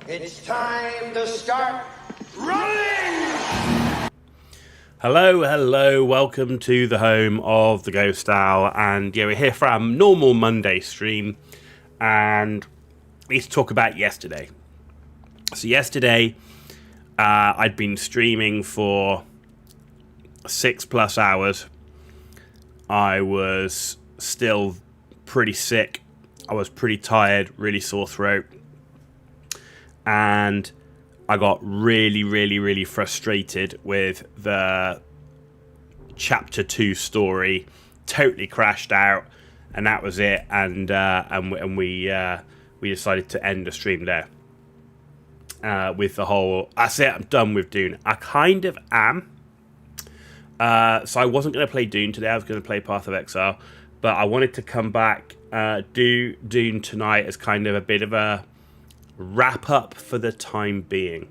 It's time to start running! Hello, welcome to the home of the Ghost Owl, and yeah, we're here for our normal Monday stream, and we need to talk about yesterday. So yesterday, I'd been streaming for 6+ hours. I was still pretty sick. I was pretty tired, really sore throat, and I got really frustrated with the chapter 2 story. Totally crashed out, and that was it. And we decided to end the stream there. With the whole, that's it, I'm done with Dune. I kind of am. So I wasn't going to play Dune today. I was going to play Path of Exile, but I wanted to come back, do Dune tonight as kind of a bit of a wrap up for the time being.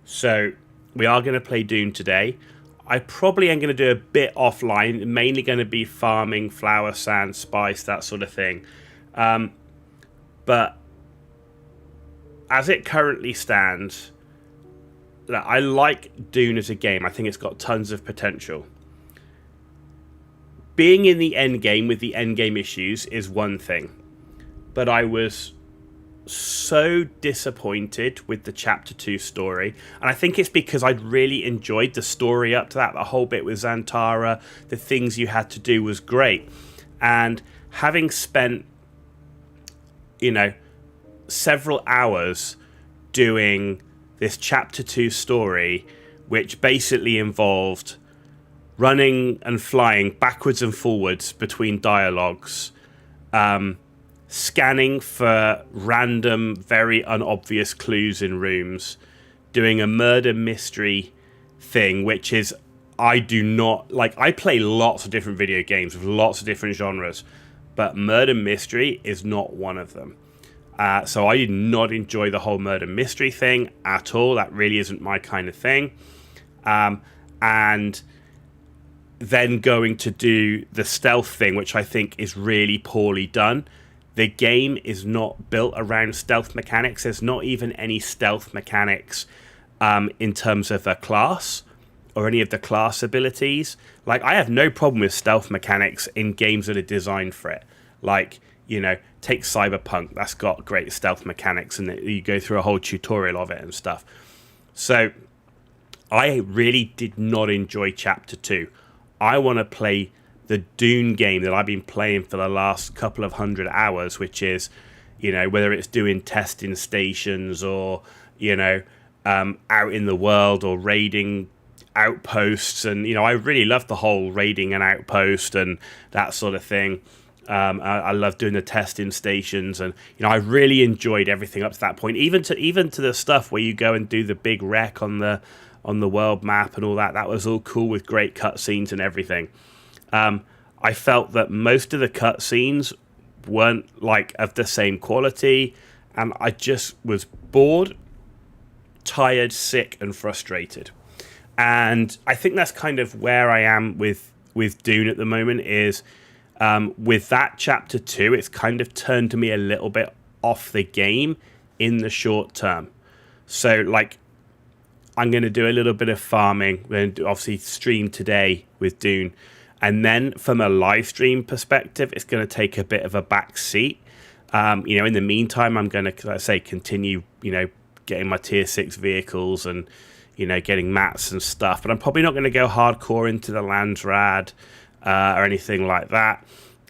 So we are going to play Dune today. I probably am going to do a bit offline, mainly going to be farming, flower, sand, spice, that sort of thing. But as it currently stands, I like Dune as a game. I think it's got tons of potential. Being in the end game with the end game issues is one thing, but I was so disappointed with the chapter 2 story, and I think it's because I'd really enjoyed the story up to that. The whole bit with Xantara, the things you had to do was great, and having spent several hours doing this chapter 2 story, which basically involved running and flying backwards and forwards between dialogues, scanning for random, very unobvious clues in rooms, doing a murder mystery thing, which is, I do not like. I play lots of different video games with lots of different genres, but murder mystery is not one of them. So I did not enjoy the whole murder mystery thing at all. That really isn't my kind of thing. And then going to do the stealth thing, which I think is really poorly done. The game is not built around stealth mechanics. There's not even any stealth mechanics in terms of a class or any of the class abilities. Like, I have no problem with stealth mechanics in games that are designed for it. Like, take Cyberpunk. That's got great stealth mechanics, and you go through a whole tutorial of it and stuff. So I really did not enjoy Chapter 2. I want to play the Dune game that I've been playing for the last couple of 100 hours, which is, whether it's doing testing stations or, out in the world or raiding outposts. And, I really love the whole raiding an outpost and that sort of thing. I love doing the testing stations, and I really enjoyed everything up to that point. Even to the stuff where you go and do the big wreck on the world map and all that. That was all cool with great cutscenes and everything. I felt that most of the cutscenes weren't of the same quality, and I just was bored, tired, sick, and frustrated. And I think that's kind of where I am with Dune at the moment. Is with that chapter 2, it's kind of turned to me a little bit off the game in the short term. So I'm going to do a little bit of farming. We're going to obviously stream today with Dune. And then from a live stream perspective, it's going to take a bit of a back seat. In the meantime, I'm going to, continue, getting my tier 6 vehicles and, getting mats and stuff. But I'm probably not going to go hardcore into the Landsrad or anything like that.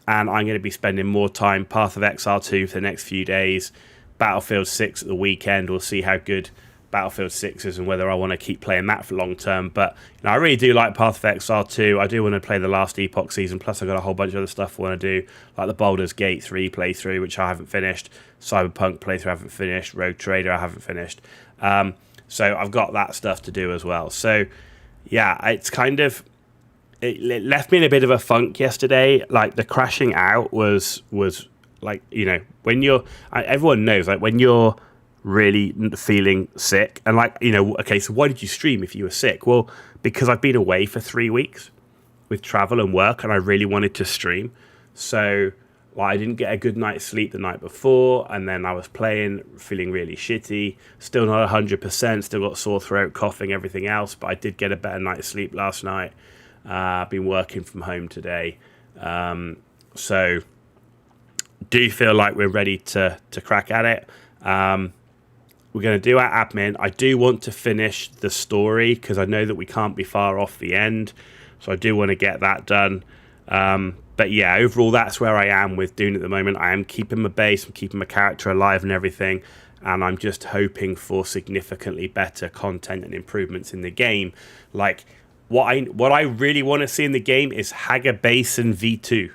And I'm going to be spending more time Path of Exile 2 for the next few days. Battlefield 6 at the weekend. We'll see how good Battlefield 6 is and whether I want to keep playing that for long term. But I really do like Path of Exile 2. I do want to play the last Epoch season, plus I've got a whole bunch of other stuff I want to do, like the Baldur's Gate 3 playthrough, which I haven't finished, Cyberpunk playthrough I haven't finished, Rogue Trader I haven't finished. So I've got that stuff to do as well. So yeah, it's kind of, it left me in a bit of a funk yesterday. The crashing out was when you're, everyone knows, when you're really feeling sick and okay, so why did you stream if you were sick? Well, because I've been away for 3 weeks with travel and work, and I really wanted to stream. So Well, I didn't get a good night's sleep the night before, and then I was playing, feeling really shitty. Still not 100%, still got sore throat, coughing, everything else, but I did get a better night's sleep last night. I've been working from home today. So do feel like we're ready to crack at it. We're going to do our admin. I do want to finish the story because I know that we can't be far off the end. So I do want to get that done. But yeah, overall, that's where I am with Dune at the moment. I am keeping my base, I'm keeping my character alive and everything. And I'm just hoping for significantly better content and improvements in the game. Like, what I really want to see in the game is Hager Basin V2.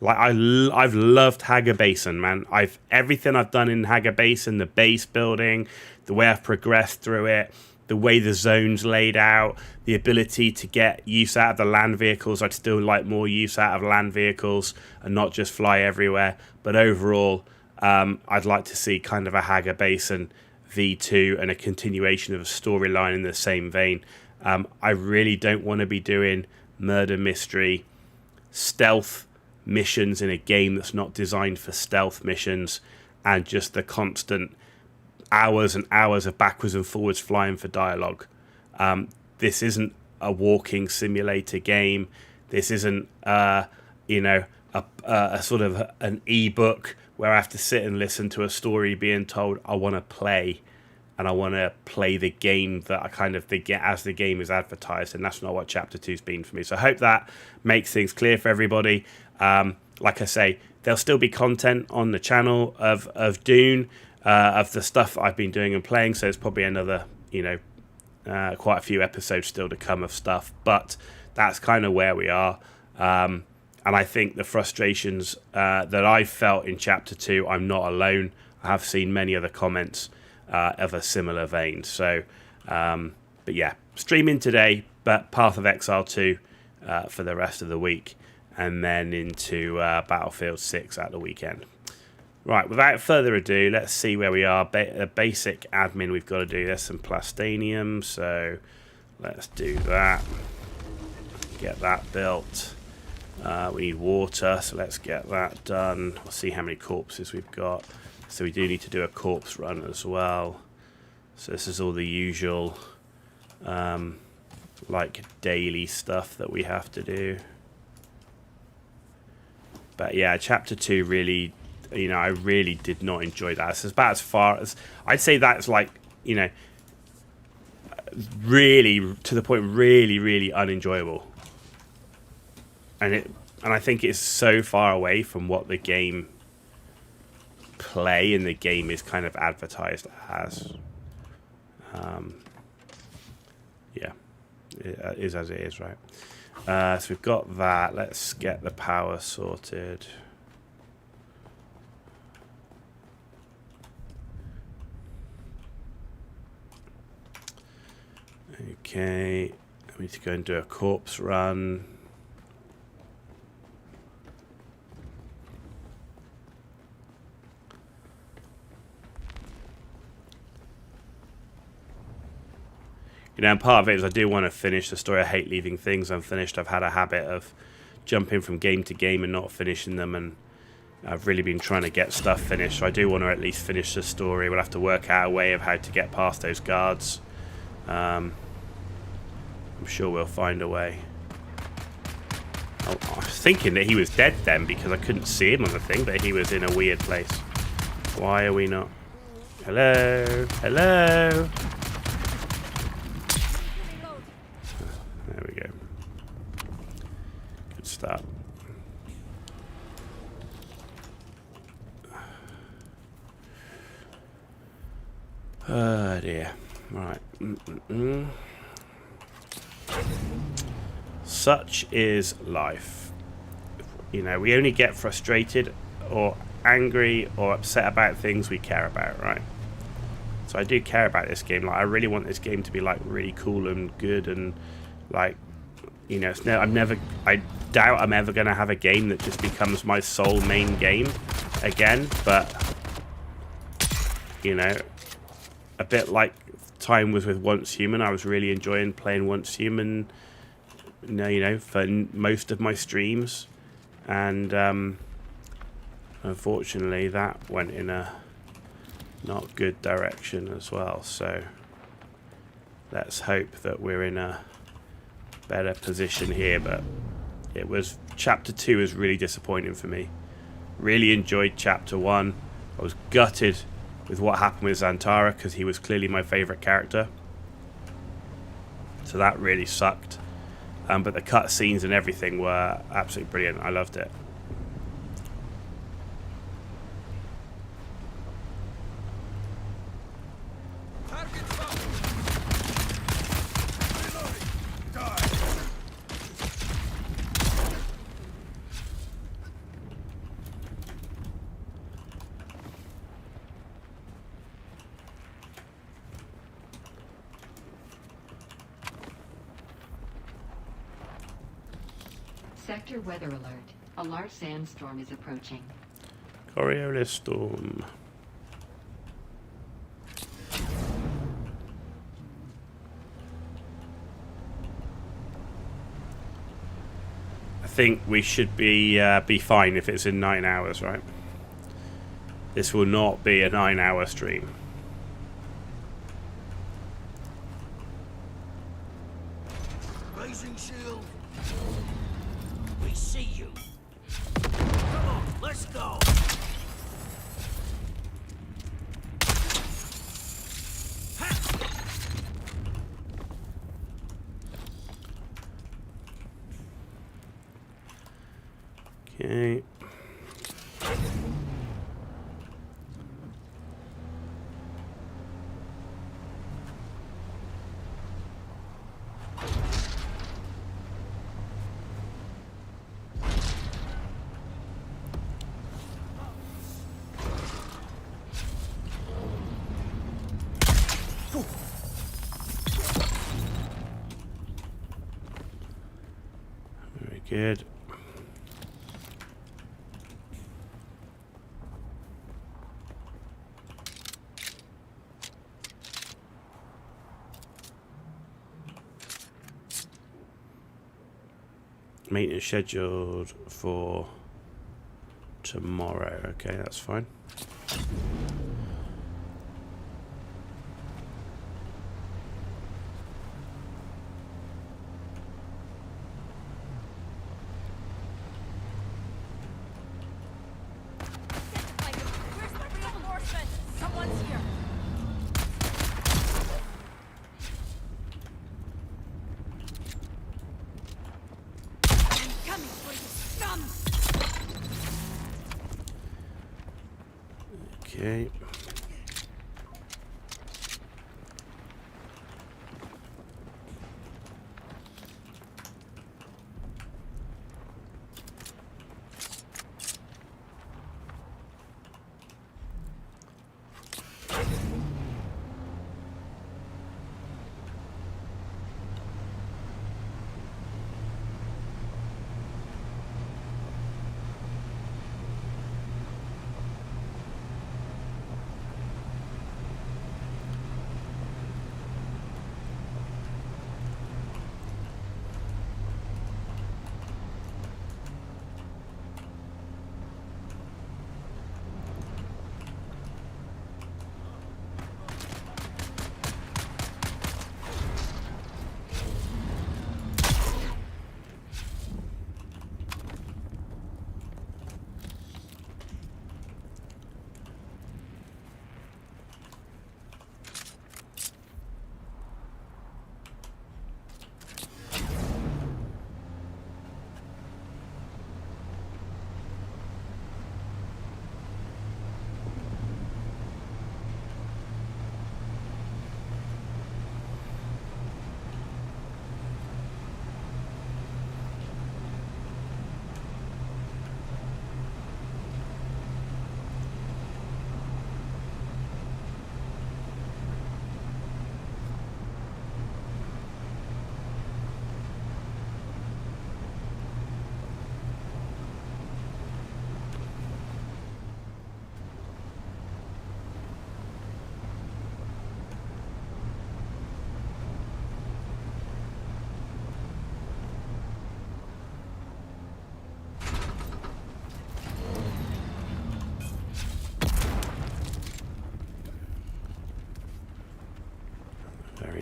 Like, I've loved Hager Basin, man. Everything I've done in Hager Basin, the base building, the way I've progressed through it, the way the zone's laid out, the ability to get use out of the land vehicles. I'd still like more use out of land vehicles and not just fly everywhere. But overall, I'd like to see kind of a Hager Basin V2 and a continuation of a storyline in the same vein. I really don't want to be doing murder mystery stealth missions in a game that's not designed for stealth missions, and just the constant hours and hours of backwards and forwards flying for dialogue. This isn't a walking simulator game. This isn't a sort of an ebook where I have to sit and listen to a story being told. I want to play, and I want to play the game that I kind of get as the game is advertised, and that's not what Chapter 2's been for me. So I hope that makes things clear for everybody. Like I say, there'll still be content on the channel of Dune, of the stuff I've been doing and playing, so it's probably another, quite a few episodes still to come of stuff, but that's kind of where we are. And I think the frustrations that I felt in Chapter 2, I'm not alone. I have seen many other comments of a similar vein. So, but yeah, streaming today, but Path of Exile 2 for the rest of the week, and then into Battlefield 6 at the weekend. Right, without further ado, let's see where we are. The basic admin we've got to do. There's some plastanium, so let's do that. Get that built. We need water, so let's get that done. We'll see how many corpses we've got. So we do need to do a corpse run as well. So this is all the usual, like, daily stuff that we have to do. But yeah, Chapter 2 really, I really did not enjoy that. It's about as far as, I'd say that's like, really, to the point, really, really unenjoyable. And I think it's so far away from what the game play and the game is kind of advertised as. Yeah, it is as it is, right? So we've got that. Let's get the power sorted. Okay, we need to go and do a corpse run. And part of it is I do want to finish the story. I hate leaving things unfinished. I've had a habit of jumping from game to game and not finishing them, and I've really been trying to get stuff finished. So I do want to at least finish the story. We'll have to work out a way of how to get past those guards. I'm sure we'll find a way. Oh, I was thinking that he was dead then because I couldn't see him on the thing, but he was in a weird place. Why are we not? Hello? Hello? There we go. Good start. Oh dear. Right. Such is life. We only get frustrated or angry or upset about things we care about, right? So I do care about this game. Like, I really want this game to be like really cool and good, and like, I doubt I'm ever gonna have a game that just becomes my sole main game again. But a bit like time was with Once Human. I was really enjoying playing Once Human, for most of my streams, and Unfortunately, that went in a not good direction as well, so let's hope that we're in a better position here. But it was, chapter 2 was really disappointing for me. Really enjoyed chapter 1. I was gutted with what happened with Xantara because he was clearly my favourite character, so that really sucked. But the cutscenes and everything were absolutely brilliant. I loved it. Sector weather alert. A large sandstorm is approaching. Coriolis storm. I think we should be fine if it's in 9 hours, right? This will not be a 9-hour stream. Raising shield. We see you. Come on, let's go. Okay. Very good. Maintenance scheduled for tomorrow. Okay, that's fine. Where's the reinforcement? Someone's here. I'm coming for you, scum! Okay.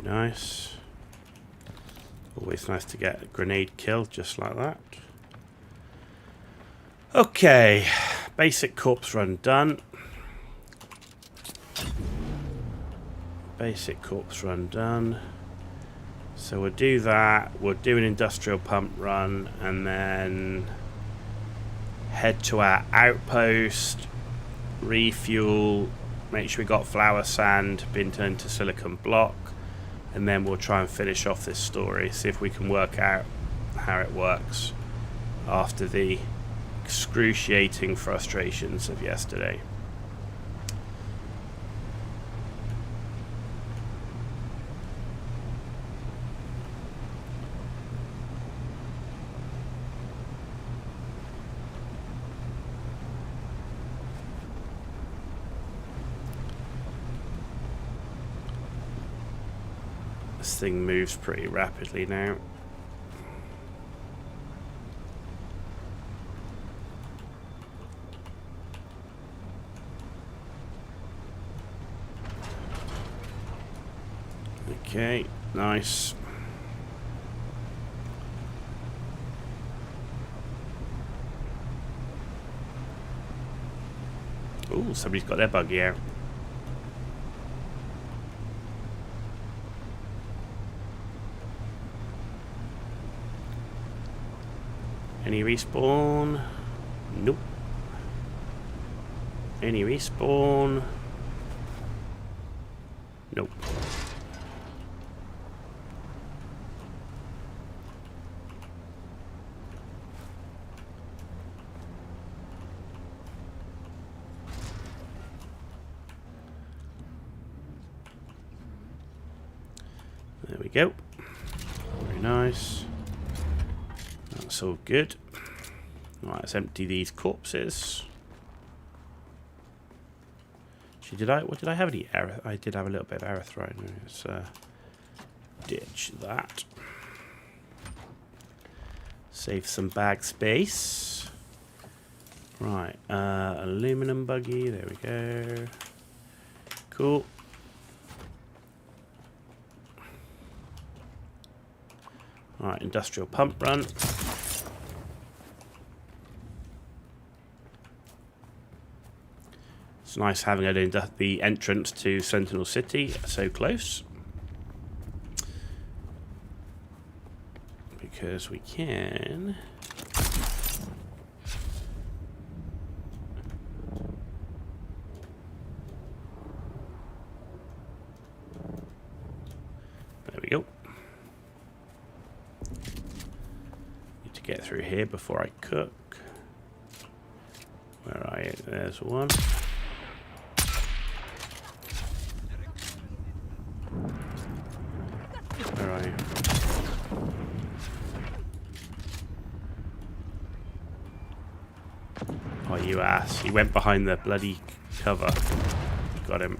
nice. Always nice to get a grenade kill just like that. Okay, basic corpse run done. Basic corpse run done. So we'll do that. We'll do an industrial pump run and then head to our outpost, refuel, make sure we got flour sand, been turned to silicon block, and then we'll try and finish off this story, see if we can work out how it works after the excruciating frustrations of yesterday. This thing moves pretty rapidly now. Okay, nice. Ooh, somebody's got their buggy out. Any respawn? Nope. Any respawn? Nope. There we go. Very nice. That's all good. Right, let's empty these corpses. What did I have any error? I did have a little bit of erythrite. Let's ditch that. Save some bag space. Right, aluminum buggy. There we go. Cool. Alright, industrial pump run. It's nice having the entrance to Sentinel City so close. Because we can... There we go. Need to get through here before I cook. Where are you? There's one. Where are you? Oh, you ass. He went behind the bloody cover. Got him.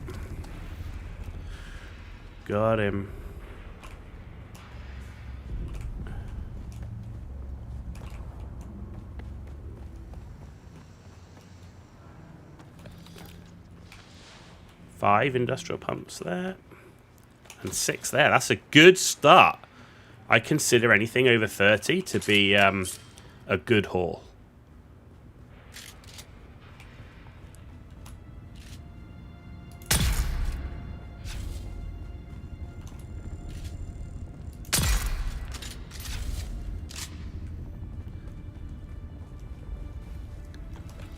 Got him. Five industrial pumps there. And 6 there. That's a good start. I consider anything over 30 to be a good haul.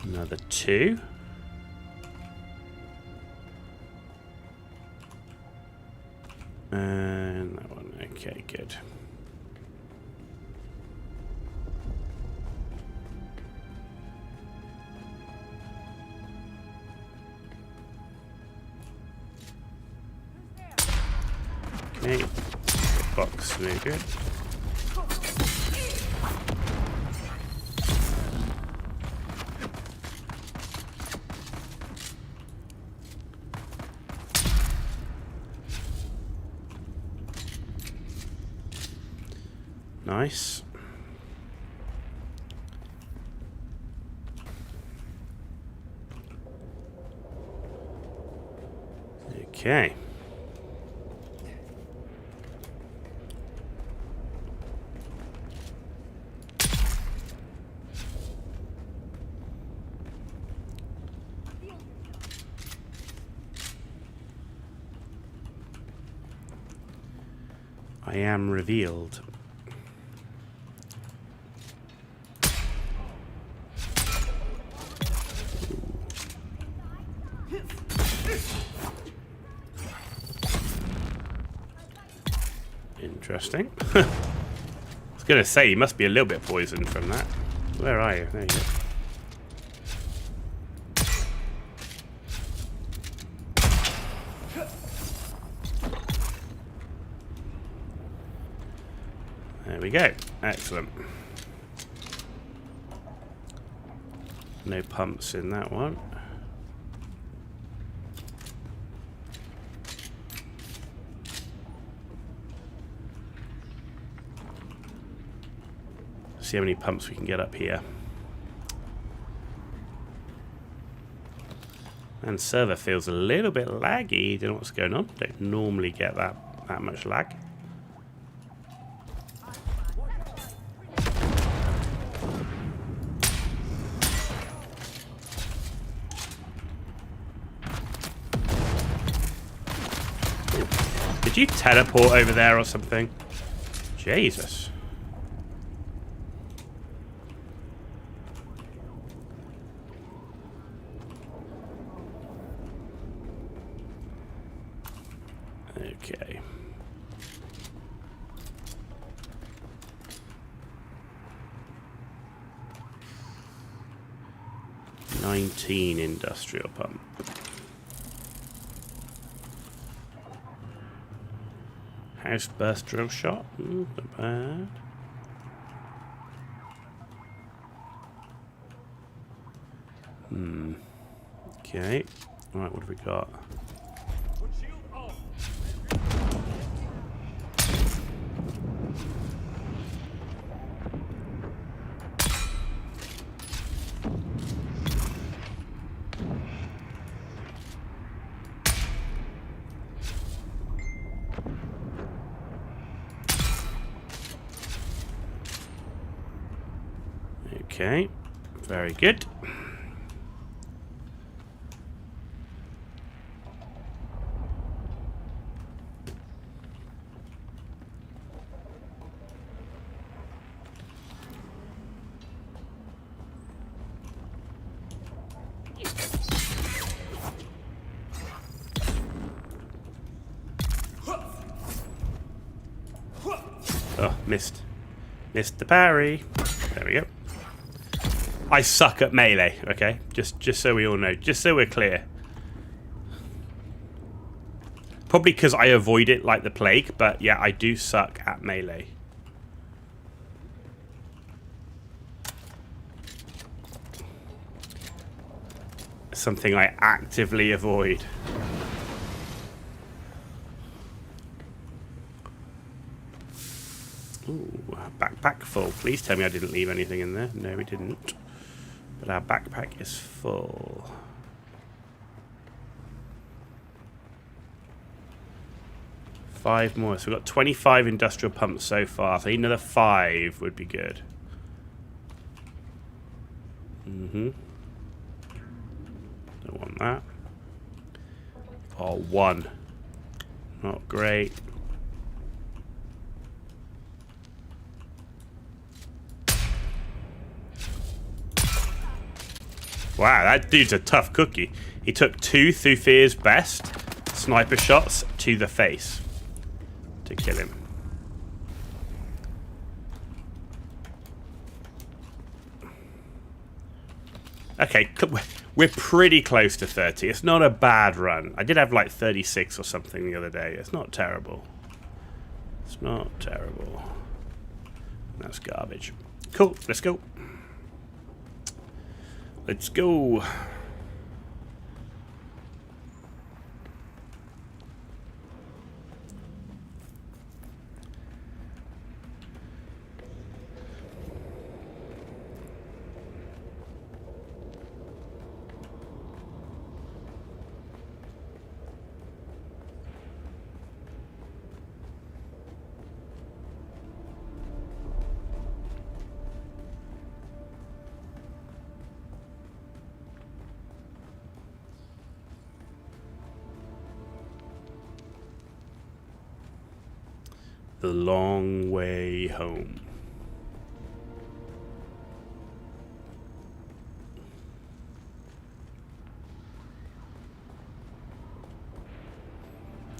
Another 2. And that one. Okay, good. Okay. Box, no good. Nice. Okay. I am revealed. Interesting. I was going to say, you must be a little bit poisoned from that. Where are you? There you go. There we go. Excellent. No pumps in that one. See how many pumps we can get up here. And server feels a little bit laggy. Don't know what's going on. Don't normally get that much lag. Did you teleport over there or something? Jesus. Okay. $19 industrial pump. House burst drill shot. Not bad. Okay. Alright, what have we got? Okay, very good. Oh, missed. Missed the parry. There we go. I suck at melee, okay? Just so we all know. Just so we're clear. Probably because I avoid it like the plague, but yeah, I do suck at melee. Something I actively avoid. Ooh, backpack full. Please tell me I didn't leave anything in there. No, we didn't. But our backpack is full. Five more. So we've got 25 industrial pumps so far. So another 5 would be good. Don't want that. Oh, 1. Not great. Wow, that dude's a tough cookie. He took 2 Thufir's best sniper shots to the face to kill him. Okay, we're pretty close to 30. It's not a bad run. I did have like 36 or something the other day. It's not terrible. It's not terrible. That's garbage. Cool, let's go. Let's go. The long way home.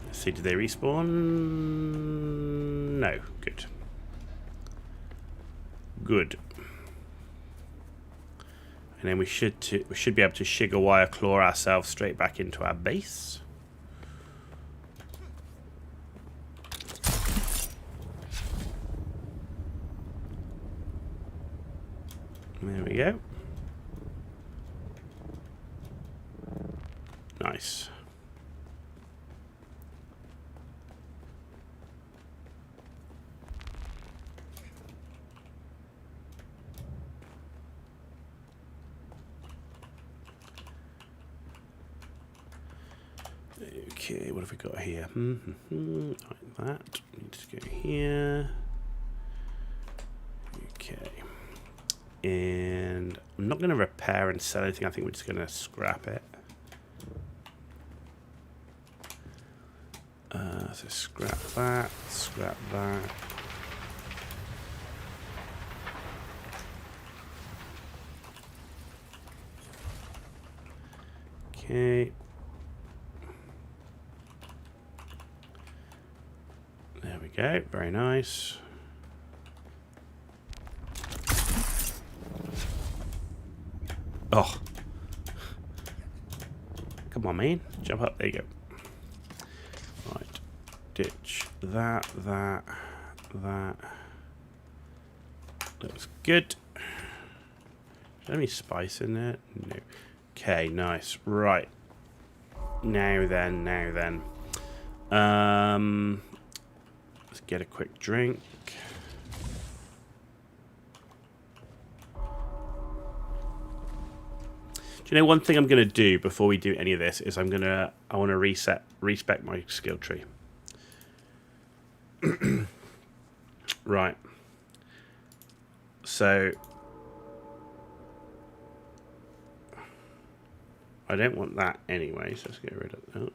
Let's see, did they respawn? No. Good. Good. And then we should be able to Shigawire claw ourselves straight back into our base. There we go. Nice. Okay, what have we got here? Like that. Need to go here. Okay. And I'm not going to repair and sell anything. I think we're just going to scrap it. So scrap that. Scrap that. Okay. There we go. Very nice. Oh. Come on, man. Jump up. There you go. Right. Ditch that. Looks good. Is there any spice in there? No. Okay, nice. Right. Now then. Let's get a quick drink. Do you know one thing I'm going to do before we do any of this is I want to respec my skill tree. Right. So I don't want that anyway, so let's get rid of that.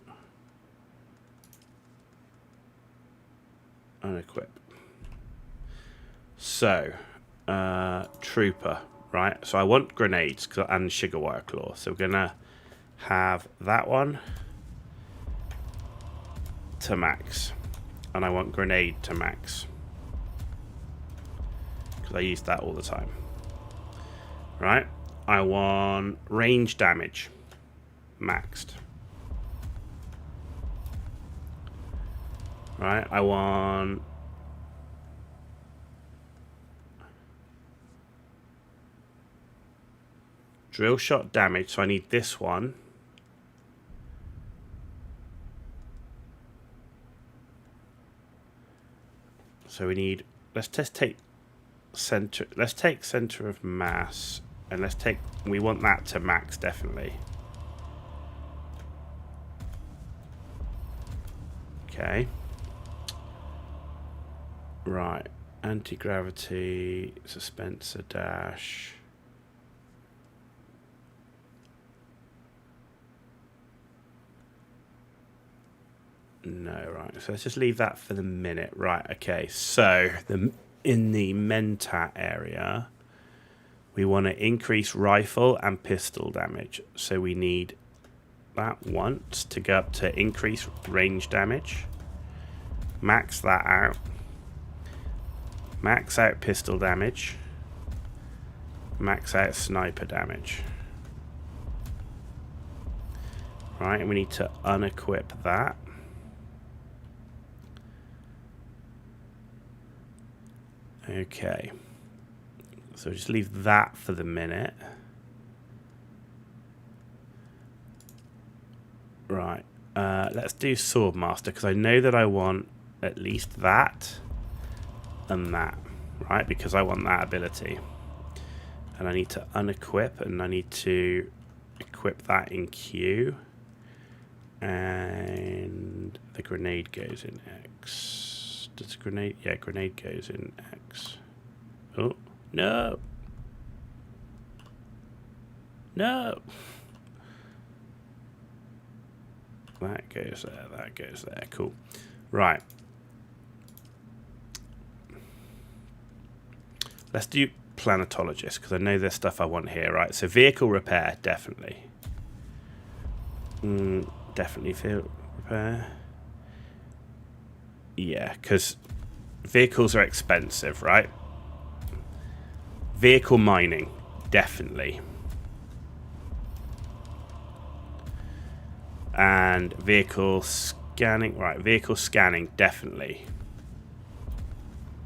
Unequip. So, Trooper. Right, so I want grenades and Shigawire Claw. So we're going to have that one to max. And I want grenade to max. Because I use that all the time. Right, I want range damage maxed. Right, I want... drill shot damage, so I need this one. So we need, let's take center of mass, and we want that to max definitely. Okay. Right, anti-gravity, suspensor dash. No, right. So let's just leave that for the minute. Right, okay. So in the Mentat area, we want to increase rifle and pistol damage. So we need that once to go up to increase range damage. Max that out. Max out pistol damage. Max out sniper damage. Right, and we need to unequip that. Okay, so just leave that for the minute. Right, let's do Swordmaster, because I know that I want at least that and that, right? Because I want that ability. And I need to unequip, and I need to equip that in Q. And the grenade goes in X. Does grenade? Yeah, grenade goes in X. Oh, no. No. That goes there, that goes there. Cool. Right. Let's do planetologist, because I know there's stuff I want here, right? So vehicle repair, definitely. Definitely vehicle repair. Yeah, because vehicles are expensive, right? Vehicle mining, definitely. And vehicle scanning, right? Vehicle scanning, definitely.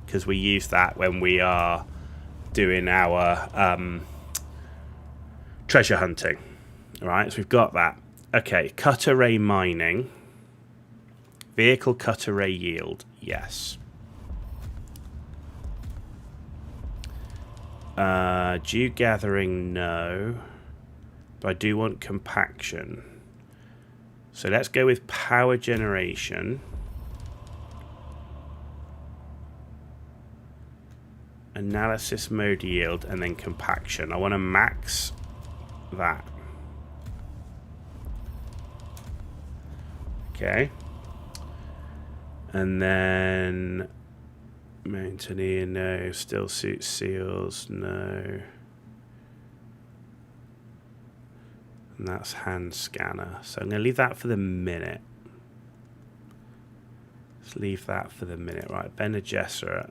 Because we use that when we are doing our treasure hunting. Right, so we've got that. Okay, cut array mining. Vehicle cut array yield, yes. Dew gathering, no. But I do want compaction. So let's go with power generation. Analysis mode yield, and then compaction. I want to max that. Okay. And then Mountaineer, no. Still suit seals, no. And that's hand scanner. So I'm going to leave that for the minute. Let's leave that for the minute. Right, Bene Gesserit.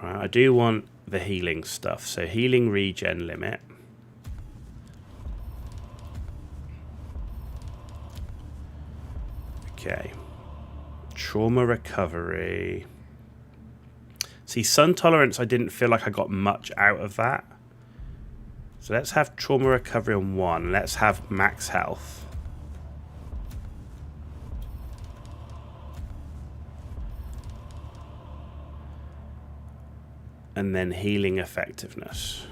Right, I do want the healing stuff. So healing regen limit. Okay. Trauma recovery. See, sun tolerance, I didn't feel like I got much out of that. So let's have trauma recovery on 1. Let's have max health. And then healing effectiveness.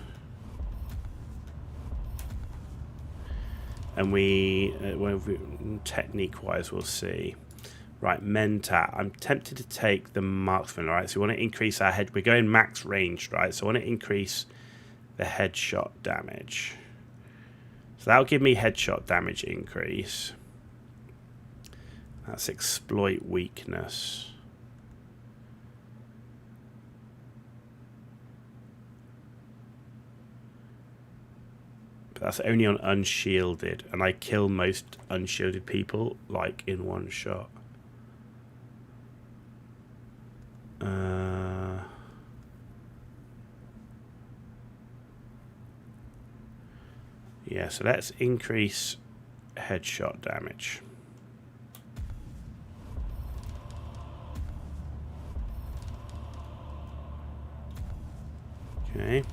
And technique-wise, we'll see. Right, Mentat. I'm tempted to take the marksman, right? So we want to increase our head. We're going max range, right? So I want to increase the headshot damage. So that'll give me headshot damage increase. That's exploit weakness. But that's only on unshielded, and I kill most unshielded people like in one shot. Yeah, so let's increase headshot damage. Okay.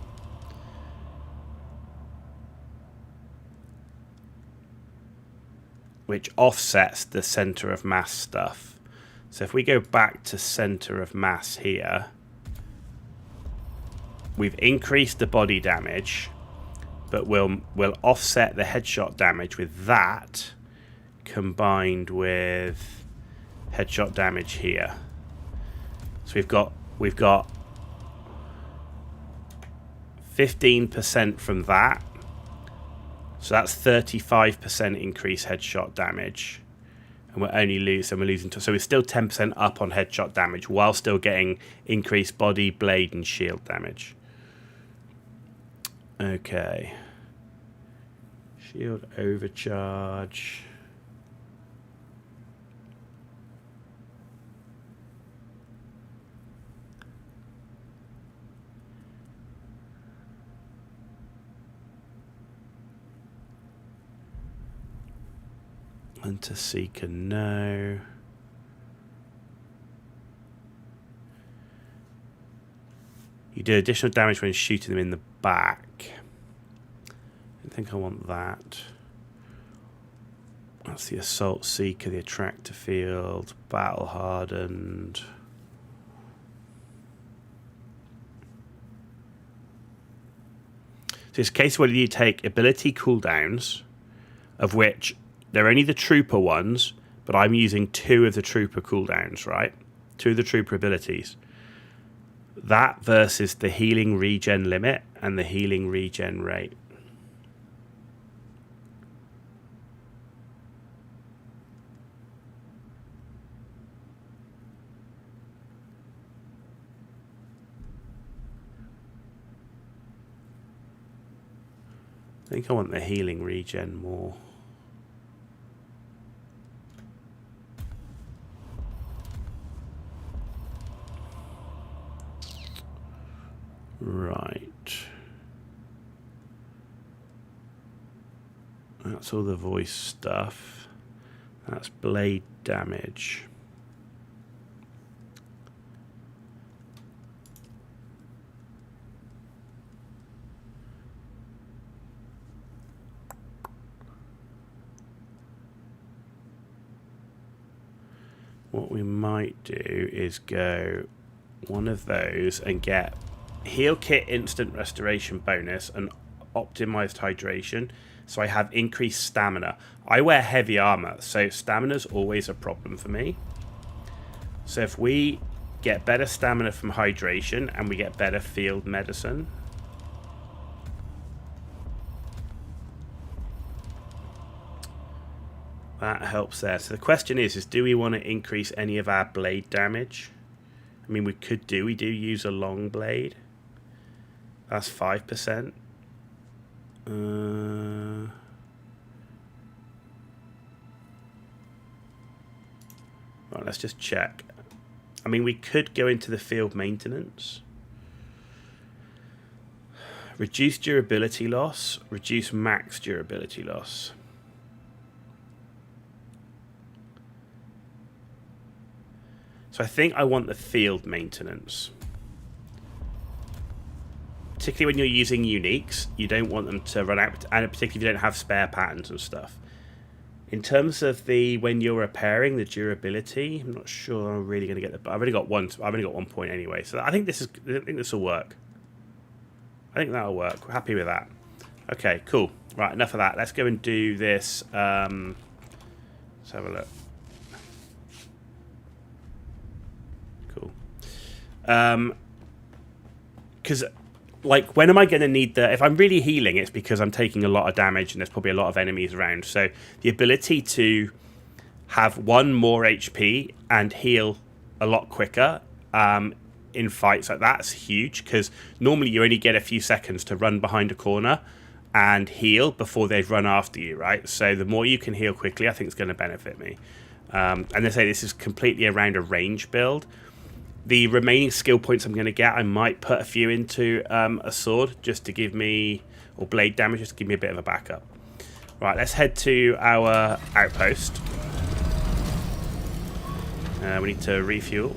Which offsets the center of mass stuff. So if we go back to center of mass here, we've increased the body damage, but we'll offset the headshot damage with that combined with headshot damage here. So we've got 15% from that. So that's 35% increased headshot damage. And we're only losing, so we're still 10% up on headshot damage while still getting increased body, blade, and shield damage. Okay. Shield overcharge. Hunter Seeker, no. You do additional damage when shooting them in the back. I don't think I want that. That's the Assault Seeker, the Attractor Field, Battle Hardened. So it's a case where you take ability cooldowns, of which they're only the trooper ones, but I'm using 2 of the trooper cooldowns, right? 2 of the trooper abilities. That versus the healing regen limit and the healing regen rate. I think I want the healing regen more. Right. That's all the voice stuff. That's blade damage. What we might do is go one of those and get heal kit instant restoration bonus and optimized hydration, so I have increased stamina. I wear heavy armor, so stamina's always a problem for me. So if we get better stamina from hydration and we get better field medicine, that helps there. So the question is do we want to increase any of our blade damage? I mean, we do use a long blade. That's 5%. Right, let's just check. I mean, we could go into the field maintenance. Reduce durability loss. Reduce max durability loss. So I think I want the field maintenance. Particularly when you're using uniques, you don't want them to run out, and particularly if you don't have spare patterns and stuff. In terms of the when you're repairing the durability, I'm not sure I'm really going to get the. I've only got 1 point anyway, so I think this will work. I think that'll work. We're happy with that. Okay, cool. Right, enough of that. Let's go and do this. Let's have a look. Cool. Because, like, when am I going to need the... If I'm really healing, it's because I'm taking a lot of damage and there's probably a lot of enemies around. So the ability to have 1 more HP and heal a lot quicker in fights like that's huge, because normally you only get a few seconds to run behind a corner and heal before they've run after you, right? So the more you can heal quickly, I think it's going to benefit me. And they say this is completely around a range build. The remaining skill points I'm going to get, I might put a few into a sword just to give me, or blade damage just to give me a bit of a backup. Right, let's head to our outpost. We need to refuel.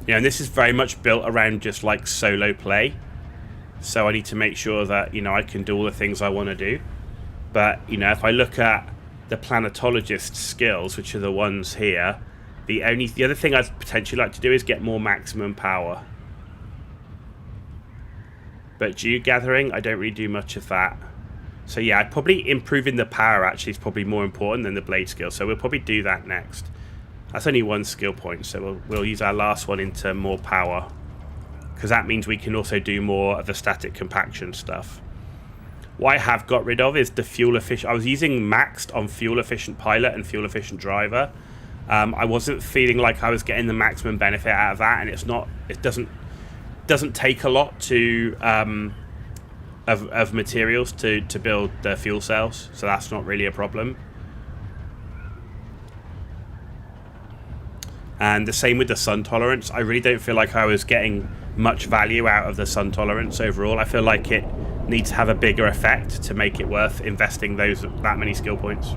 Yeah, and this is very much built around just like solo play. So I need to make sure that, you know, I can do all the things I want to do. But, you know, if I look at the planetologist skills, which are the ones here, the other thing I'd potentially like to do is get more maximum power. But dew gathering, I don't really do much of that. So yeah, I'd probably improving the power actually is probably more important than the blade skill. So we'll probably do that next. That's only 1 skill point, so we'll use our last one into more power, because that means we can also do more of the static compaction stuff. What I have got rid of is the fuel efficient. I was using maxed on fuel efficient pilot and fuel efficient driver. I wasn't feeling like I was getting the maximum benefit out of that, and it's not. It doesn't take a lot to of materials to build the fuel cells, so that's not really a problem. And the same with the sun tolerance. I really don't feel like I was getting much value out of the sun tolerance overall. I feel like it needs to have a bigger effect to make it worth investing that many skill points.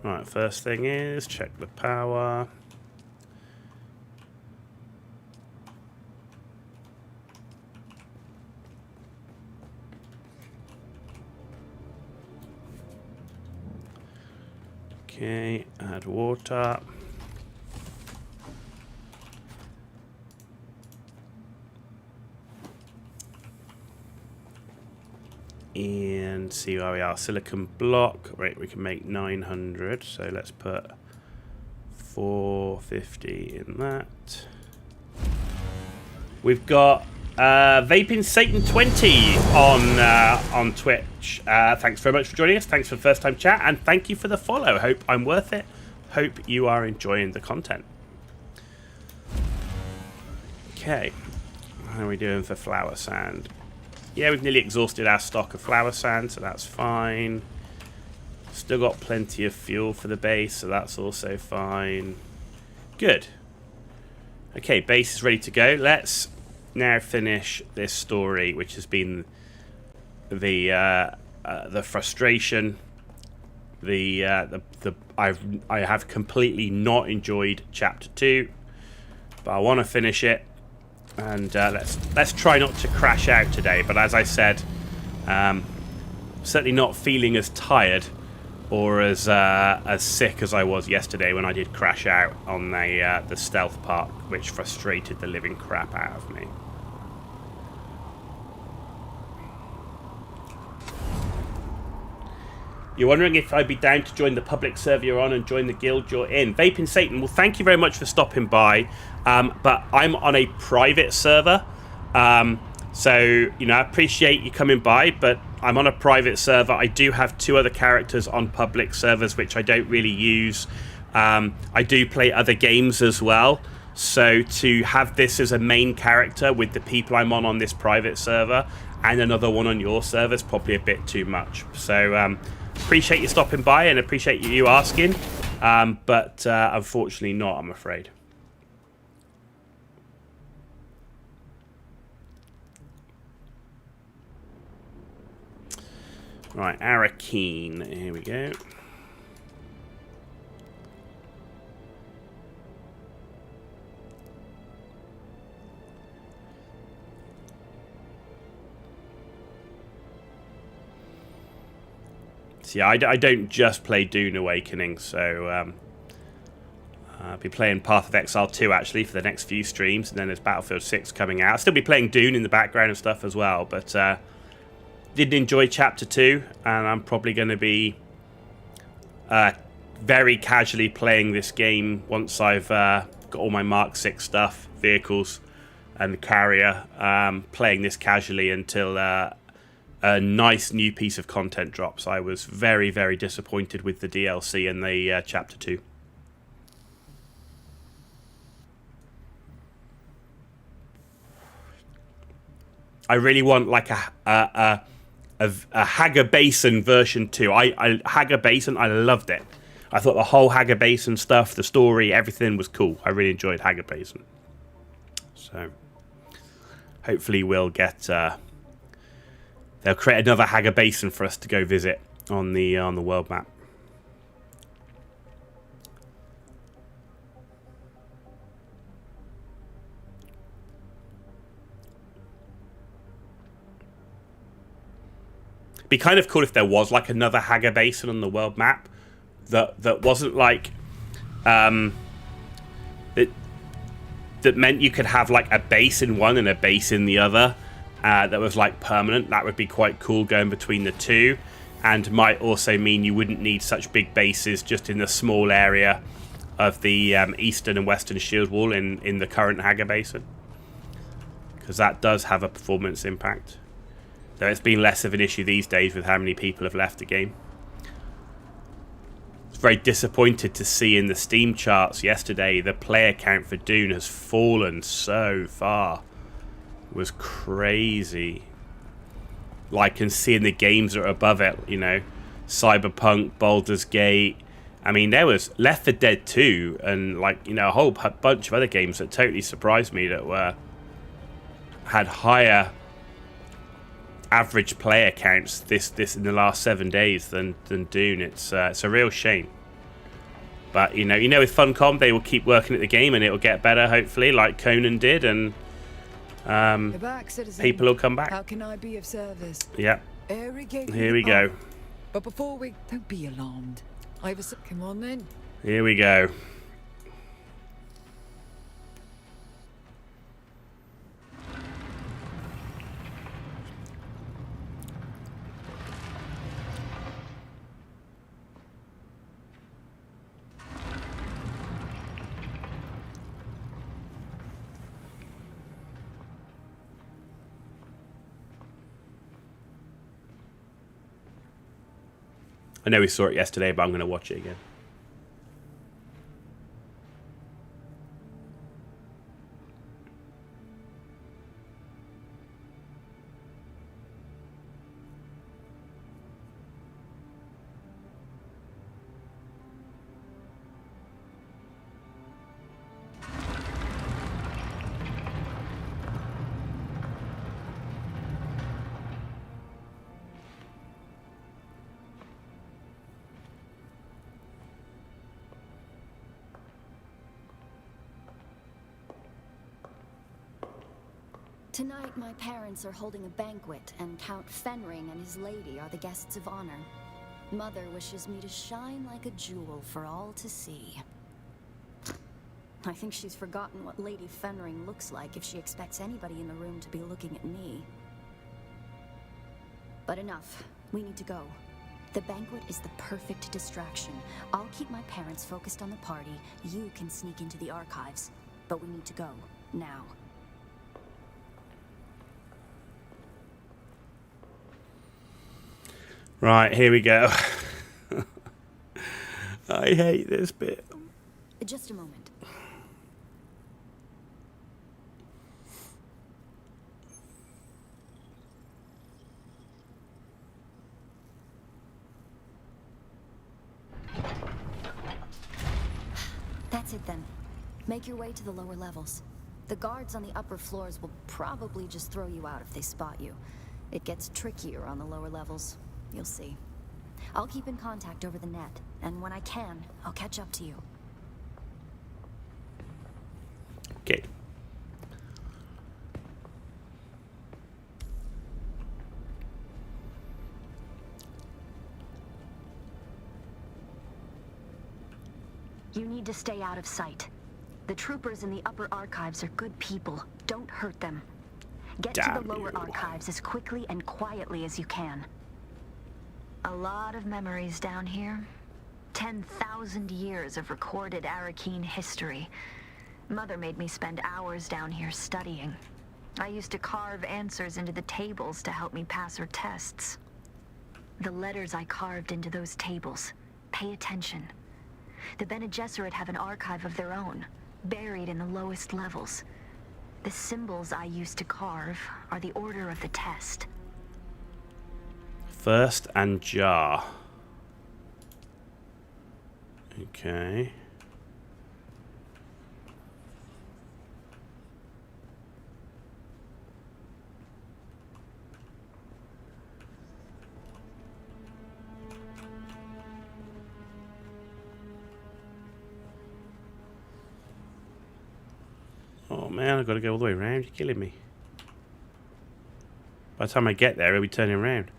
Right, first thing is check the power. Okay, add water. And see where we are. Silicon block. Right, we can make 900. So let's put 450 in that. We've got Vaping Satan 20 on Twitch. Thanks very much for joining us. Thanks for the first time chat, and thank you for the follow. Hope I'm worth it. Hope you are enjoying the content. Okay, how are we doing for flower sand? Yeah, we've nearly exhausted our stock of flower sand, so that's fine. Still got plenty of fuel for the base, so that's also fine. Good. Okay, base is ready to go. Let's now finish this story, which has been the frustration. I have completely not enjoyed chapter 2, but I want to finish it. And let's try not to crash out today. But as I said, certainly not feeling as tired or as sick as I was yesterday when I did crash out on the stealth part, which frustrated the living crap out of me. You're wondering if I'd be down to join the public server you're on and join the guild you're in. Vaping Satan, well, thank you very much for stopping by. But I'm on a private server. So, you know, I appreciate you coming by, but I'm on a private server. I do have 2 other characters on public servers, which I don't really use. I do play other games as well. So to have this as a main character with the people I'm on this private server and another one on your server is probably a bit too much. So, appreciate you stopping by and appreciate you asking, but unfortunately not, I'm afraid. Right, Arakeen, here we go. See, I don't just play Dune Awakening, so I'll be playing Path of Exile 2 actually for the next few streams, and then there's Battlefield 6 coming out. I'll still be playing Dune in the background and stuff as well, but didn't enjoy Chapter 2, and I'm probably going to be very casually playing this game once I've got all my Mark 6 stuff, vehicles, and the carrier, playing this casually until a nice new piece of content drops. I was very, very disappointed with the DLC and the Chapter 2. I really want like a Hagar Basin version 2. Hagar Basin, I loved it. I thought the whole Hagar Basin stuff, the story, everything was cool. I really enjoyed Hagar Basin. So hopefully we'll get they'll create another Hagar Basin for us to go visit on the world map. It'd be kind of cool if there was like another Hagar Basin on the world map that wasn't like that meant you could have like a base in one and a base in the other. That was like permanent. That would be quite cool going between the two, and might also mean you wouldn't need such big bases just in the small area of the eastern and western shield wall in the current Hagar Basin, because that does have a performance impact, though it's been less of an issue these days with how many people have left the game. I was very disappointed to see in the Steam charts yesterday the player count for Dune has fallen so far. Was crazy. Like, and seeing the games that are above it, you know, Cyberpunk, Baldur's Gate. I mean, there was Left 4 Dead 2 and, like, you know, a whole bunch of other games that totally surprised me that had higher average player counts this in the last 7 days than Dune. It's a real shame. But you know, with Funcom, they will keep working at the game and it will get better, hopefully, like Conan did, and You're back, citizen. people will come back. How can I be of service? Yeah, here we go. But before we... Don't be alarmed. I have a... Come on, then. Here we go. I know we saw it yesterday, but I'm going to watch it again. Tonight, my parents are holding a banquet, and Count Fenring and his lady are the guests of honor. Mother wishes me to shine like a jewel for all to see. I think she's forgotten what Lady Fenring looks like if she expects anybody in the room to be looking at me. But enough. We need to go. The banquet is the perfect distraction. I'll keep my parents focused on the party. You can sneak into the archives. But we need to go. Now. Right, here we go. I hate this bit. Just a moment. That's it then. Make your way to the lower levels. The guards on the upper floors will probably just throw you out if they spot you. It gets trickier on the lower levels. You'll see. I'll keep in contact over the net, and when I can, I'll catch up to you. Okay. You need to stay out of sight. The troopers in the upper archives are good people. Don't hurt them. Get to the lower archives as quickly and quietly as you can. A lot of memories down here. 10,000 years of recorded Arakeen history. Mother made me spend hours down here studying. I used to carve answers into the tables to help me pass her tests. The letters I carved into those tables. Pay attention. The Bene Gesserit have an archive of their own, buried in the lowest levels. The symbols I used to carve are the order of the test. First and jar. Okay. Oh man, I've got to go all the way around. You're killing me. By the time I get there, I'll be turning around.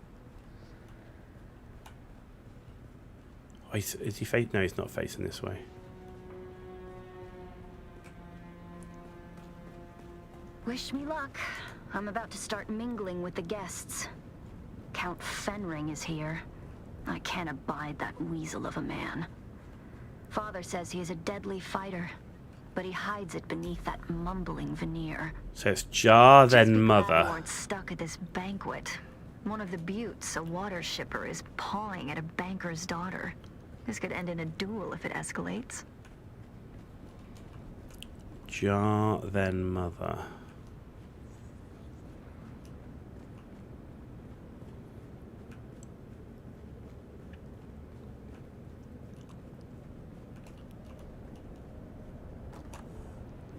Oh, is he face? No, he's not facing this way. Wish me luck. I'm about to start mingling with the guests. Count Fenring is here. I can't abide that weasel of a man. Father says he is a deadly fighter, but he hides it beneath that mumbling veneer. So it's jar, then Just mother. we weren't stuck at this banquet. One of the buttes, a water shipper, is pawing at a banker's daughter. This could end in a duel if it escalates. Jar, then mother.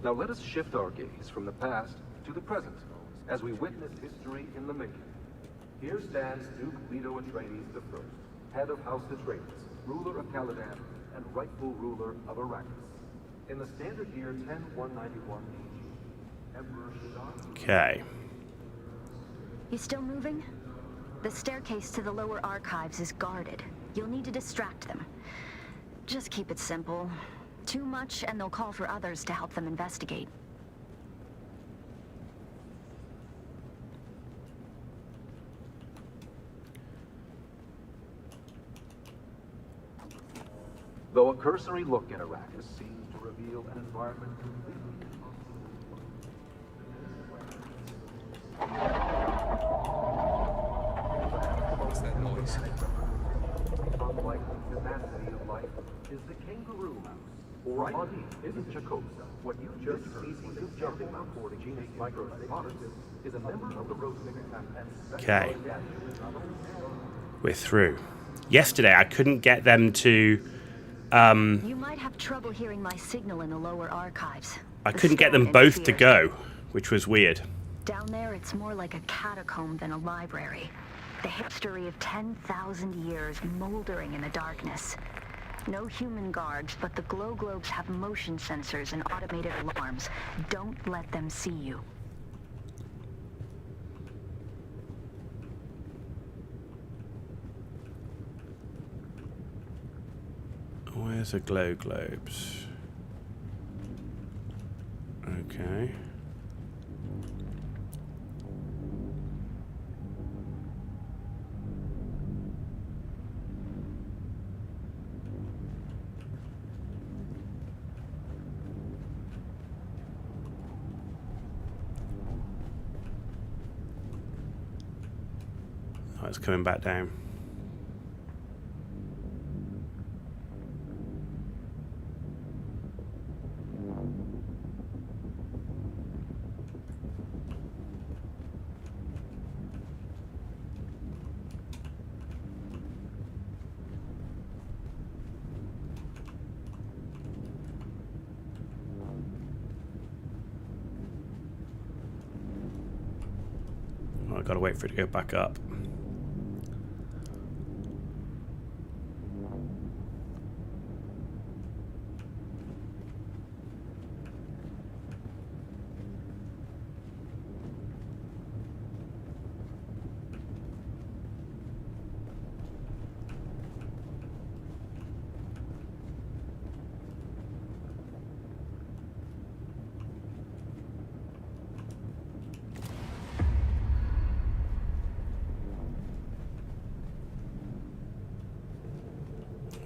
Now let us shift our gaze from the past to the present, as we witness history in the making. Here stands Duke Leto Atreides I, head of House Atreides, ruler of Caladan, and rightful ruler of Arrakis. In the standard year 10191 AD, Emperor Shadar... Okay. You still moving? The staircase to the lower archives is guarded. You'll need to distract them. Just keep it simple. Too much, and they'll call for others to help them investigate. Though a cursory look at Arrakis seems to reveal an environment completely What's that noise? unlike the humanity of life is the kangaroo mouse. Or Adi isn't Jacobsa. What you just heard was a jumping mouth for the genus Microcytotis is a member of the Rosmix and Okay. We're through. Yesterday, I couldn't get them to... You might have trouble hearing my signal in the lower archives. I The couldn't get them stone both to interferes. go, which was weird. Down there, it's more like a catacomb than a library. The history of 10,000 years moldering in the darkness. No human guards, but the glow globes have motion sensors and automated alarms. Don't let them see you. Where's the glow globes? Okay. Oh, it's coming back down. Oh, I've got to wait for it to go back up.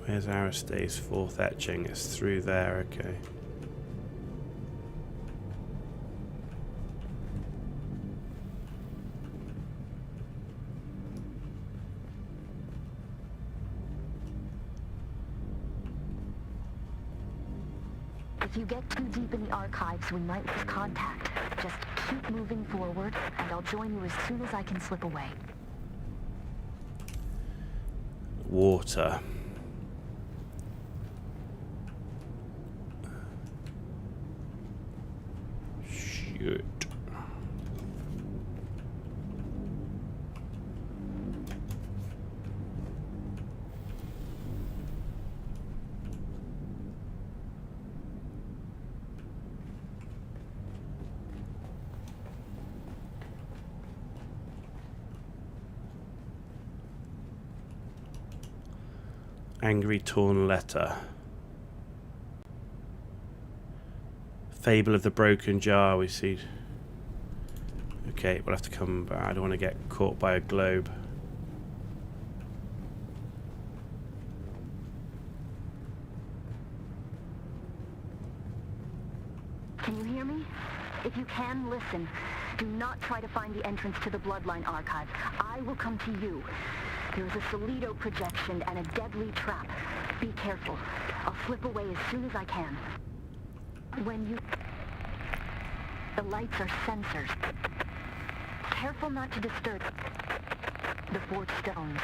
Where's Aristae's fourth etching? It's through there, okay. If you get too deep in the archives, we might lose contact. Just keep moving forward, and I'll join you as soon as I can slip away. Water. Shoot. Angry torn letter. Fable of the broken jar, we see. Okay, we'll have to come back. I don't want to get caught by a globe. Can you hear me? If you can, listen. Do not try to find the entrance to the Bloodline Archive. I will come to you. There is a Solido projection and a deadly trap. Be careful. I'll slip away as soon as I can. When you... The lights are sensors. Careful not to disturb the fourth stone.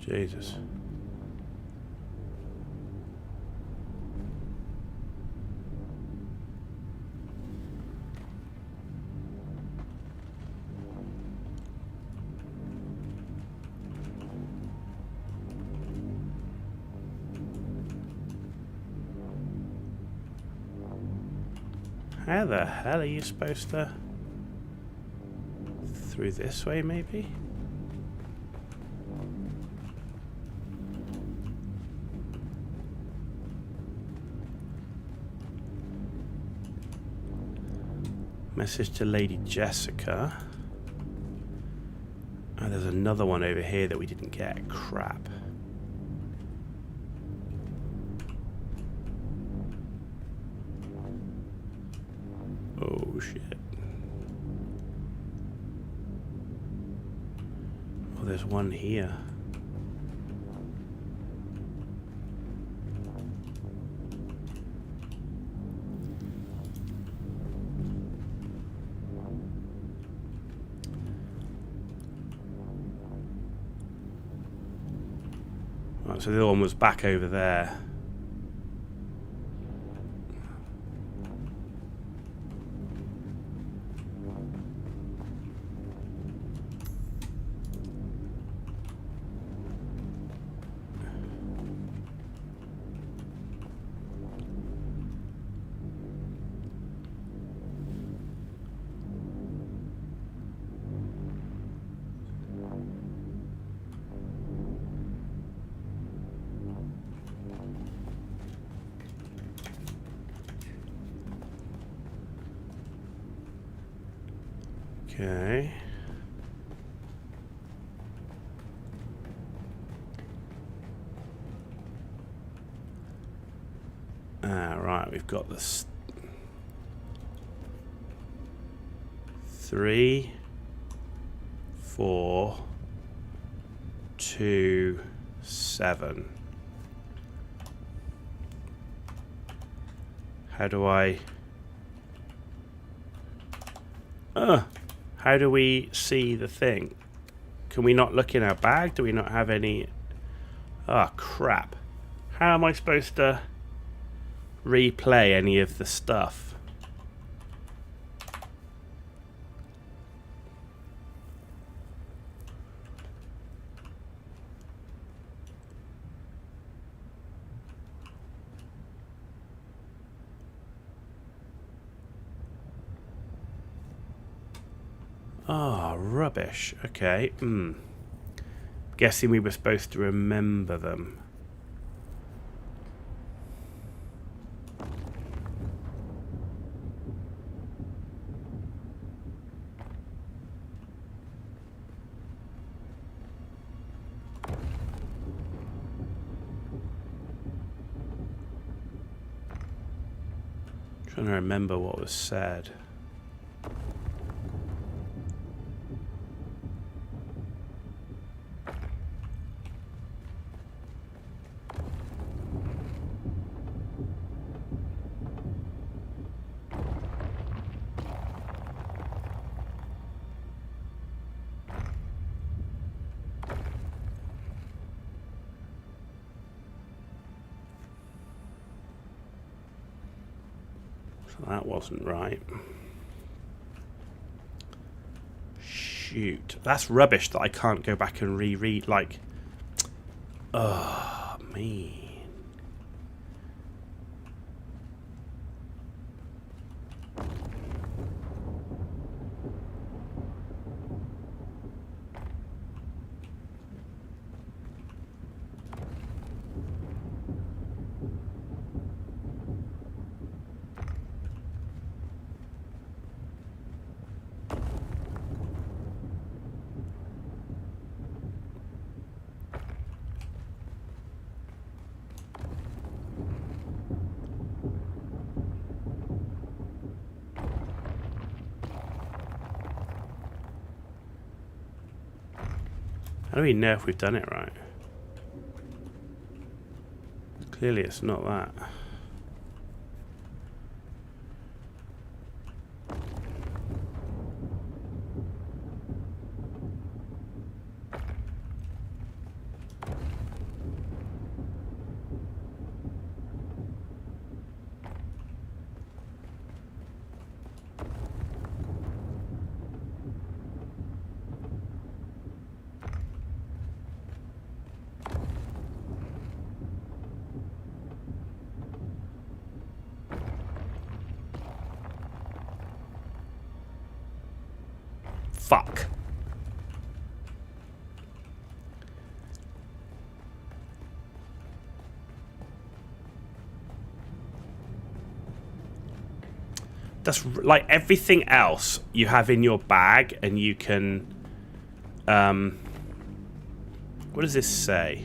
Jesus. How the hell are you supposed to... Through this way, maybe? Message to Lady Jessica. Oh, there's another one over here that we didn't get. Crap. Oh, shit. Oh, there's one here. Right, so the other one was back over there. Okay. Right, we've got this 3, 4, 2, 7. How do I... how do we see the thing? Can we not look in our bag? Do we not have any... Oh, crap. How am I supposed to replay any of the stuff? Ah, oh, rubbish. Okay. Guessing we were supposed to remember them. Trying to remember what was said. That wasn't right. Shoot. That's rubbish that I can't go back and reread, like... Oh, man. How do we know if we've done it right? Clearly it's not that. Fuck. That's like everything else you have in your bag, and you can what does this say?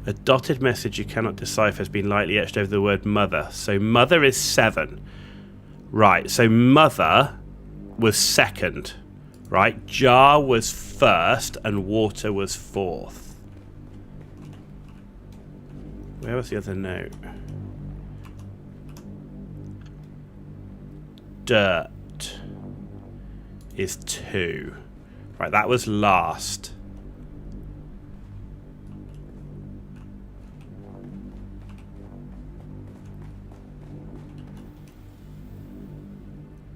A dotted message you cannot decipher has been lightly etched over the word mother. So mother is 7. Right, so mother was 2nd. Right, jar was 1st and water was 4th. Where was the other note? Dirt is 2. Right, that was last.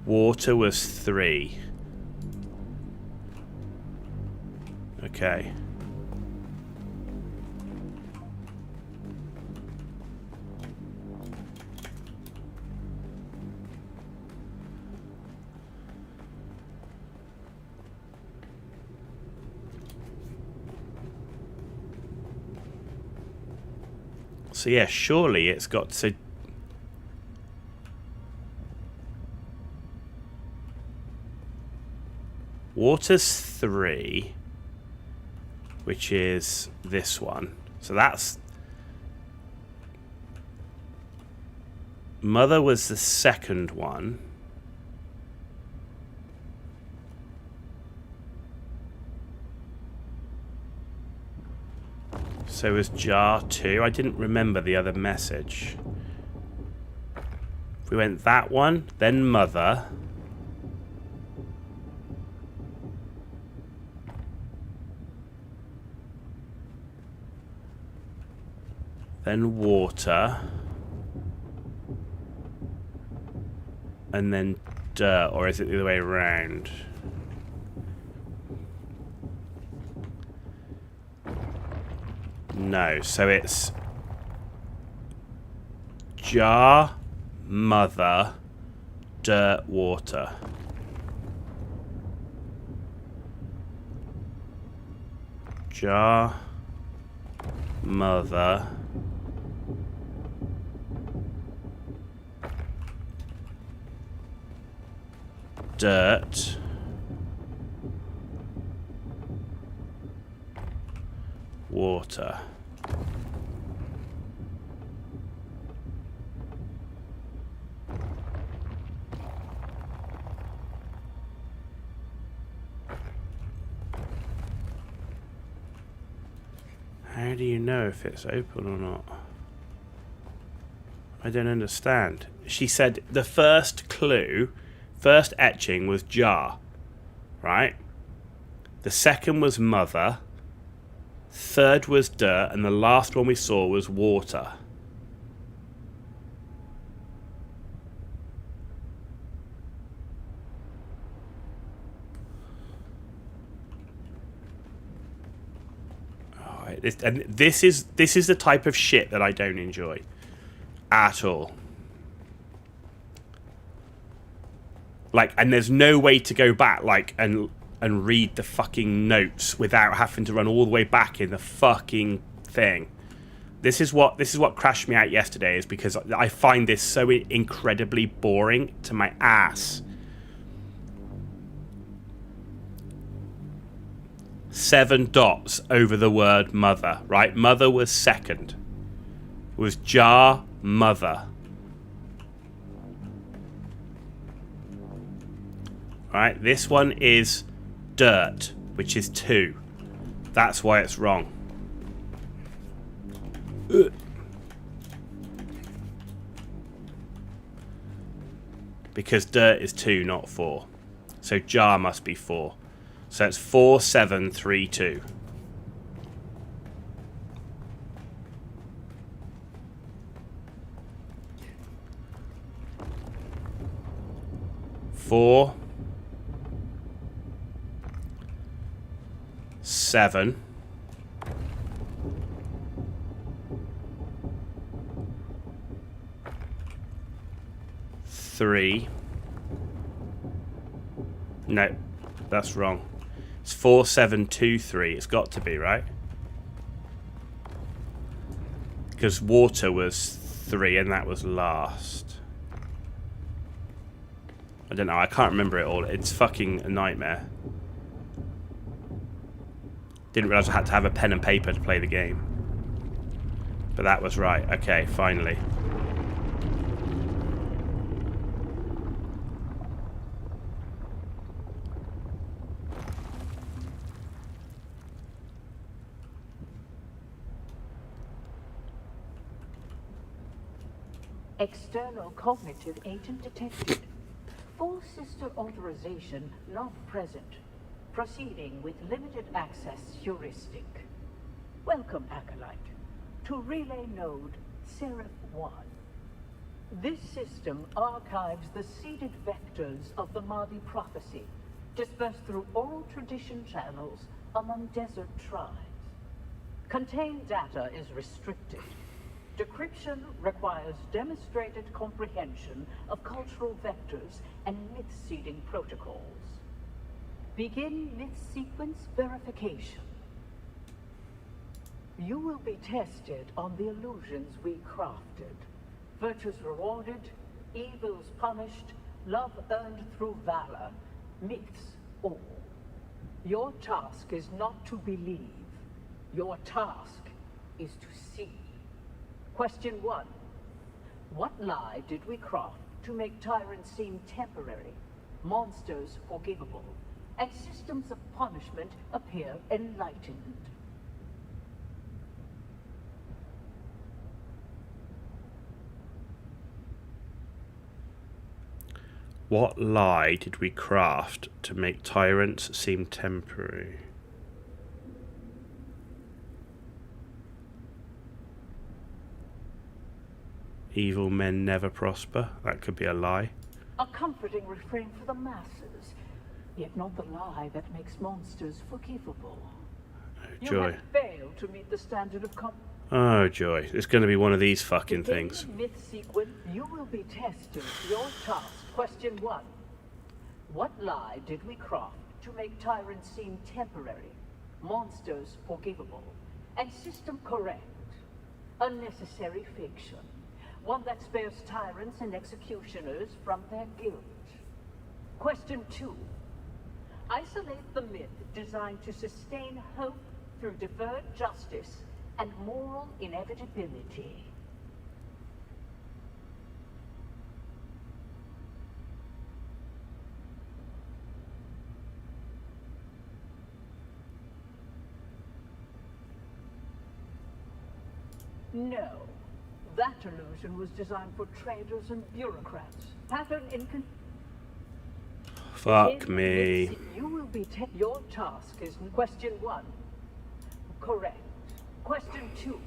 Water was 3. Okay. So yeah, surely it's got to... Water's 3, which is this one. So that's... Mother was the 2nd one. So was jar 2. I didn't remember the other message. If we went that one, then mother. Then water. And then dirt. Or is it the other way around? No, so it's jar, mother, dirt, water. Jar, mother, dirt, water. How do you know if it's open or not? I don't understand. She said the first clue, first etching was jar, right? The second was mother. Third was dirt, and the last one we saw was water. Oh, this is the type of shit that I don't enjoy at all. Like, and there's no way to go back, like, and read the fucking notes without having to run all the way back in the fucking thing. This is what crashed me out yesterday, is because I find this so incredibly boring to my ass. 7 dots over the word mother, right? Mother was 2nd. It was jar, mother. Right, this one is dirt, which is 2. That's why it's wrong. Ugh. Because dirt is 2, not 4. So jar must be 4. So it's 4, 7, 3, 2. Four, 7, 3. No, that's wrong. It's 4723. It's got to be, right? Because water was 3 and that was last. I don't know. I can't remember it all. It's fucking a nightmare. Didn't realise I had to have a pen and paper to play the game. But that was right. Okay, finally. External cognitive agent detected. Full sister authorization not present. Proceeding with limited access heuristic. Welcome, Acolyte, to relay node Seraph 1. This system archives the seeded vectors of the Mahdi prophecy, dispersed through oral tradition channels among desert tribes. Contained data is restricted. Decryption requires demonstrated comprehension of cultural vectors and myth-seeding protocols. Begin myth sequence verification. You will be tested on the illusions we crafted. Virtues rewarded, evils punished, love earned through valor, myths all. Your task is not to believe. Your task is to see. Question 1. What lie did we craft to make tyrants seem temporary, monsters forgivable, and systems of punishment appear enlightened? What lie did we craft to make tyrants seem temporary? Evil men never prosper. That could be a lie. A comforting refrain for the masses, yet not the lie that makes monsters forgivable. Oh, You joy. have failed to meet the standard of Oh, joy. It's going to be one of these fucking things. In the myth sequence, you will be tested. Your task. Question 1. What lie did we craft to make tyrants seem temporary, monsters forgivable, and system correct? A necessary fiction. One that spares tyrants and executioners from their guilt. Question 2. Isolate the myth designed to sustain hope through deferred justice and moral inevitability. No. That illusion was designed for traders and bureaucrats. Pattern in Fuck me. You will be your task is question 1. Correct. Question 2.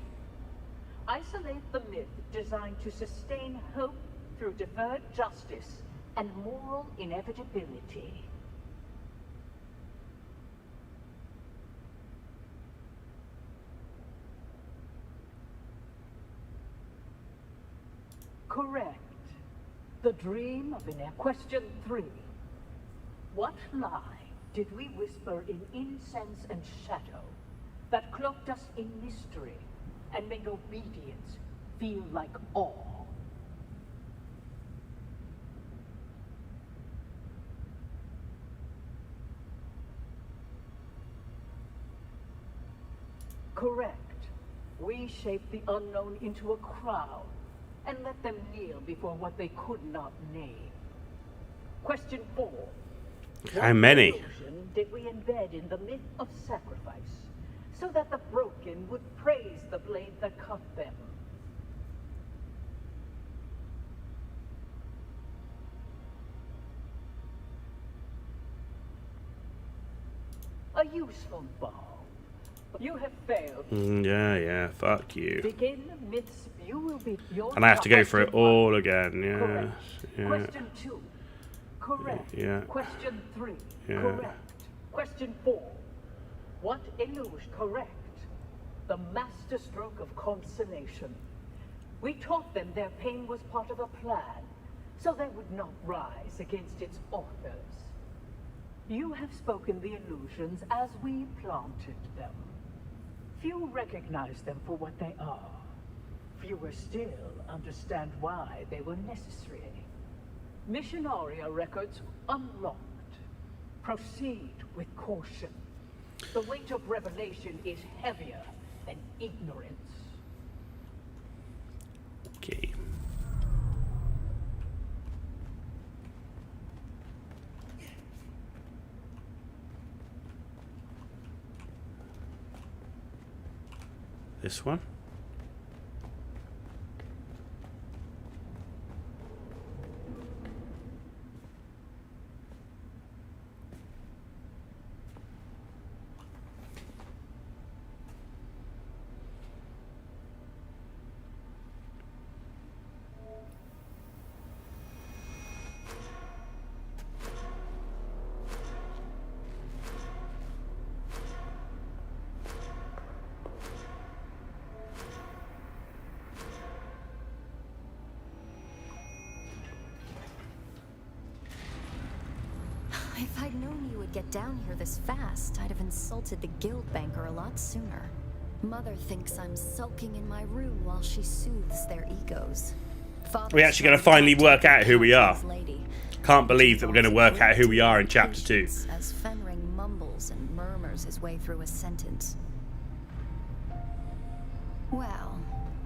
Isolate the myth designed to sustain hope through deferred justice and moral inevitability. Correct. The dream of Question 3. What lie did we whisper in incense and shadow that cloaked us in mystery and made obedience feel like awe? Correct. We shaped the unknown into a crowd and let them kneel before what they could not name. Question 4. How many? What illusion did we embed in the myth of sacrifice so that the broken would praise the blade that cut them? A useful bow. You have failed. Yeah, fuck you. Begin myths. You will be your. And I have to go for it all again. Yeah. Correct. Yeah. Question 2. Correct. Yeah. Question 3. Yeah. Correct. Question 4. What illusion? Correct. The masterstroke of consolation. We taught them their pain was part of a plan, so they would not rise against its authors. You have spoken the illusions as we planted them. Few recognize them for what they are. Fewer still understand why they were necessary. Missionaria records unlocked. Proceed with caution. The weight of revelation is heavier than ignorance. Okay. This one. If I'd known you would get down here this fast, I'd have insulted the guild banker a lot sooner. Mother thinks I'm sulking in my room while she soothes their egos. We're actually going to finally work out who we are. Can't believe that we're going to work out who we are in chapter 2. As Fenring mumbles and murmurs his way through a sentence. Well,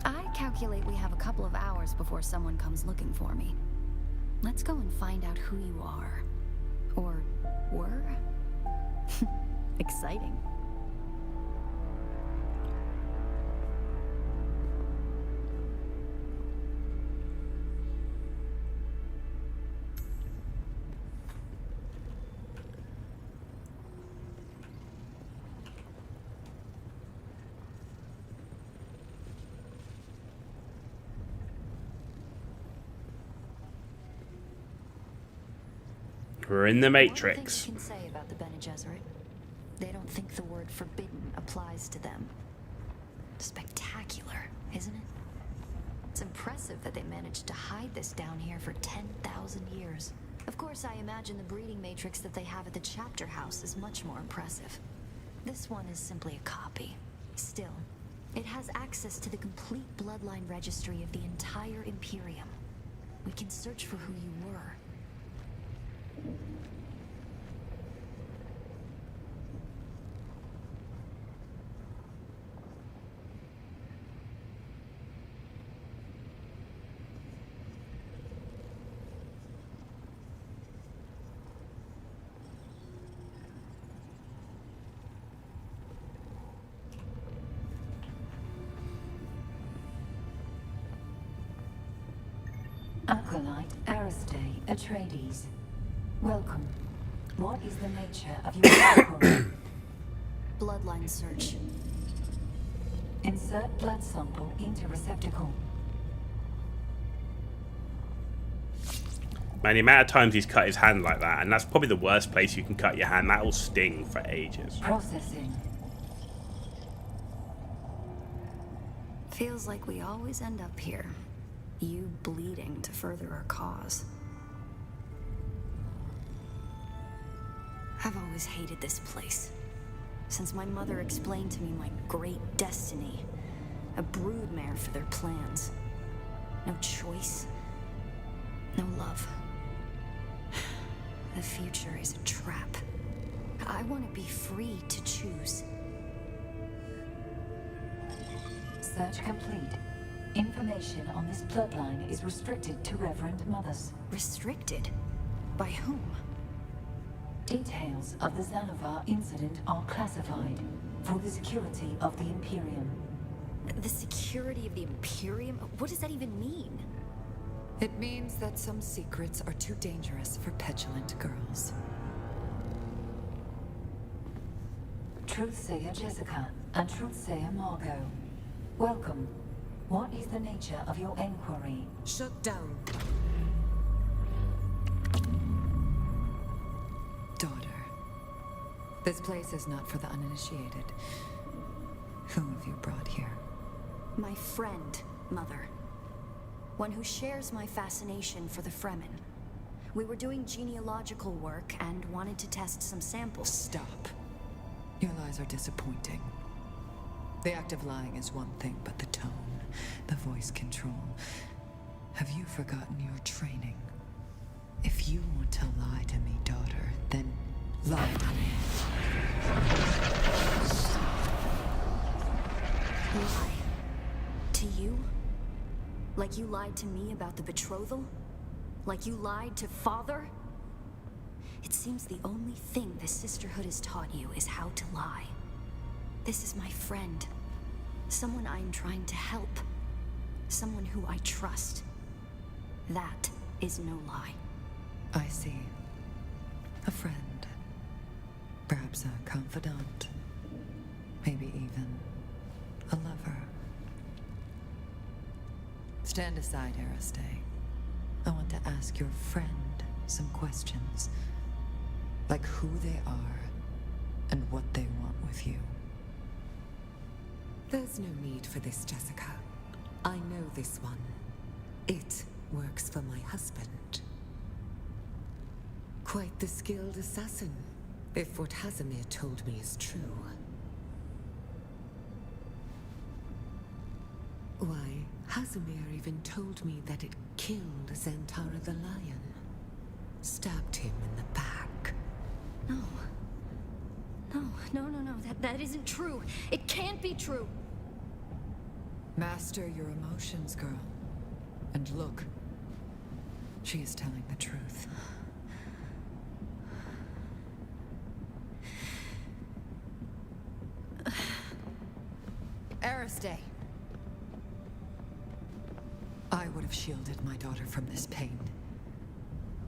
I calculate we have a couple of hours before someone comes looking for me. Let's go and find out who you are. Or were? Exciting. We're in the Matrix. One thing you can say about the Bene Gesserit, they don't think the word forbidden applies to them. Spectacular, isn't it? It's impressive that they managed to hide this down here for 10,000 years. Of course, I imagine the breeding matrix that they have at the chapter house is much more impressive. This one is simply a copy. Still, it has access to the complete bloodline registry of the entire Imperium. We can search for who you were. Acolyte Aristae Atreides. Welcome. What is the nature of your inquiry? Bloodline search. Insert blood sample into receptacle. Man, the amount of times he's cut his hand like that, and that's probably the worst place you can cut your hand. That will sting for ages. Processing. Feels like we always end up here. You bleeding to further our cause. I've always hated this place. Since my mother explained to me my great destiny. A broodmare for their plans. No choice. No love. The future is a trap. I want to be free to choose. Search complete. Information on this bloodline is restricted to Reverend Mothers. Restricted? By whom? Details of the Xanavar incident are classified for the security of the Imperium. The security of the Imperium? What does that even mean? It means that some secrets are too dangerous for petulant girls. Truthsayer Jessica and Truthsayer Margot. Welcome. What is the nature of your enquiry? Shut down. Daughter, this place is not for the uninitiated. Who have you brought here? My friend, Mother. one who shares my fascination for the Fremen. We were doing genealogical work and wanted to test some samples. Stop. Your lies are disappointing. The act of lying is one thing, but the tone, the voice control. Have you forgotten your training? If you want to lie to me, daughter, then lie to me. Lie? To you? Like you lied to me about the betrothal? Like you lied to Father? It seems the only thing the Sisterhood has taught you is how to lie. This is my friend. Someone I'm trying to help. Someone who I trust. That is no lie. I see. A friend. Perhaps a confidant. Maybe even a lover. Stand aside, Aristae. I want to ask your friend some questions. Like who they are, and what they want with you. There's no need for this, Jessica. I know this one. It works for my husband. Quite the skilled assassin, if what Hazimir told me is true. Why, Hazimir even told me that it killed Zantara the lion. Stabbed him in the back. No. No. That isn't true. It can't be true. Master your emotions, girl. And look. She is telling the truth. Aristae. I would have shielded my daughter from this pain.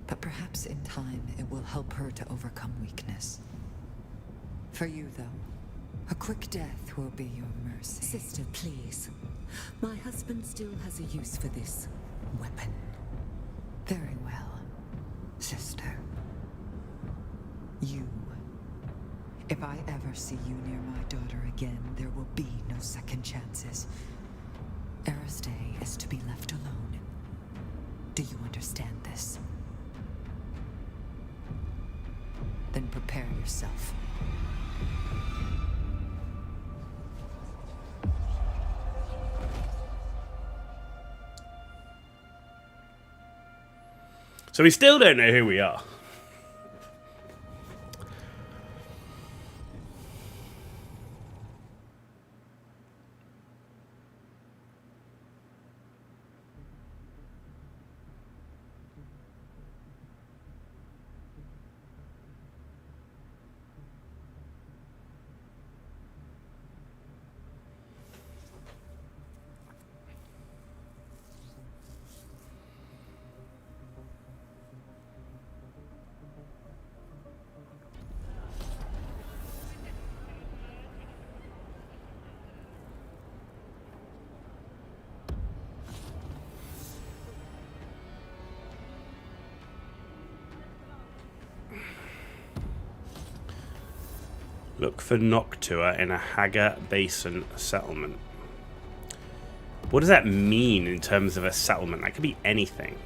But perhaps in time it will help her to overcome weakness. For you, though, a quick death will be your mercy. Sister, please. My husband still has a use for this weapon. Very well, sister. You. If I ever see you near my daughter again, there will be no second chances. Aristae is to be left alone. Do you understand this? Then prepare yourself. So we still don't know who we are. Look for Noctua in a Haga Basin settlement. What does that mean in terms of a settlement? That could be anything.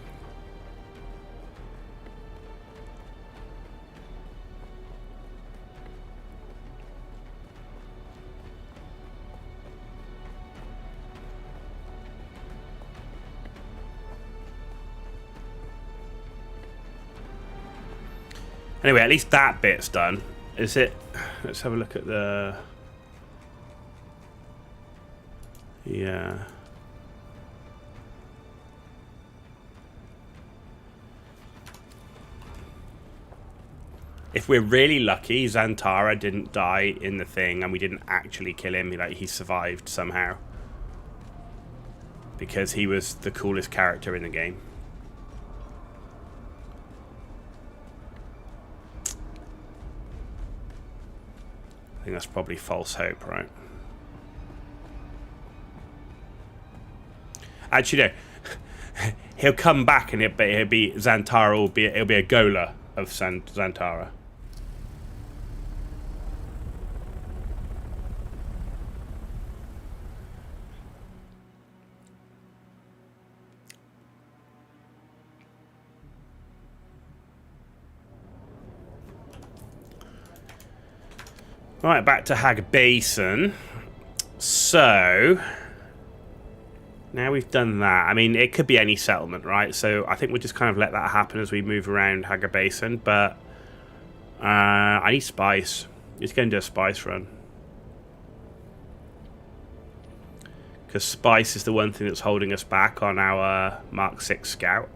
Anyway, at least that bit's done. Is it? Let's have a look at the... Yeah. If we're really lucky, Zantara didn't die in the thing and we didn't actually kill him. Like, he survived somehow. Because he was the coolest character in the game. I think that's probably false hope, right? Actually, no. He'll come back and it'll be Zantara. It'll be a Gola of Zantara. Right, back to Hag Basin. So now we've done that. I mean, it could be any settlement, right? So I think we'll just kind of let that happen as we move around Haga Basin. But I need spice. Just going to do a spice run. Because spice is the one thing that's holding us back on our Mark 6 scout.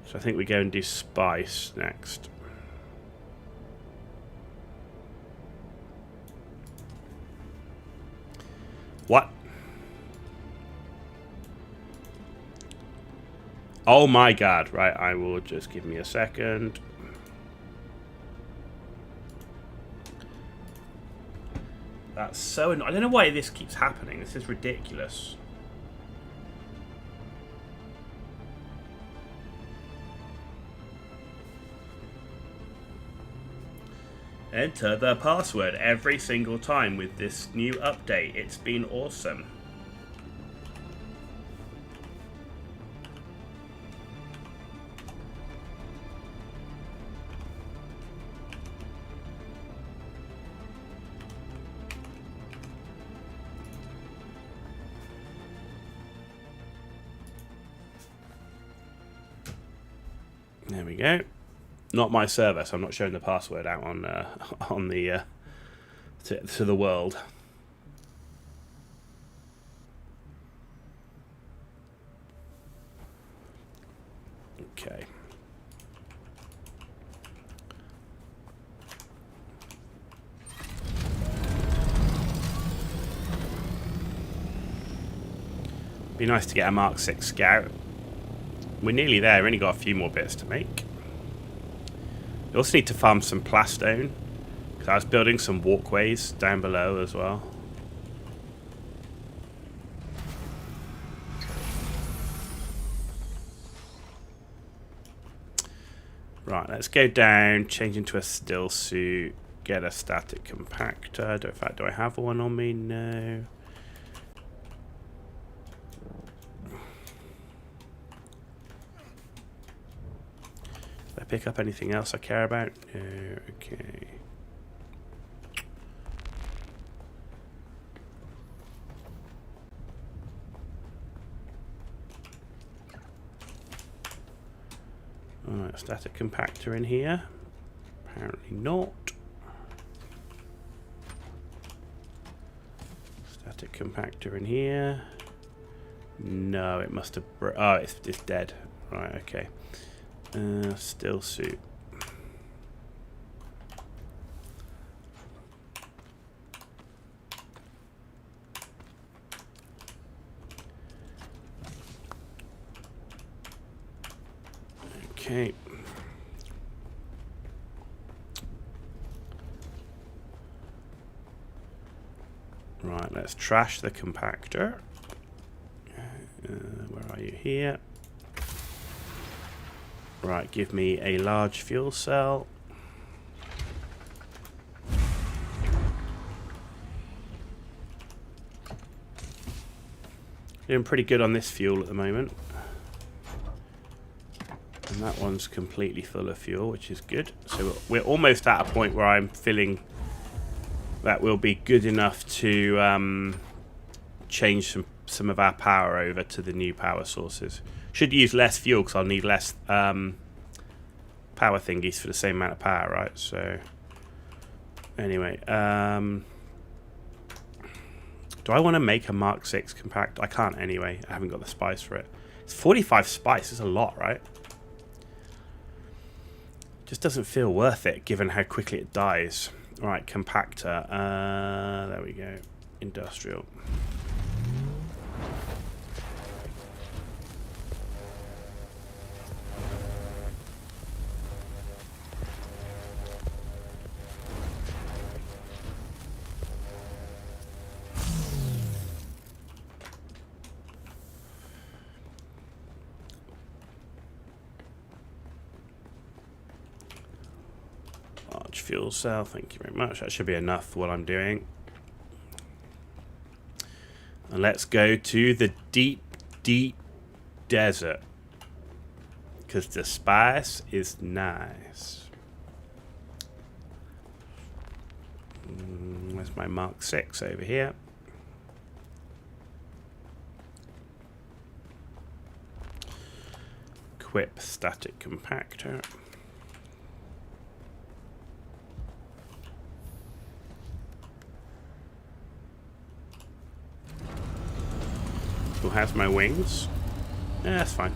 So I think we go and do spice next. What? Oh my god. Right, I will just give me a second. That's so annoying. I don't know why this keeps happening. This is ridiculous. Enter the password every single time with this new update. It's been awesome. There we go. Not my server, so I'm not showing the password out on the to the world. Okay. Be nice to get a Mark 6 scout. We're nearly there. We've only got a few more bits to make. We also need to farm some plastone, because I was building some walkways down below as well. Right, let's go down, change into a still suit, get a static compactor. In fact, do I have one on me? No. Pick up anything else I care about? No, okay. Alright, static compactor in here. Apparently not. Static compactor in here. No, it must have... Oh, it's dead. Right, okay. Still suit. Okay. Right, let's trash the compactor. Where are you? Here. Right, give me a large fuel cell. Doing pretty good on this fuel at the moment. And that one's completely full of fuel, which is good. So we're almost at a point where I'm feeling that will be good enough to change some of our power over to the new power sources. Should use less fuel because I'll need less power thingies for the same amount of power, right? So anyway, do I want to make a Mark 6 compact? I can't anyway. I haven't got the spice for it. It's 45 spice. It's a lot, right? Just doesn't feel worth it given how quickly it dies. All right, compactor. There we go. Industrial. Fuel cell, thank you very much. That should be enough for what I'm doing. And let's go to the deep, deep desert. because the spice is nice. Where's my Mark 6 over here? Equip static compactor. Who has my wings? Yeah, that's fine.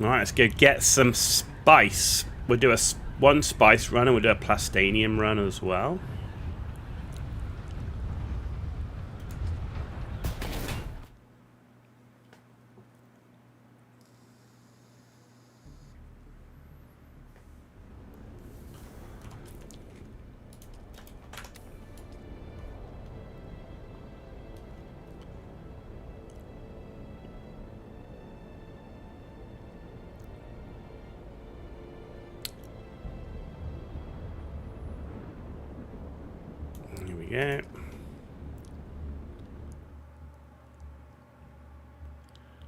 Alright, let's go get some spice. We'll do one spice run and we'll do a plastanium run as well. Here we go.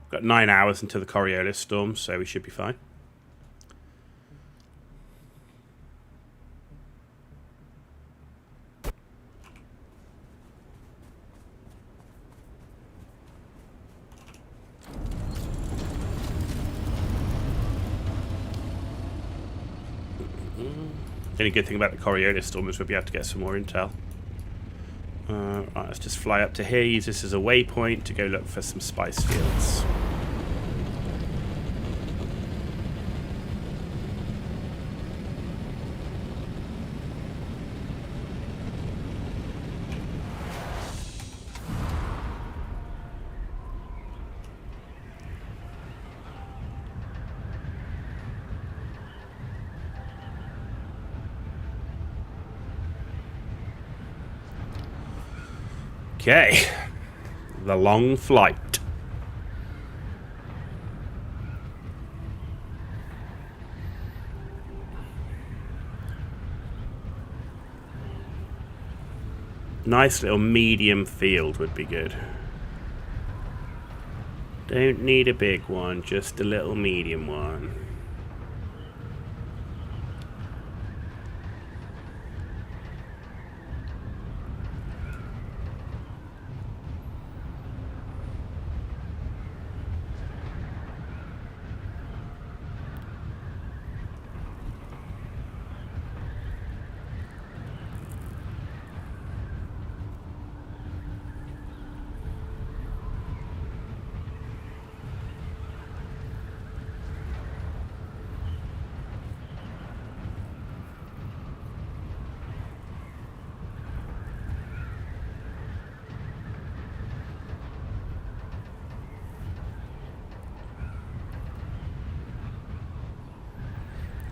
Got 9 hours until the Coriolis storm, so we should be fine. The only good thing about the Coriolis storm is we'll be able to get some more intel. Right, let's just fly up to here, use this as a waypoint to go look for some spice fields. Okay, the long flight. Nice little medium field would be good. Don't need a big one, just a little medium one.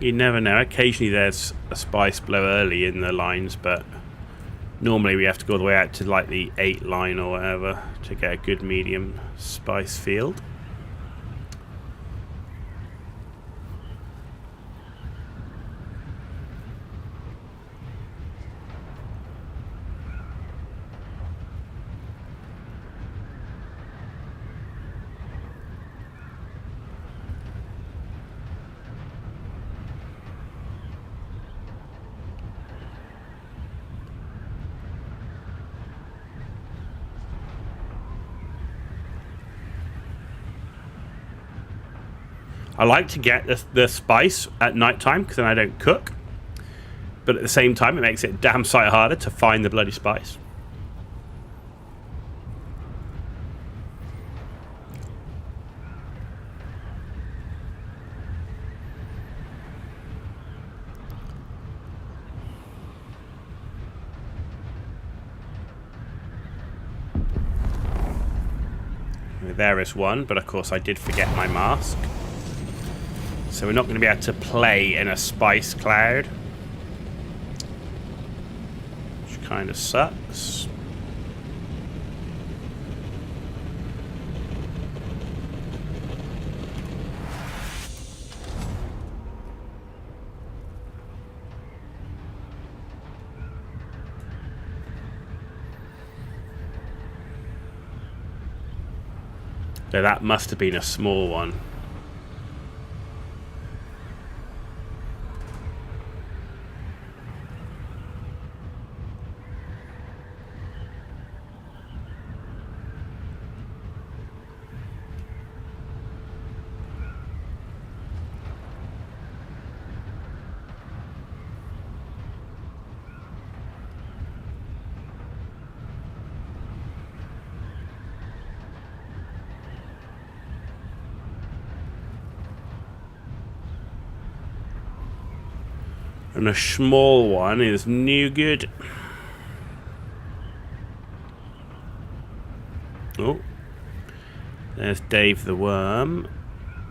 You never know. Occasionally there's a spice blow early in the lines, but normally we have to go all the way out to like the 8 line or whatever to get a good medium spice field. I like to get the spice at night time because then I don't cook. But at the same time, it makes it damn sight harder to find the bloody spice. There is one, but of course I did forget my mask. So we're not going to be able to play in a spice cloud. Which kind of sucks. So that must have been a small one. And a small one is no good. Oh. There's Dave the Worm.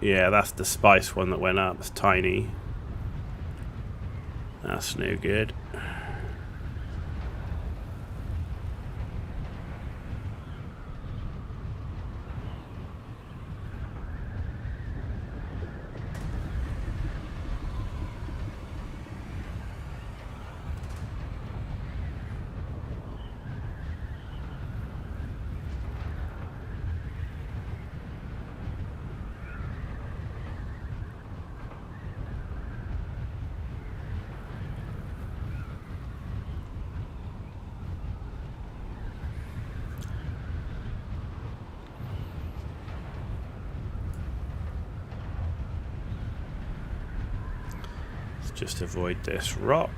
Yeah, that's the spice one that went up. It's tiny. That's no good. Just avoid this rock.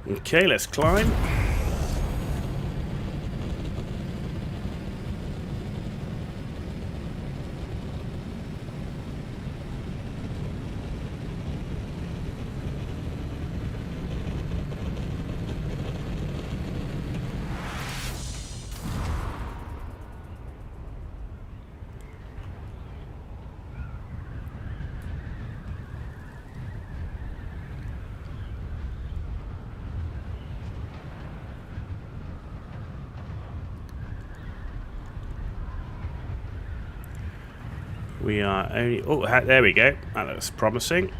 Okay, let's climb. We are only... Oh, there we go. That looks promising.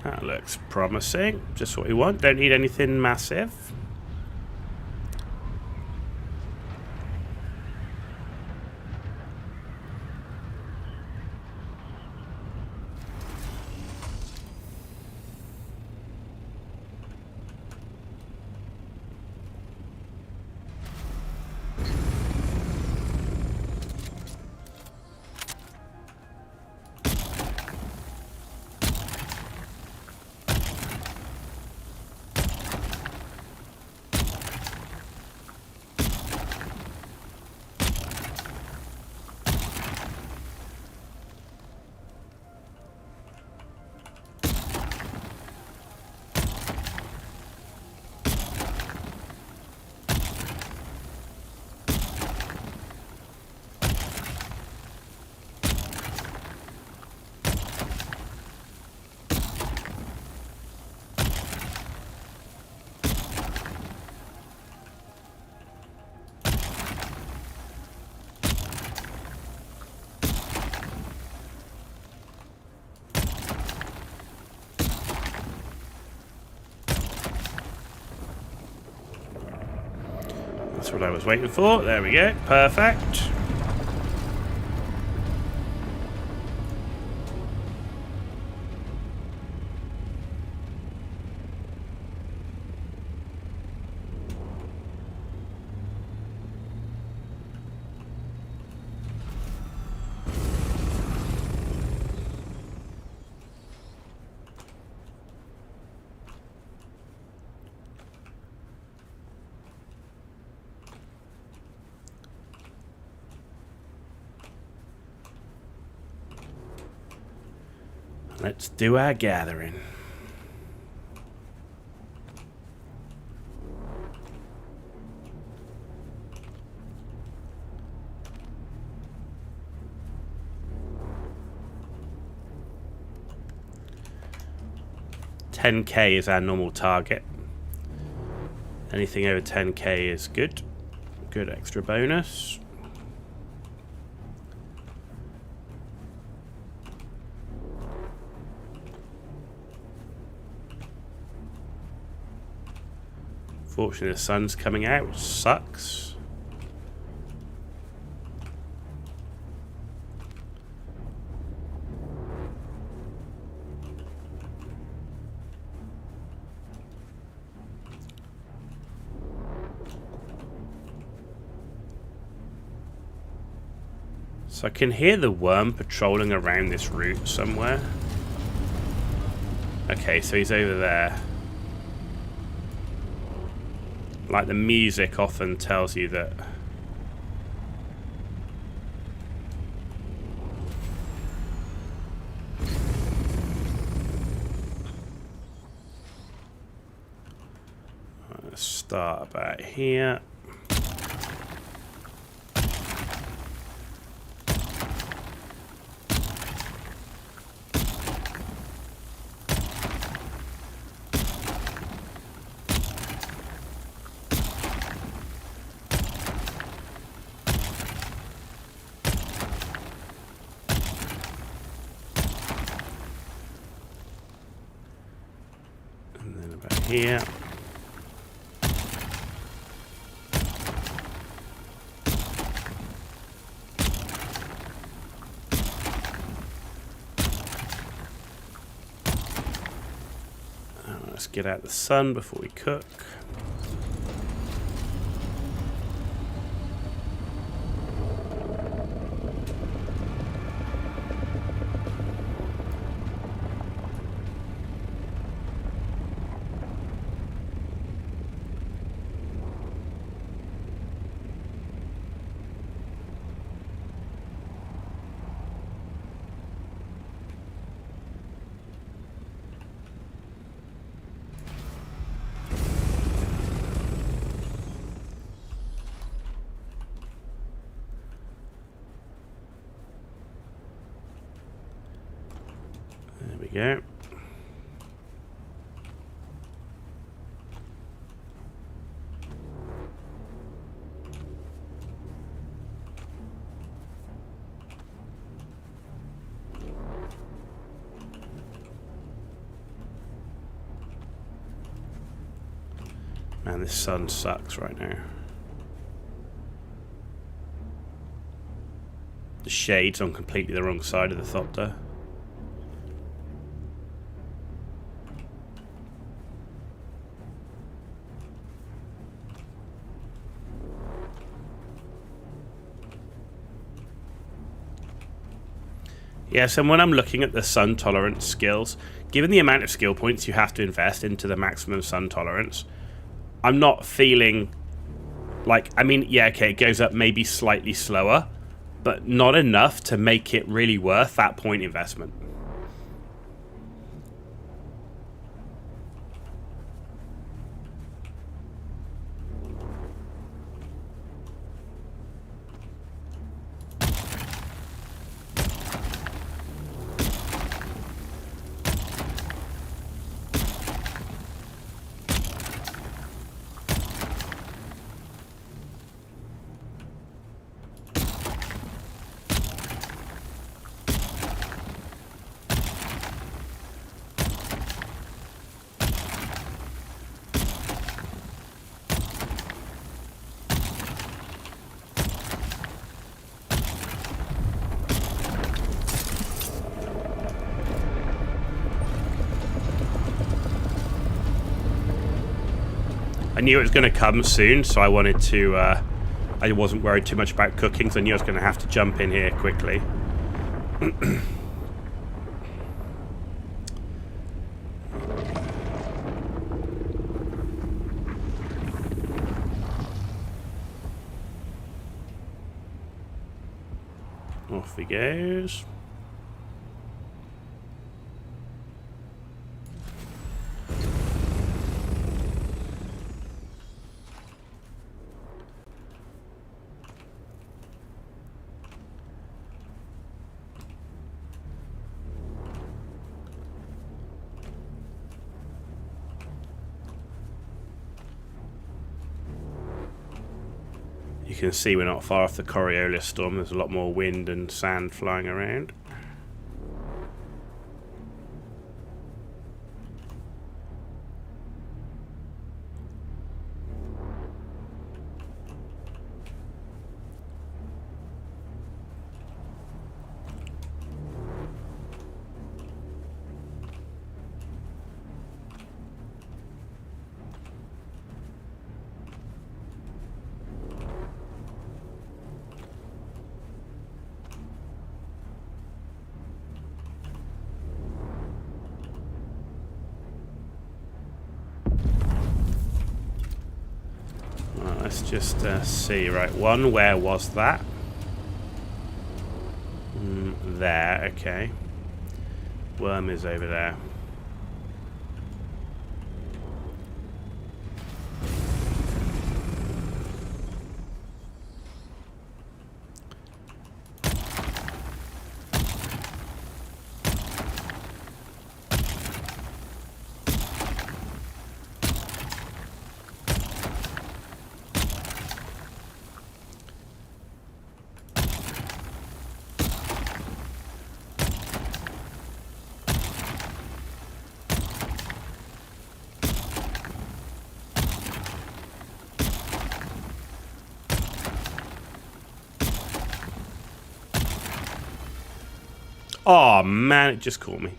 That looks promising. Just what we want. Don't need anything massive. That's what I was waiting for. There we go. Perfect. Let's do our gathering. $10K is our normal target. Anything over 10K is good. Good extra bonus. Fortunately, the sun's coming out, which sucks. So I can hear the worm patrolling around this route somewhere. Okay, so he's over there. Like the music often tells you that. Let's start about here. Here. Let's get out the sun before we cook. There we go. Man, this sun sucks right now. The shade's on completely the wrong side of the Thopter. Yes, and when I'm looking at the sun tolerance skills, given the amount of skill points you have to invest into the maximum sun tolerance, I'm not feeling like, I mean, yeah, okay, it goes up maybe slightly slower, but not enough to make it really worth that point investment. I knew it was going to come soon, so I wanted to... I wasn't worried too much about cooking, so I knew I was going to have to jump in here quickly. Off he goes. You can see we're not far off the Coriolis storm. There's a lot more wind and sand flying around. Let's just see. Right, one, where was that? There, okay. Worm is over there. Oh man, it just caught me.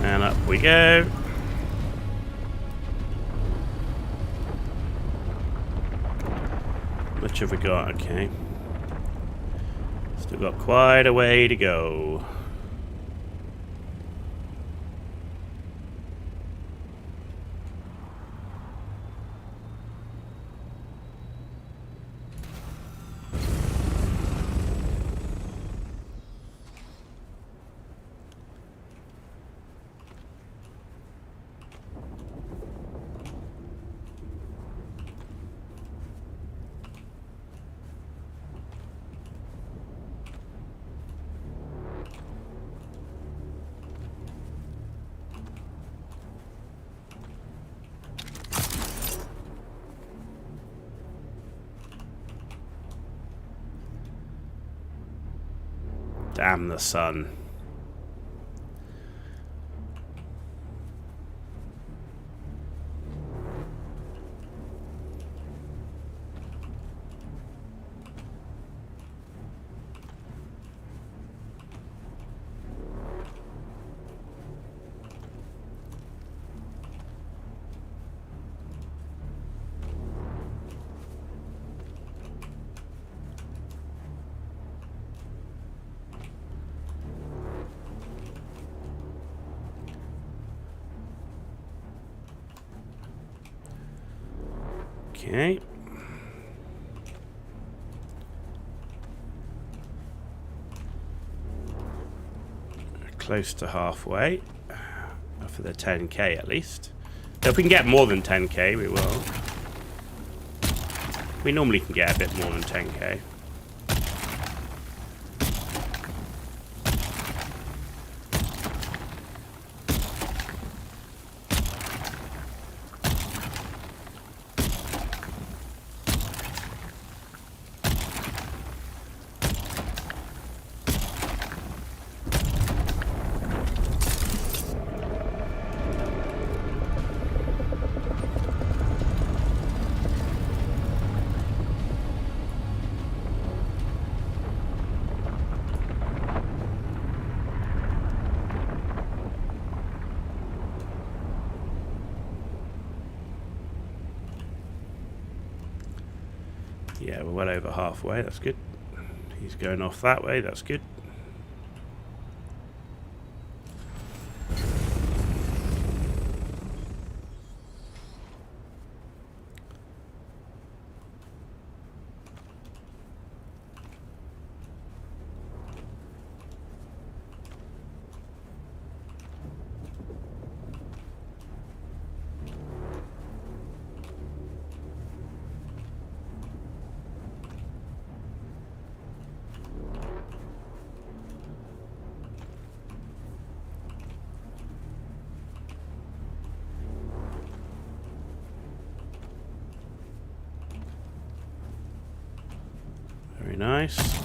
And up we go. Much have we got? Okay. Still got quite a way to go. Damn the sun. Okay. Close to halfway. For the 10k at least. If we can get more than 10k, we will. We normally can get a bit more than 10k. Yeah, we're well over halfway. That's good. He's going off that way. That's good. Very nice.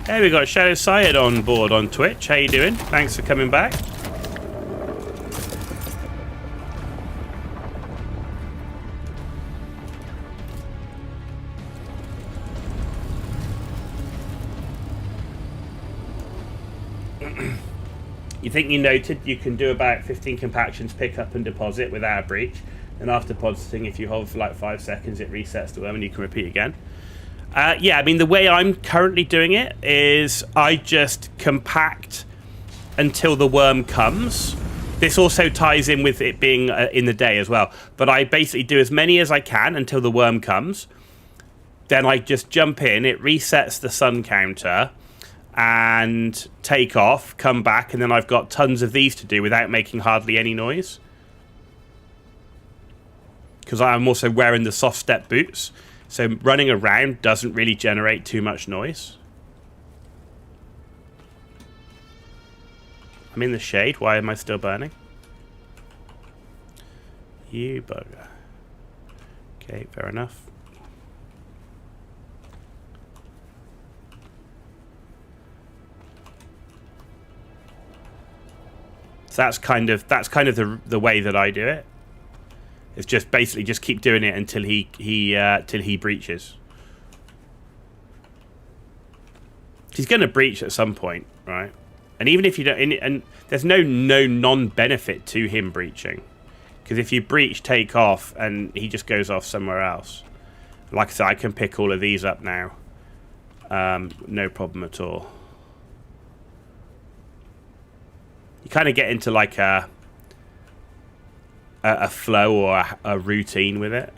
Hey, we got Shadow Syed on board on Twitch. How you doing? Thanks for coming back. You think you noted you can do about 15 compactions, pick up and deposit without a breach, and after depositing, if you hold for like 5 seconds, it resets the worm and you can repeat again. Yeah, I mean, the way I'm currently doing it is I just compact until the worm comes. This also ties in with it being in the day as well. But I basically do as many as I can until the worm comes. Then I just jump in, it resets the sun counter, and take off, come back, and then I've got tons of these to do without making hardly any noise. Because I'm also wearing the soft step boots. So running around doesn't really generate too much noise. I'm in the shade. Why am I still burning? You bugger. Okay, fair enough. So that's kind of the way that I do it. It's just basically just keep doing it until he breaches. He's going to breach at some point, right? And even if you don't, and there's no non-benefit to him breaching, because if you breach, take off, and he just goes off somewhere else. Like I said, I can pick all of these up now, no problem at all. You kind of get into like a flow or a routine with it.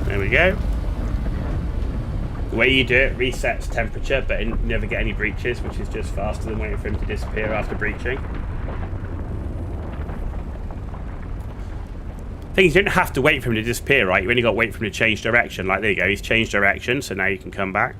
There we go. The way you do it resets temperature, but you never get any breaches, which is just faster than waiting for him to disappear after breaching. Thing is, you don't have to wait for him to disappear, right? You only got to wait for him to change direction. Like, there you go, he's changed direction, so now you can come back.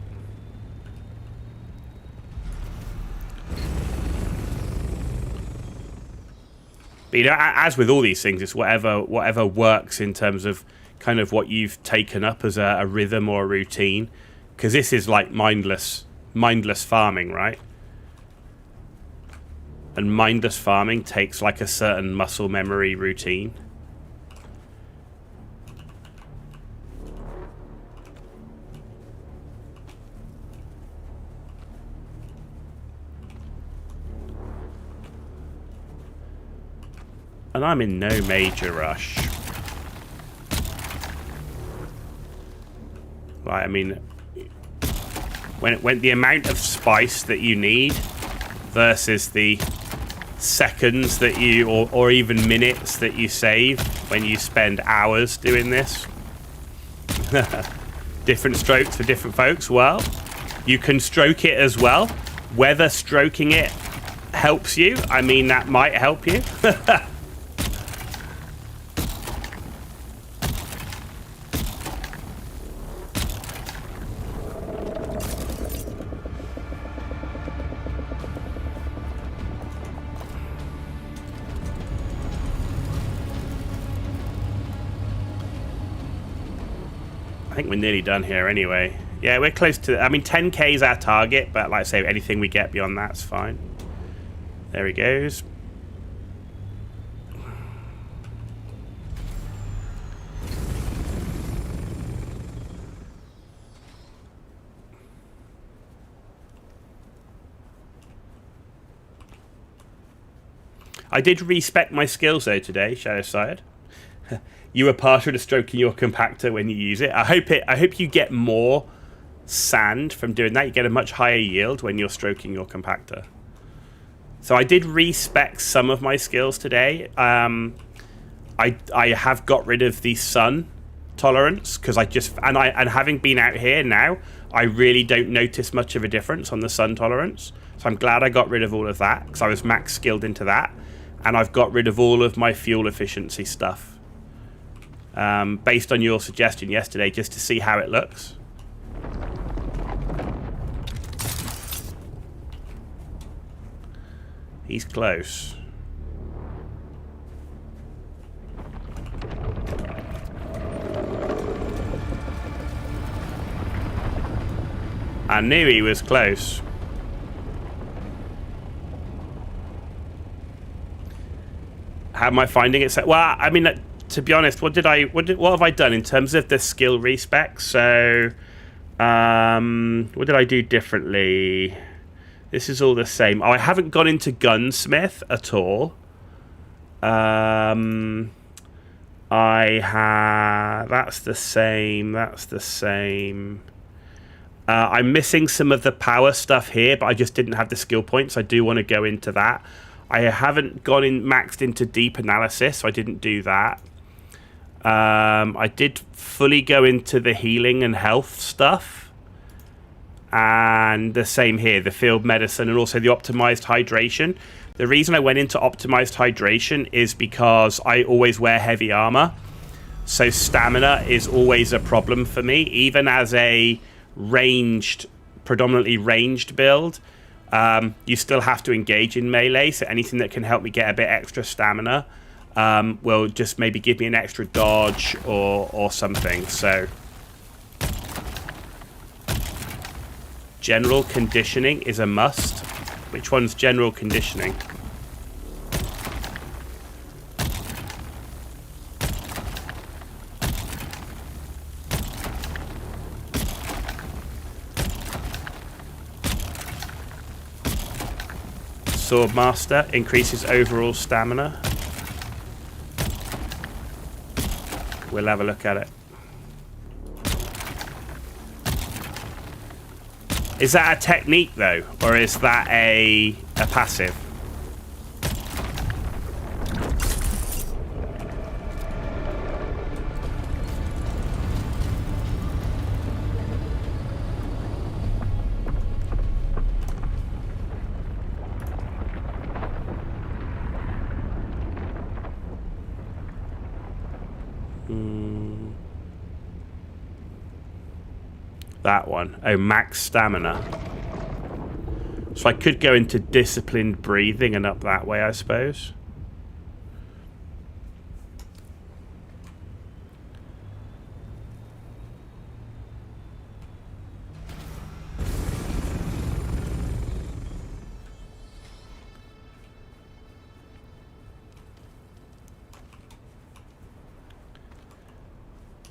But, you know, as with all these things, it's whatever works in terms of kind of what you've taken up as a rhythm or a routine. Because this is like mindless farming, right? And mindless farming takes like a certain muscle memory routine. And I'm in no major rush. Right, I mean, when the amount of spice that you need versus the seconds that you, or even minutes that you save when you spend hours doing this. Different strokes for different folks. Well, you can stroke it as well. Whether stroking it helps you, I mean, that might help you. I think we're nearly done here anyway. Yeah, we're close to... I mean, 10k is our target, but like I say, anything we get beyond that's fine. There he goes. I did respec my skills though today, Shadowside. You were partial to stroking your compactor when you use it. I hope you get more sand from doing that. You get a much higher yield when you're stroking your compactor. So I did respec some of my skills today. I have got rid of the sun tolerance because and having been out here now, I really don't notice much of a difference on the sun tolerance. So I'm glad I got rid of all of that because I was max skilled into that, and I've got rid of all of my fuel efficiency stuff. Based on your suggestion yesterday, just to see how it looks. He's close. I knew he was close. How am I finding it? Well, I mean, to be honest, what have I done in terms of the skill respec? So, what did I do differently? This is all the same. Oh, I haven't gone into gunsmith at all. That's the same. That's the same. I'm missing some of the power stuff here, but I just didn't have the skill points. I do want to go into that. I haven't gone in maxed into deep analysis, so I didn't do that. I did fully go into the healing and health stuff. And the same here, the field medicine and also the optimized hydration. The reason I went into optimized hydration is because I always wear heavy armor. So stamina is always a problem for me, even as a predominantly ranged build. You still have to engage in melee, so anything that can help me get a bit extra stamina will just maybe give me an extra dodge or something. So general conditioning is a must. Which one's general conditioning? Swordmaster increases overall stamina. We'll have a look at it. Is that a technique though, or is that a passive? That one. Oh, max stamina. So I could go into disciplined breathing and up that way, I suppose.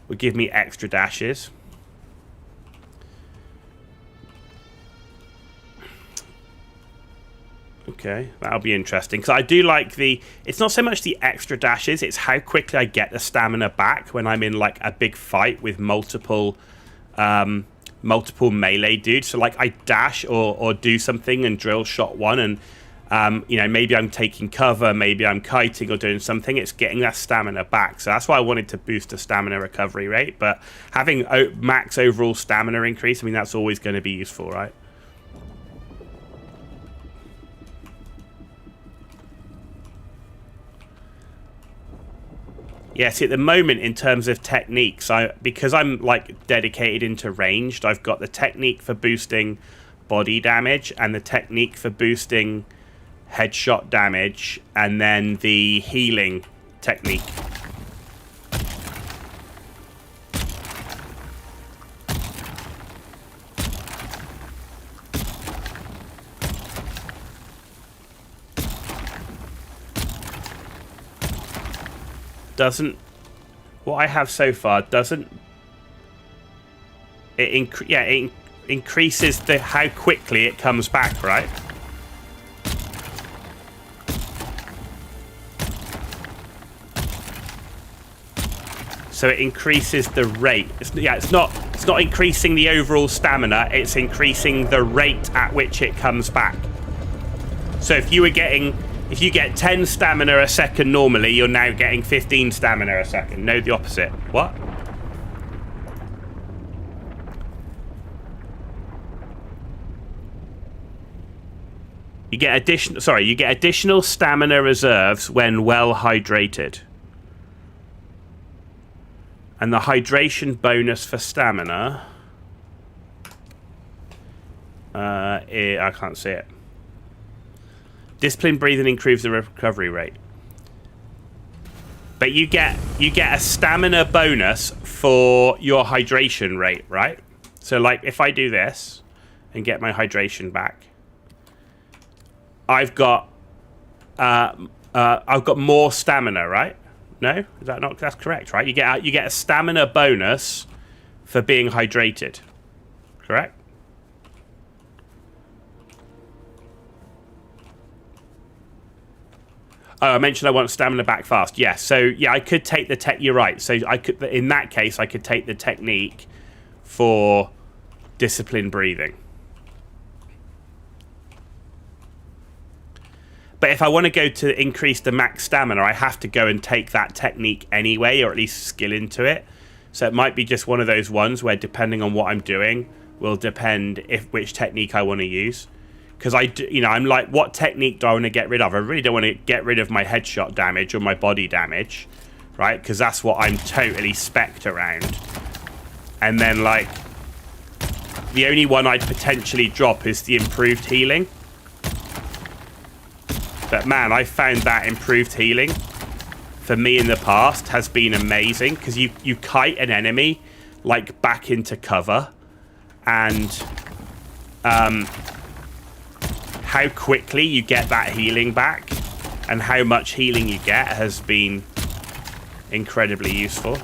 Would give me extra dashes. Okay, that'll be interesting. Because I do like the... It's not so much the extra dashes, it's how quickly I get the stamina back when I'm in, like, a big fight with multiple melee dudes. So, like, I dash or do something and drill shot one and, you know, maybe I'm taking cover, maybe I'm kiting or doing something. It's getting that stamina back. So that's why I wanted to boost the stamina recovery rate. But having max overall stamina increase, I mean, that's always going to be useful, right? Yes, at the moment, in terms of techniques, because I'm like dedicated into ranged, I've got the technique for boosting body damage and the technique for boosting headshot damage, and then the healing technique. Doesn't what I have so far doesn't it it increases the how quickly it comes back, right? So it increases the rate. It's not increasing the overall stamina, it's increasing the rate at which it comes back. So if you get 10 stamina a second normally, you're now getting 15 stamina a second. No, the opposite. What? You get additional stamina reserves when well hydrated. And the hydration bonus for stamina, I can't see it. Disciplined breathing improves the recovery rate. But you get a stamina bonus for your hydration rate, right? So like if I do this and get my hydration back, I've got more stamina, right? No? Is that not? That's correct, right? You get a stamina bonus for being hydrated. Correct? Oh, I mentioned I want stamina back fast. Yes. So yeah, I could take the tech. You're right. So I could, in that case, I could take the technique for disciplined breathing. But if I want to go to increase the max stamina, I have to go and take that technique anyway, or at least skill into it. So it might be just one of those ones where, depending on what I'm doing, will depend which technique I want to use. Because I'm like, what technique do I want to get rid of? I really don't want to get rid of my headshot damage or my body damage, right? Because that's what I'm totally spec'd around. And then, like, the only one I'd potentially drop is the improved healing. But man, I found that improved healing for me in the past has been amazing, because you kite an enemy like back into cover, and how quickly you get that healing back and how much healing you get has been incredibly useful.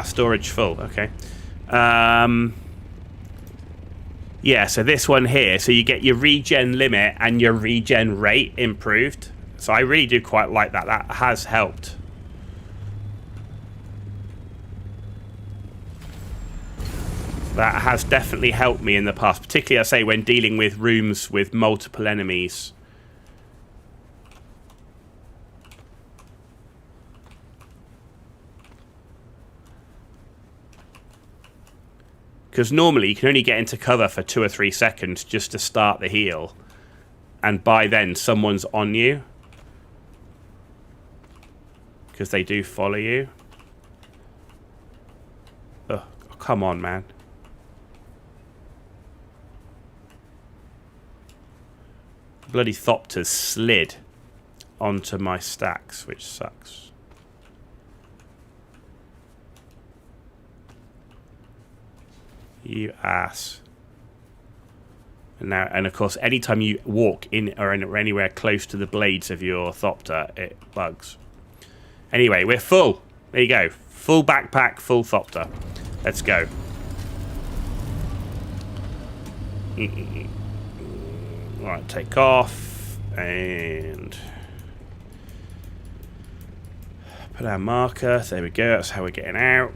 Storage full. Okay. Yeah, so this one here, so you get your regen limit and your regen rate improved. So I really do quite like that. That has helped. That has definitely helped me in the past, particularly, I say, when dealing with rooms with multiple enemies. Because normally you can only get into cover for 2 or 3 seconds just to start the heal. And by then someone's on you. Because they do follow you. Ugh, oh, come on, man. Bloody Thopters slid onto my stacks, which sucks. You ass. And of course, anytime you walk in or anywhere close to the blades of your Thopter, it bugs. Anyway, we're full. There you go. Full backpack, full Thopter. Let's go. Right, take off. And put our marker. There we go. That's how we're getting out.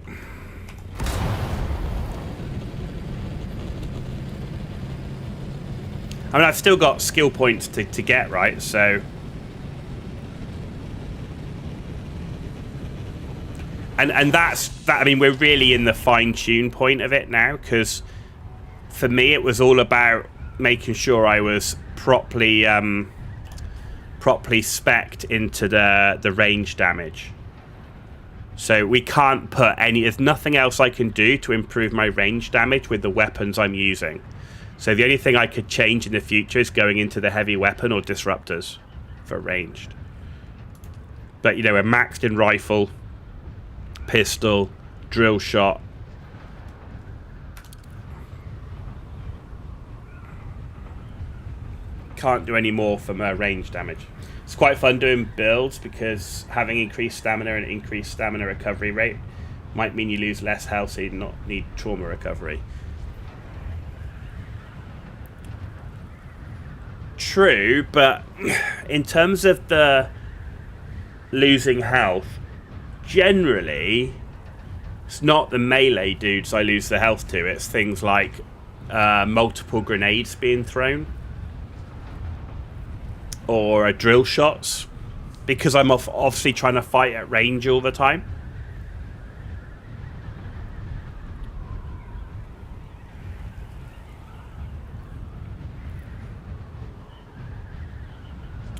I mean, I've still got skill points to get, right? So... And that's... that. I mean, we're really in the fine-tune point of it now, because for me, it was all about making sure I was properly spec'd into the range damage. So we can't put any... there's nothing else I can do to improve my range damage with the weapons I'm using. So the only thing I could change in the future is going into the heavy weapon or disruptors for ranged. But, you know, we're maxed in rifle, pistol, drill shot. Can't do any more from range damage. It's quite fun doing builds because having increased stamina and increased stamina recovery rate might mean you lose less health, so you not need trauma recovery. True, but in terms of the losing health, generally it's not the melee dudes I lose the health to. It's things like multiple grenades being thrown or drill shots, because I'm obviously trying to fight at range all the time.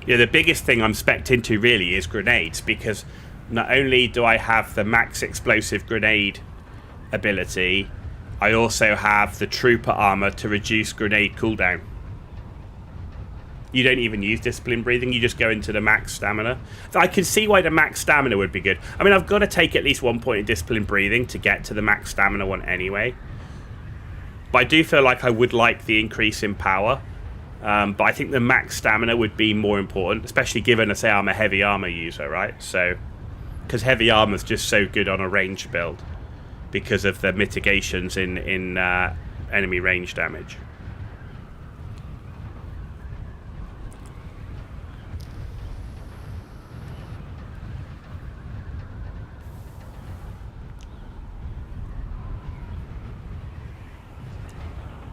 Yeah, the biggest thing I'm spec'd into really is grenades, because not only do I have the max explosive grenade ability, I also have the trooper armor to reduce grenade cooldown. You don't even use discipline breathing, you just go into the max stamina. I can see why the max stamina would be good. I mean, I've got to take at least 1 point in discipline breathing to get to the max stamina one anyway. But I do feel like I would like the increase in power. But I think the max stamina would be more important, especially given, say, I'm a heavy armor user, right? So, because heavy armor is just so good on a range build because of the mitigations in enemy range damage.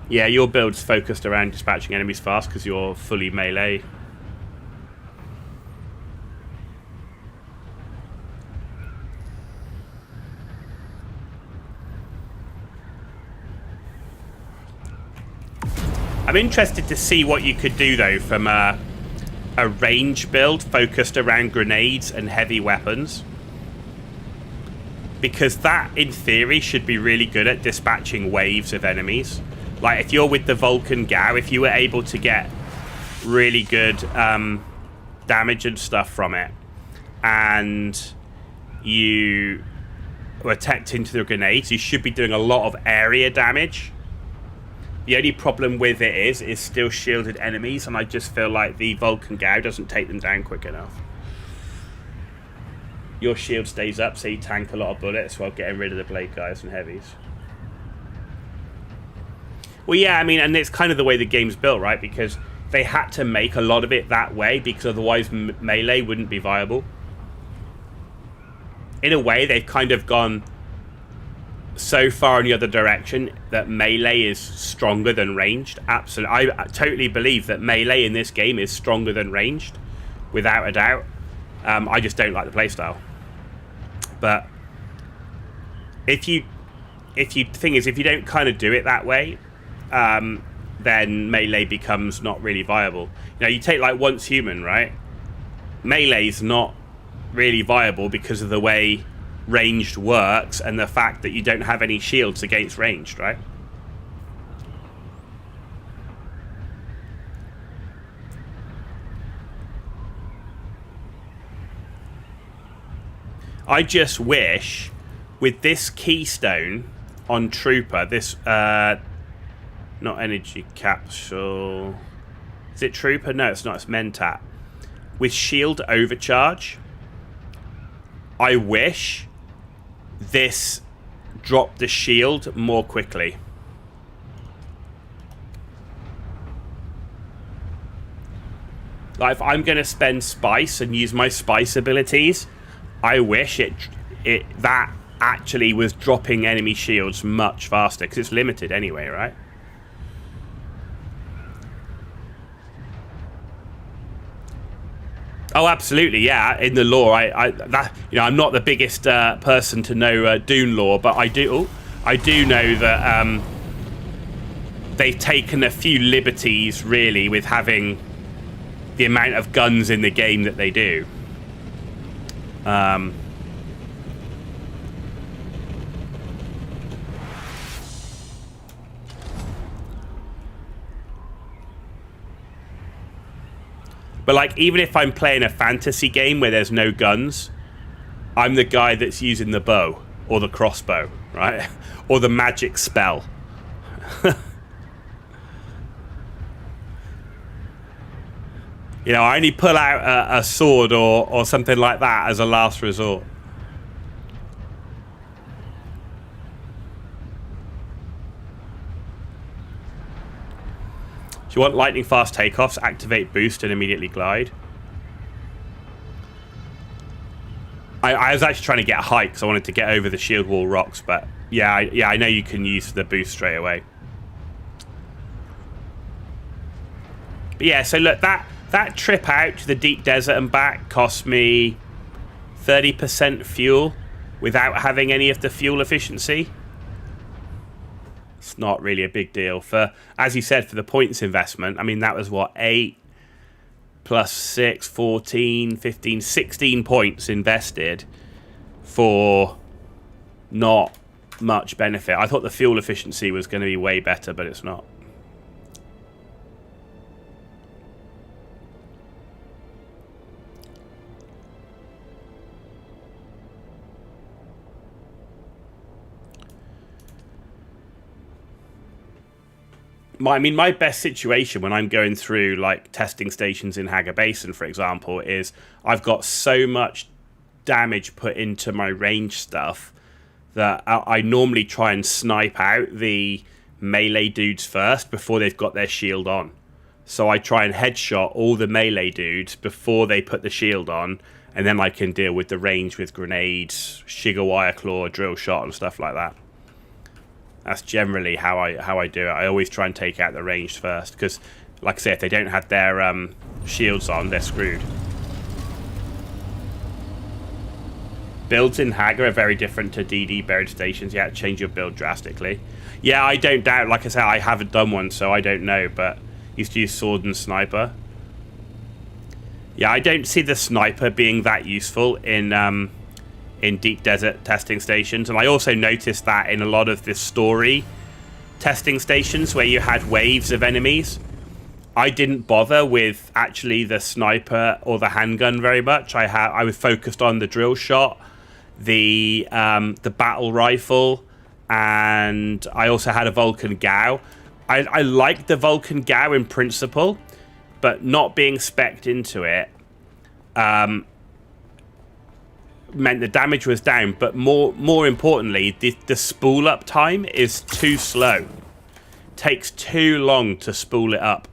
Yeah, your build's focused around dispatching enemies fast because you're fully melee. I'm interested to see what you could do, though, from a range build focused around grenades and heavy weapons. Because that, in theory, should be really good at dispatching waves of enemies. Like, if you're with the Vulcan Gao, if you were able to get really good damage and stuff from it, and you were teched into the grenades, you should be doing a lot of area damage. The only problem with it is still shielded enemies, and I just feel like the Vulcan Gao doesn't take them down quick enough. Your shield stays up, so you tank a lot of bullets while getting rid of the blade guys and heavies. Well, yeah, I mean, and it's kind of the way the game's built, right? Because they had to make a lot of it that way, because otherwise melee wouldn't be viable. In a way, they've kind of gone so far in the other direction that melee is stronger than ranged. Absolutely. I totally believe that melee in this game is stronger than ranged, without a doubt. I just don't like the playstyle. But if you thing is, if you don't kind of do it that way, then melee becomes not really viable. You know, you take like Once Human, right? Melee's not really viable because of the way ranged works and the fact that you don't have any shields against ranged, right? I just wish with this keystone on Trooper, this Not energy capsule. Is it Trooper? No, it's not. It's Mentat. With shield overcharge, I wish this dropped the shield more quickly. Like, if I'm going to spend spice and use my spice abilities, I wish that actually was dropping enemy shields much faster, because it's limited anyway, right? Oh, absolutely, yeah. In the lore, I'm not the biggest person to know Dune lore, but I do know that they've taken a few liberties, really, with having the amount of guns in the game that they do. But, like, even if I'm playing a fantasy game where there's no guns, I'm the guy that's using the bow or the crossbow, right? Or the magic spell. You know, I only pull out a sword or something like that as a last resort. Do you want lightning fast takeoffs? Activate boost and immediately glide. I was actually trying to get a height because I wanted to get over the shield wall rocks, but yeah, I know you can use the boost straight away. But yeah, so look, that trip out to the deep desert and back cost me 30% fuel without having any of the fuel efficiency. It's not really a big deal. For, as you said, for the points investment, I mean, that was what, 8 plus 6, 14, 15, 16 points invested for not much benefit. I thought the fuel efficiency was going to be way better, but it's not. My best situation when I'm going through, like, testing stations in Haga Basin, for example, is I've got so much damage put into my range stuff that I normally try and snipe out the melee dudes first before they've got their shield on. So I try and headshot all the melee dudes before they put the shield on, and then I can deal with the range with grenades, Shiga Wire Claw, drill shot, and stuff like that. That's generally how I do it. I always try and take out the ranged first, because, like I say, if they don't have their shields on, they're screwed. Builds in Haga are very different to DD buried stations. Yeah, change your build drastically. Yeah, I don't doubt. Like I said, I haven't done one, so I don't know, but used to use sword and sniper. Yeah, I don't see the sniper being that useful in deep desert testing stations, and I also noticed that in a lot of the story testing stations where you had waves of enemies, I didn't bother with actually the sniper or the handgun very much. I was focused on the drill shot, the battle rifle, and I also had a Vulcan Gao. I liked the Vulcan Gao in principle, but not being spec'd into it meant the damage was down, but more importantly, the spool up time is too slow. Takes too long to spool it up.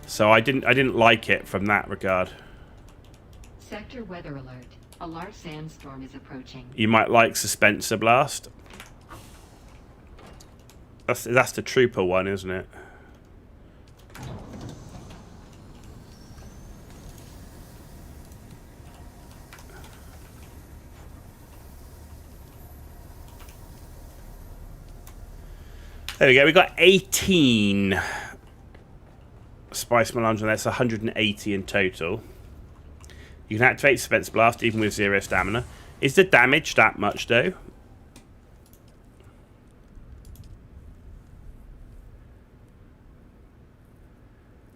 So I didn't like it from that regard. Sector weather alert. A large sandstorm is approaching. You might like Suspenser Blast. That's the Trooper one, isn't it? There we go. We got 18 Spice Melange, and that's 180 in total. You can activate Suspense Blast even with 0 stamina. Is the damage that much, though?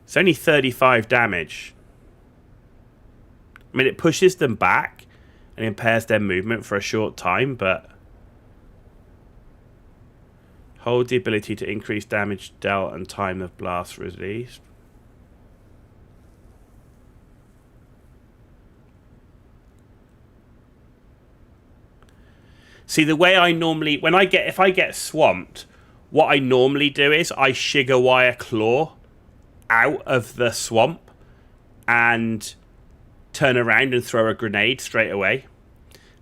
It's only 35 damage. I mean, it pushes them back and impairs their movement for a short time, but Hold the ability to increase damage dealt and time of blast released. See, the way I normally... if I get swamped, what I normally do is I Shigawire Claw out of the swamp and turn around and throw a grenade straight away.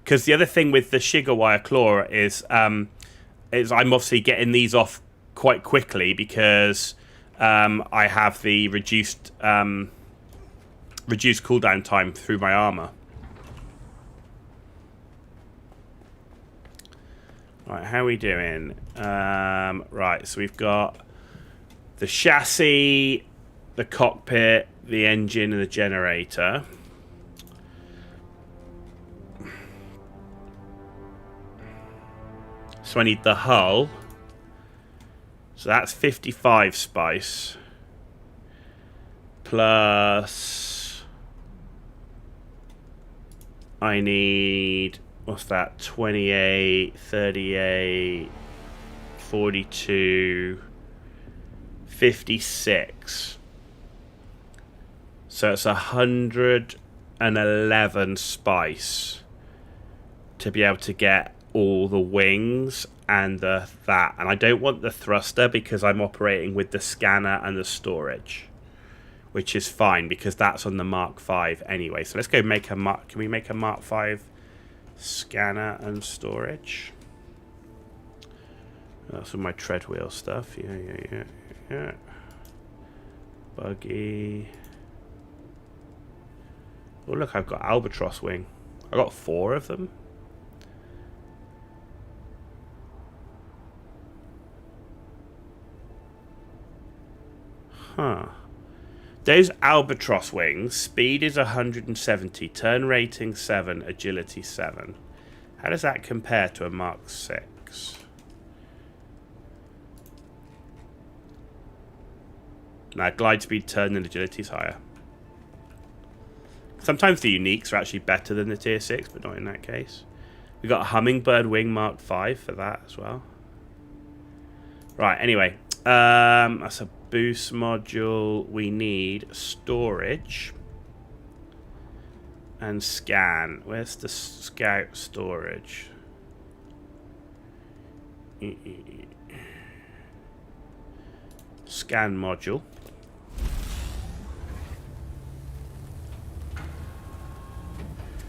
Because the other thing with the Shigawire Claw is I'm obviously getting these off quite quickly because I have the reduced cooldown time through my armor. Right, how are we doing? Right, so we've got the chassis, the cockpit, the engine, and the generator. So I need the hull. So that's 55 spice. Plus... I need... What's that? 28, 38, 42, 56. So it's 111 spice to be able to get all the wings and that. And I don't want the thruster because I'm operating with the scanner and the storage, which is fine because that's on the Mark V anyway. So let's go make a Mark. Can we make a Mark V? Scanner and storage. That's all my treadwheel stuff. Yeah. Buggy. Oh, look, I've got albatross wing. I got 4 of them. Huh. Those albatross wings, speed is 170, turn rating 7, agility 7. How does that compare to a Mark 6? Now, glide speed, turn, and agility is higher. Sometimes the uniques are actually better than the tier 6, but not in that case. We've got a Hummingbird Wing Mark 5 for that as well. Right, anyway. That's a boost module. We need storage and scan. Where's the scout storage? Scan module.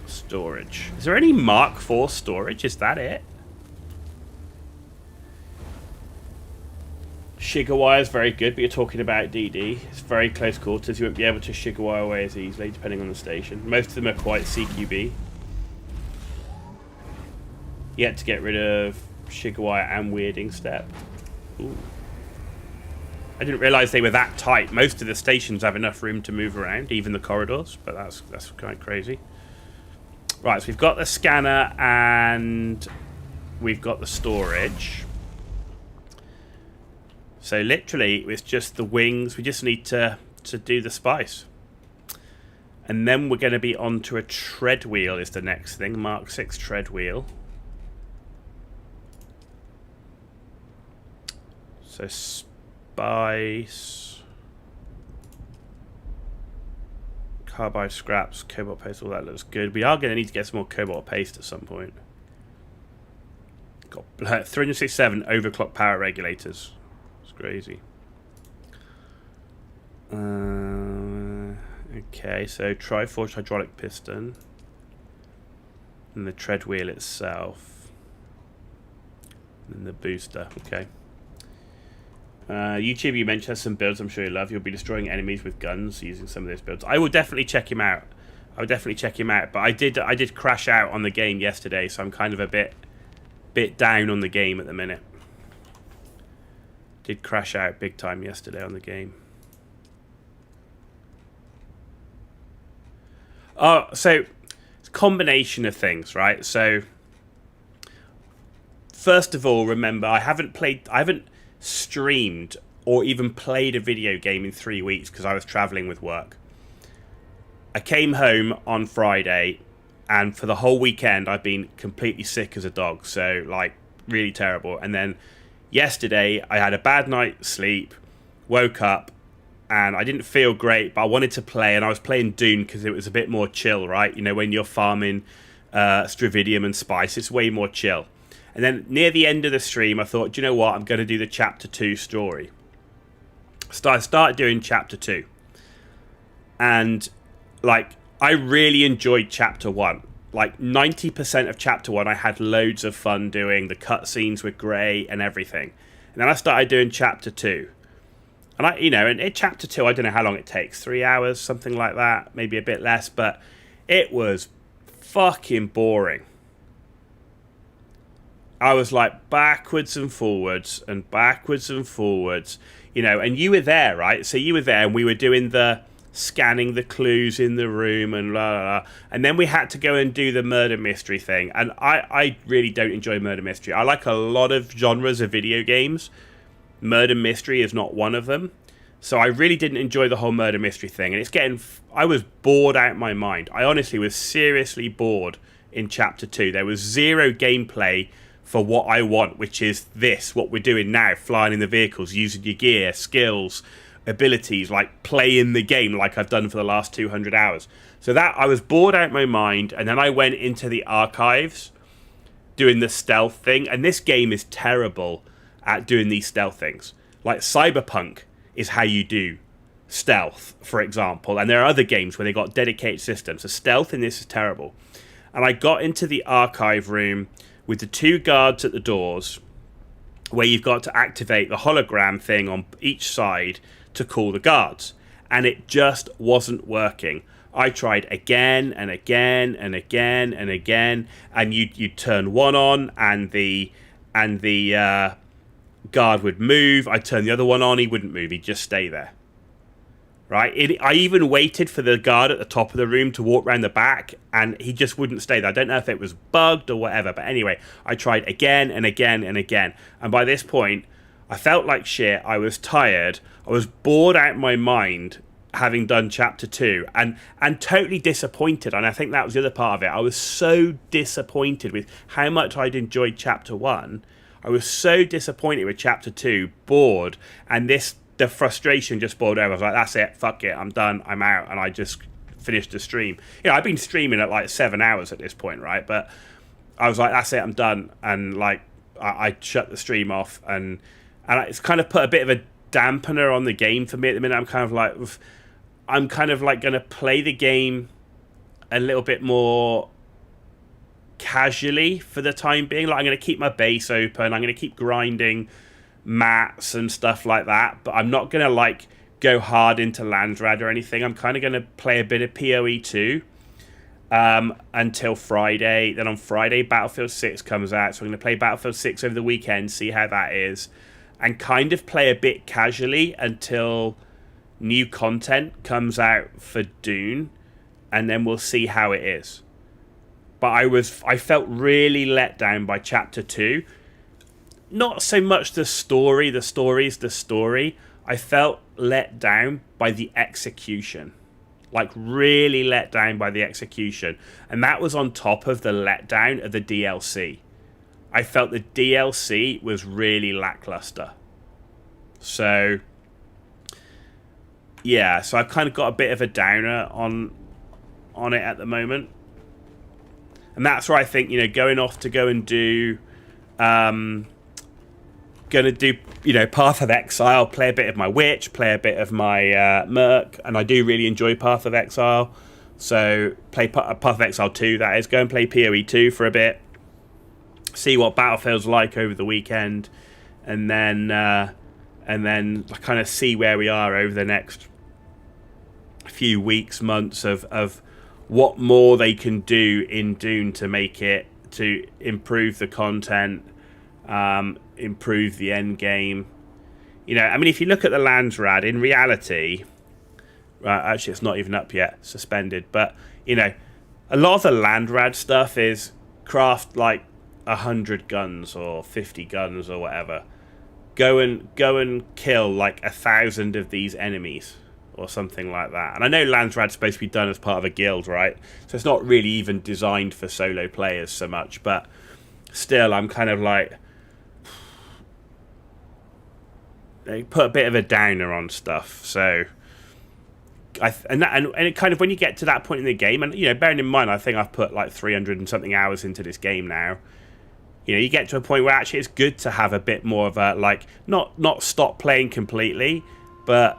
Storage. Is there any Mark IV storage? Is that it? Shigawire is very good, but you're talking about DD. It's very close quarters. You won't be able to Shigawire away as easily, depending on the station. Most of them are quite CQB. Yet to get rid of Shigawire and Weirding Step. Ooh. I didn't realise they were that tight. Most of the stations have enough room to move around, even the corridors, but that's kind of crazy. Right, so we've got the scanner and we've got the storage. So literally, it's just the wings. We just need to do the spice. And then we're going to be on to a tread wheel is the next thing. Mark 6 tread wheel. So spice. Carbide scraps, cobalt paste, all that looks good. We are going to need to get some more cobalt paste at some point. Got 367 overclock power regulators. Crazy. Okay, so Triforce hydraulic piston and the tread wheel itself and the booster. Okay. YouTube, you mentioned has some builds I'm sure you love. You'll be destroying enemies with guns using some of those builds. I will definitely check him out. But I did crash out on the game yesterday, so I'm kind of a bit down on the game at the minute. Did crash out big time yesterday on the game. Oh, so it's a combination of things, right? So first of all, remember I haven't streamed or even played a video game in 3 weeks because I was traveling with work. I came home on Friday, and for the whole weekend I've been completely sick as a dog, so like really terrible. And then yesterday I had a bad night's sleep, woke up, and I didn't feel great, but I wanted to play, and I was playing Dune because it was a bit more chill, right? You know, when you're farming Stravidium and Spice, it's way more chill. And then near the end of the stream, I thought, do you know what? I'm going to do the Chapter 2 story. So I started doing Chapter 2. And, like, I really enjoyed Chapter 1. Like, 90% of Chapter 1, I had loads of fun doing. The cutscenes were great and everything. And then I started doing Chapter 2. And in Chapter 2, I don't know how long it takes. 3 hours, something like that. Maybe a bit less. But it was fucking boring. I was like backwards and forwards and backwards and forwards. And you were there, right? So you were there, and we were doing the scanning the clues in the room and blah, blah, blah. And then we had to go and do the murder mystery thing. And I really don't enjoy murder mystery. I like a lot of genres of video games. Murder mystery is not one of them. So I really didn't enjoy the whole murder mystery thing. And I was bored out of my mind. I honestly was seriously bored in Chapter 2. There was zero gameplay for what I want, which is what we're doing now, flying in the vehicles, using your gear, skills, abilities, like playing the game like I've done for the last 200 hours. So that I was bored out of my mind, and then I went into the archives doing the stealth thing, and this game is terrible at doing these stealth things. Like Cyberpunk is how you do stealth, for example, and there are other games where they got dedicated systems. So stealth in this is terrible. And I got into the archive room with the 2 guards at the doors, where you've got to activate the hologram thing on each side to call the guards, and it just wasn't working. I tried again and again and again and again, and you turn one on, and the guard would move. I'd turn the other one on, he wouldn't move, he'd just stay there. Right? I even waited for the guard at the top of the room to walk around the back, and he just wouldn't stay there. I don't know if it was bugged or whatever, but anyway, I tried again and again and again. And by this point, I felt like shit. I was tired. I was bored out of my mind having done Chapter 2, and totally disappointed. And I think that was the other part of it. I was so disappointed with how much I'd enjoyed Chapter 1. I was so disappointed with Chapter 2, bored, and the frustration just boiled over. I was like, that's it, fuck it, I'm done, I'm out, and I just finished the stream. I've been streaming at like 7 hours at this point, right? But I was like, that's it, I'm done, and like I shut the stream off, and it's kind of put a bit of a dampener on the game for me at the minute. I'm kind of like going to play the game a little bit more casually for the time being. Like, I'm going to keep my base open, I'm going to keep grinding mats and stuff like that, but I'm not going to like go hard into Landsrad or anything. I'm kind of going to play a bit of PoE 2 until Friday. Then on Friday, Battlefield 6 comes out, so I'm going to play Battlefield 6 over the weekend, see how that is, and kind of play a bit casually until new content comes out for Dune, and then we'll see how it is. But I felt really let down by Chapter 2. Not so much the story. The story's the story. I felt let down by the execution. Like, really let down by the execution. And that was on top of the letdown of the DLC. I felt the DLC was really lackluster. So, yeah. So I've kind of got a bit of a downer on it at the moment. And that's where I think, going off to go and do... going to do, Path of Exile, play a bit of my Witch, play a bit of my Merc, and I do really enjoy Path of Exile. So play Path of Exile 2, that is. Go and play PoE 2 for a bit. See what Battlefield's like over the weekend, and then kind of see where we are over the next few weeks, months of what more they can do in Dune to make it, to improve the content, improve the end game. If you look at the Landsrad, in reality, actually it's not even up yet, suspended, but a lot of the Landrad stuff is craft like 100 guns or 50 guns or whatever, go and kill like 1,000 of these enemies or something like that. And I know Landsrad's supposed to be done as part of a guild, right? So it's not really even designed for solo players so much, but still, I'm kind of like, they put a bit of a downer on stuff. So, and it kind of, when you get to that point in the game, and bearing in mind, I think I've put like 300 and something hours into this game now. You get to a point where actually it's good to have a bit more of a, like, not stop playing completely, but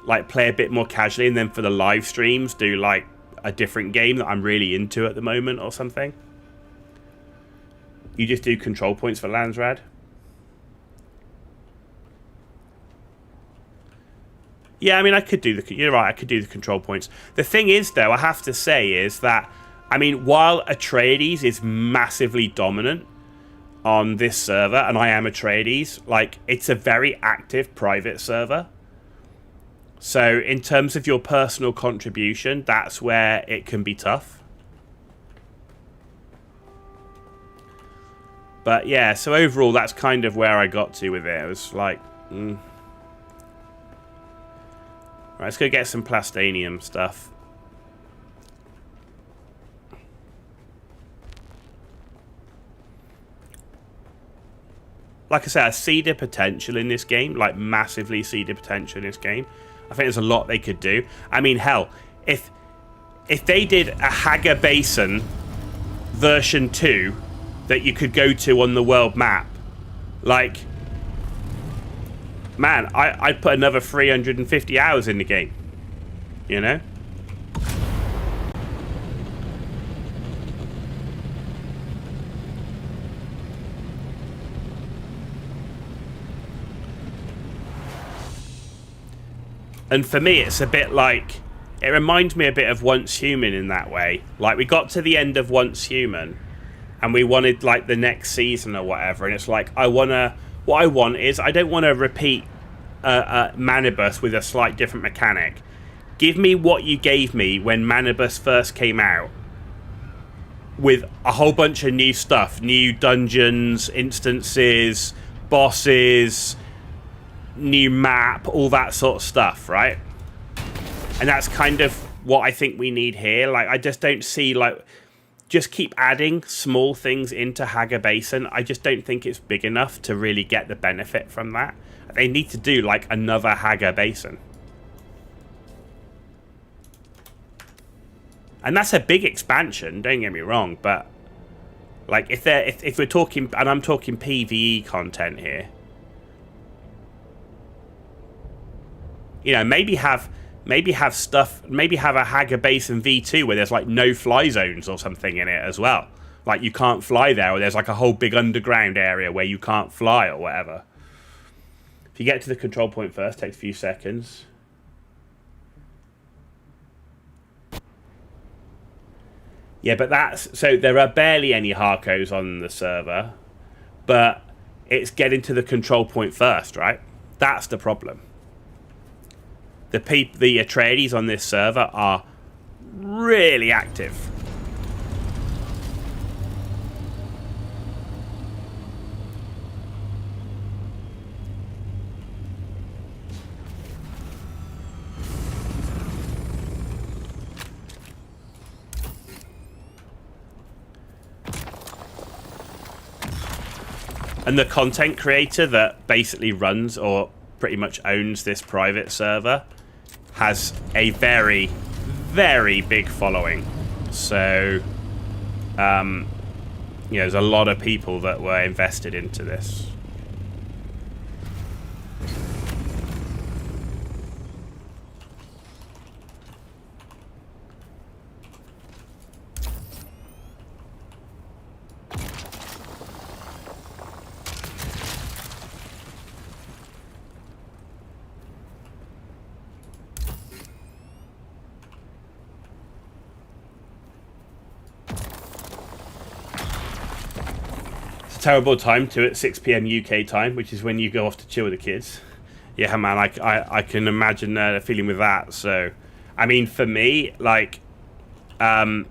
like play a bit more casually, and then for the live streams do like a different game that I'm really into at the moment or something. You just do control points for Landsrad. Yeah, I mean, I could do you're right, I could do the control points. The thing is, though, I have to say is that, I mean, while Atreides is massively dominant on this server, and I am Atreides, like, it's a very active private server. So in terms of your personal contribution, that's where it can be tough. But yeah, so overall, that's kind of where I got to with it. It was like, Right, let's go get some plastanium stuff. Like I said, I see the potential in this game, like massively see the potential in this game. I think there's a lot they could do. I mean, hell, if they did a Haga Basin version 2 that you could go to on the world map, like, man, I'd put another 350 hours in the game, you know? And for me, it's a bit like, it reminds me a bit of Once Human in that way. Like, we got to the end of Once Human, and we wanted, like, the next season or whatever, and it's like, what I want is, I don't want to repeat Manibus with a slight different mechanic. Give me what you gave me when Manibus first came out, with a whole bunch of new stuff, new dungeons, instances, bosses, new map, all that sort of stuff, right? And that's kind of what I think we need here. Like, I just don't see, like, just keep adding small things into Haga Basin. I just don't think it's big enough to really get the benefit from that. They need to do, like, another Haga Basin. And that's a big expansion, don't get me wrong, but, like, if we're talking, and I'm talking PvE content here, maybe have stuff, maybe have a Haga Basin V2 where there's, like, no fly zones or something in it as well. Like, you can't fly there, or there's, like, a whole big underground area where you can't fly or whatever. If you get to the control point first, takes a few seconds. Yeah, but so there are barely any Harkos on the server, but it's getting to the control point first, right? That's the problem. The Atreides on this server are really active. And the content creator that basically runs or pretty much owns this private server has a very, very big following. So, there's a lot of people that were invested into this. Terrible time too at 6 p.m. UK time, which is when you go off to chill with the kids. Yeah, man, I can imagine the feeling with that. So, I mean, for me, like, I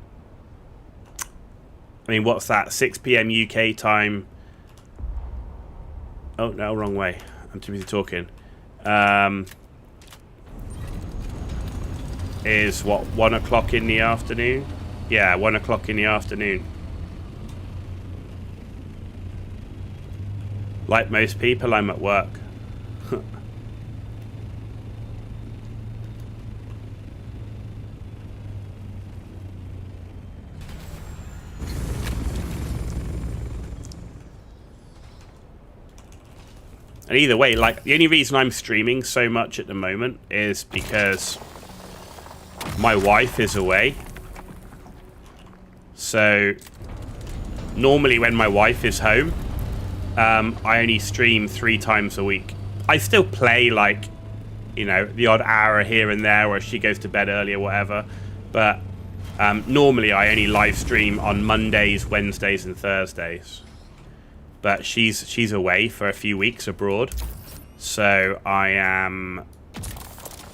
mean, what's that? 6 p.m. UK time. Oh no, wrong way. I'm too busy talking. Is what, 1 o'clock in the afternoon? Yeah, 1 o'clock in the afternoon. Like most people, I'm at work. And either way, like, the only reason I'm streaming so much at the moment is because my wife is away. So normally when my wife is home, I only stream 3 times a week. I still play, like, you know, the odd hour here and there where she goes to bed early or whatever. But normally I only live stream on Mondays, Wednesdays and Thursdays. But she's away for a few weeks abroad. So I am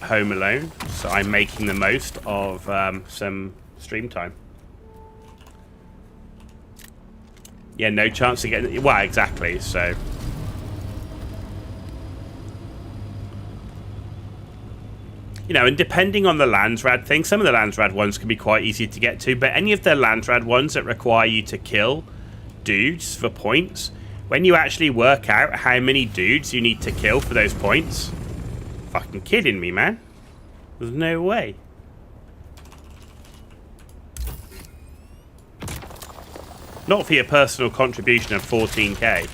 home alone. So I'm making the most of some stream time. Yeah, no chance of getting... Well, exactly, so... You know, and depending on the Landsrad thing, some of the Landsrad ones can be quite easy to get to, but any of the Landsrad ones that require you to kill dudes for points, when you actually work out how many dudes you need to kill for those points, fucking kidding me, man. There's no way. Not for your personal contribution of 14k.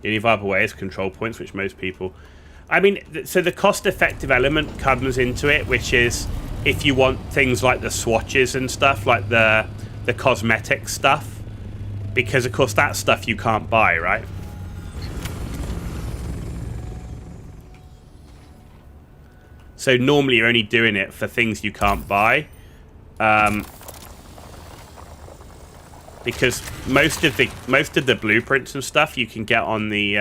The only viable way is control points, which most people... I mean, so the cost-effective element comes into it, which is if you want things like the swatches and stuff, like the cosmetic stuff, because of course that stuff you can't buy, right? So normally you're only doing it for things you can't buy, because most of the blueprints and stuff you can get on the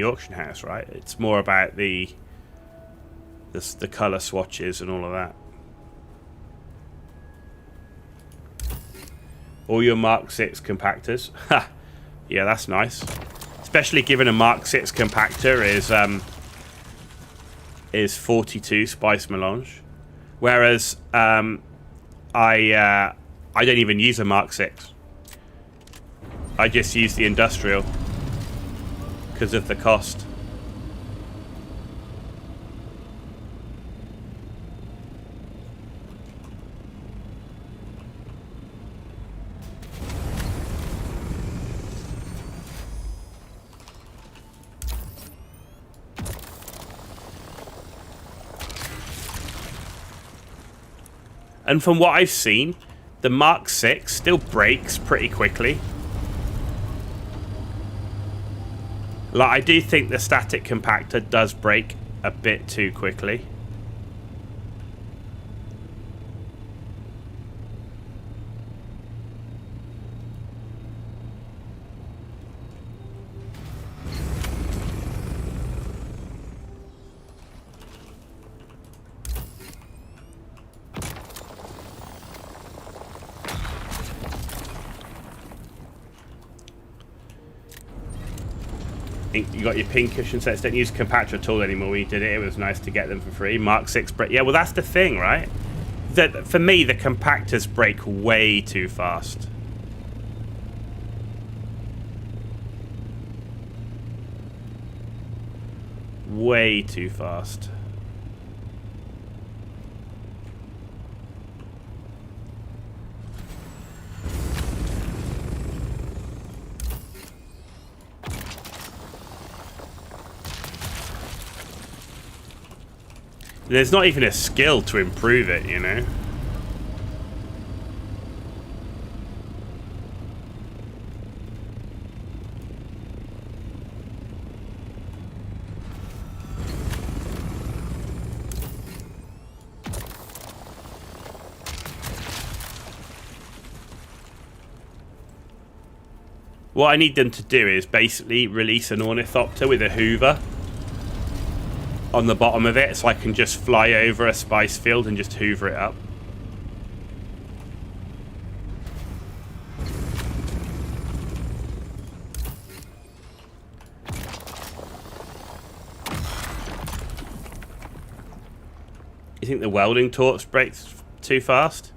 auction house, right? It's more about the color swatches and all of that. All your Mark 6 compactors. Ha! Yeah, that's nice. Especially given a Mark 6 compactor is 42 spice melange. Whereas I don't even use a Mark 6. I just use the industrial because of the cost. And from what I've seen, the Mark 6 still breaks pretty quickly. Like, I do think the static compactor does break a bit too quickly. You got your pin cushion sets. Don't use compactor at all anymore. We did it. It was nice to get them for free. Mark 6 break. Yeah, well, that's the thing, right? That for me, the compactors break way too fast. Way too fast. There's not even a skill to improve it, you know? What I need them to do is basically release an ornithopter with a hoover on the bottom of it, so I can just fly over a spice field and just hoover it up. You think the welding torch breaks too fast?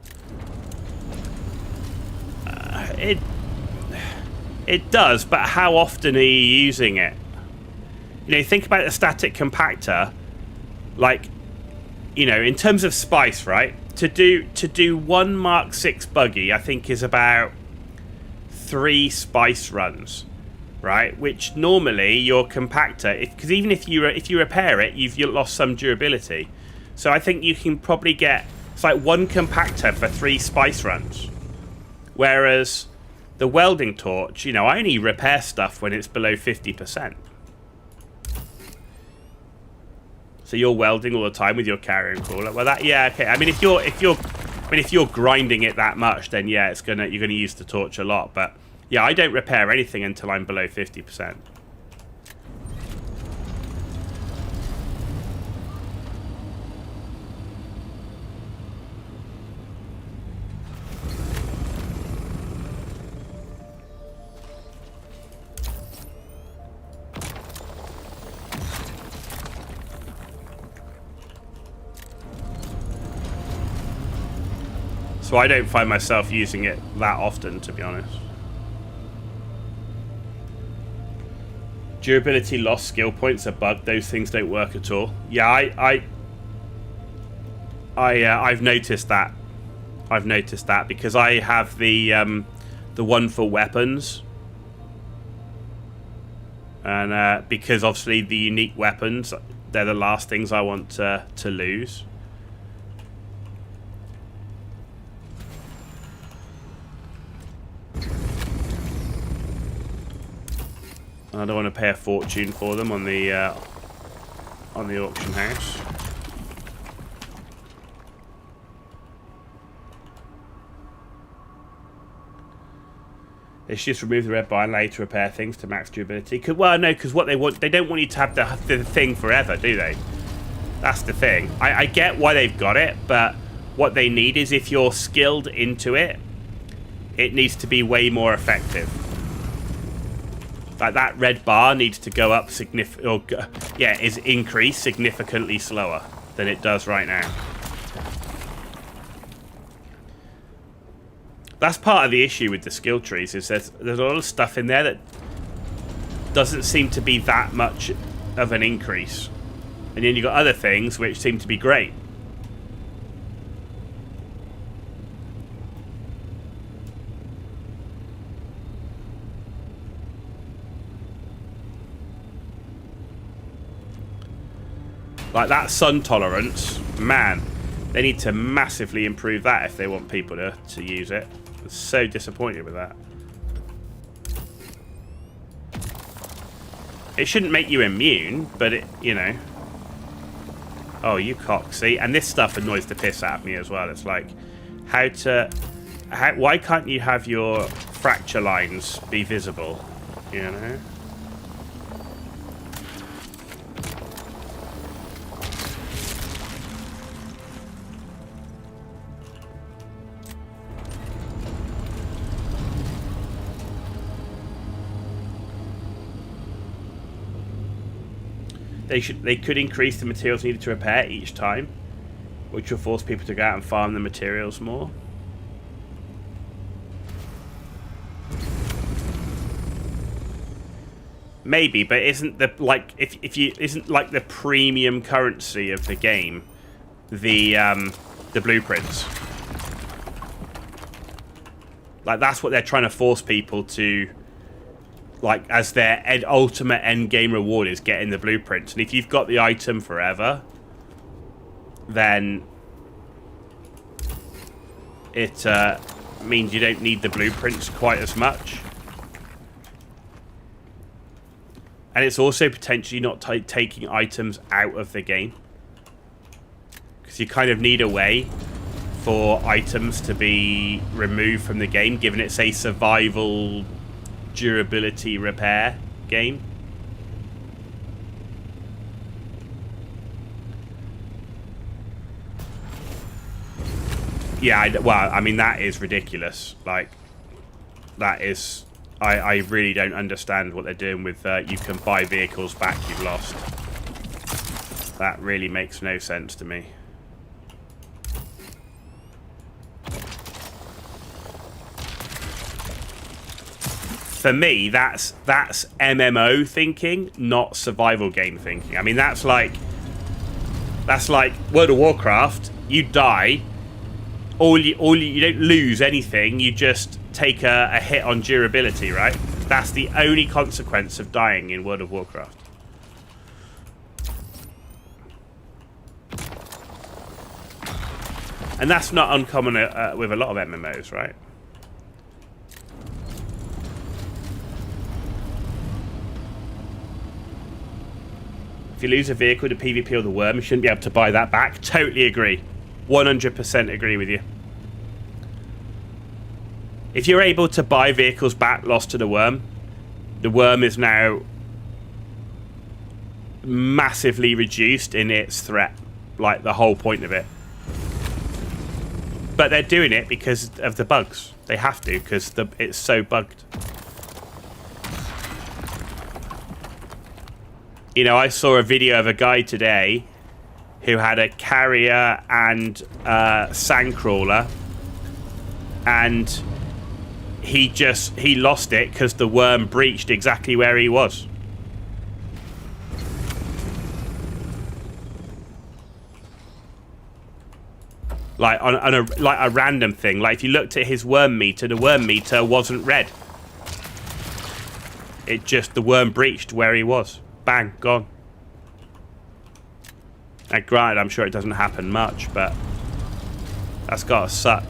it does, but how often are you using it? You know, think about the static compactor. Like, you know, in terms of spice, right? To do one Mark 6 buggy, I think is about 3 spice runs, right? Which normally your compactor, because even if you repair it, you've lost some durability. So I think you can probably get, it's like 1 compactor for 3 spice runs. Whereas the welding torch, you know, I only repair stuff when it's below 50%. So you're welding all the time with your carrier crawler. Well, that, yeah, okay. I mean, if you're grinding it that much, then yeah, you're gonna use the torch a lot. But yeah, I don't repair anything until I'm below 50%. So I don't find myself using it that often, to be honest. Durability lost, skill points are bugged. Those things don't work at all. Yeah, I've noticed that. I've noticed that because I have the one for weapons, and because obviously the unique weapons, they're the last things I want to lose. I don't want to pay a fortune for them on the auction house. They should just remove the red bar and allow you to repair things to max durability. Well, no, because what they want, they don't want you to have the thing forever, do they? That's the thing. I get why they've got it, but what they need is if you're skilled into it, it needs to be way more effective. Like that red bar needs to go up is increased significantly slower than it does right now. That's part of the issue with the skill trees, is there's a lot of stuff in there that doesn't seem to be that much of an increase. And then you've got other things which seem to be great. Like that sun tolerance, man, they need to massively improve that if they want people to use it. I'm so disappointed with that. It shouldn't make you immune, but it, you know. Oh, you cock, see? And this stuff annoys the piss out of me as well. It's like, why can't you have your fracture lines be visible, you know? They could increase the materials needed to repair each time, which will force people to go out and farm the materials more. Maybe, but isn't the isn't like the premium currency of the game the blueprints? Like that's what they're trying to force people to, like, as their ultimate end game reward is getting the blueprints. And if you've got the item forever, then it means you don't need the blueprints quite as much. And it's also potentially not taking items out of the game, because you kind of need a way for items to be removed from the game, given it's a survival durability repair game. Yeah, well, I mean, that is ridiculous. Like, that is... I really don't understand what they're doing with you can buy vehicles back you've lost. That really makes no sense to me. for me, that's MMO thinking, not survival game thinking. I mean, that's like World of Warcraft. You die, you don't lose anything. You just take a hit on durability, right? That's the only consequence of dying in World of Warcraft. And that's not uncommon with a lot of MMOs, right? If you lose a vehicle to PvP or the worm, you shouldn't be able to buy that back. Totally agree. 100% agree with you. If you're able to buy vehicles back lost to the worm is now massively reduced in its threat. Like, the whole point of it. But they're doing it because of the bugs. They have to, because it's so bugged. You know, I saw a video of a guy today who had a carrier and sandcrawler, and he lost it because the worm breached exactly where he was. Like on a random thing. Like if you looked at his worm meter, the worm meter wasn't red. The worm breached where he was. Bang, gone. And granted, I'm sure it doesn't happen much, but that's gotta suck.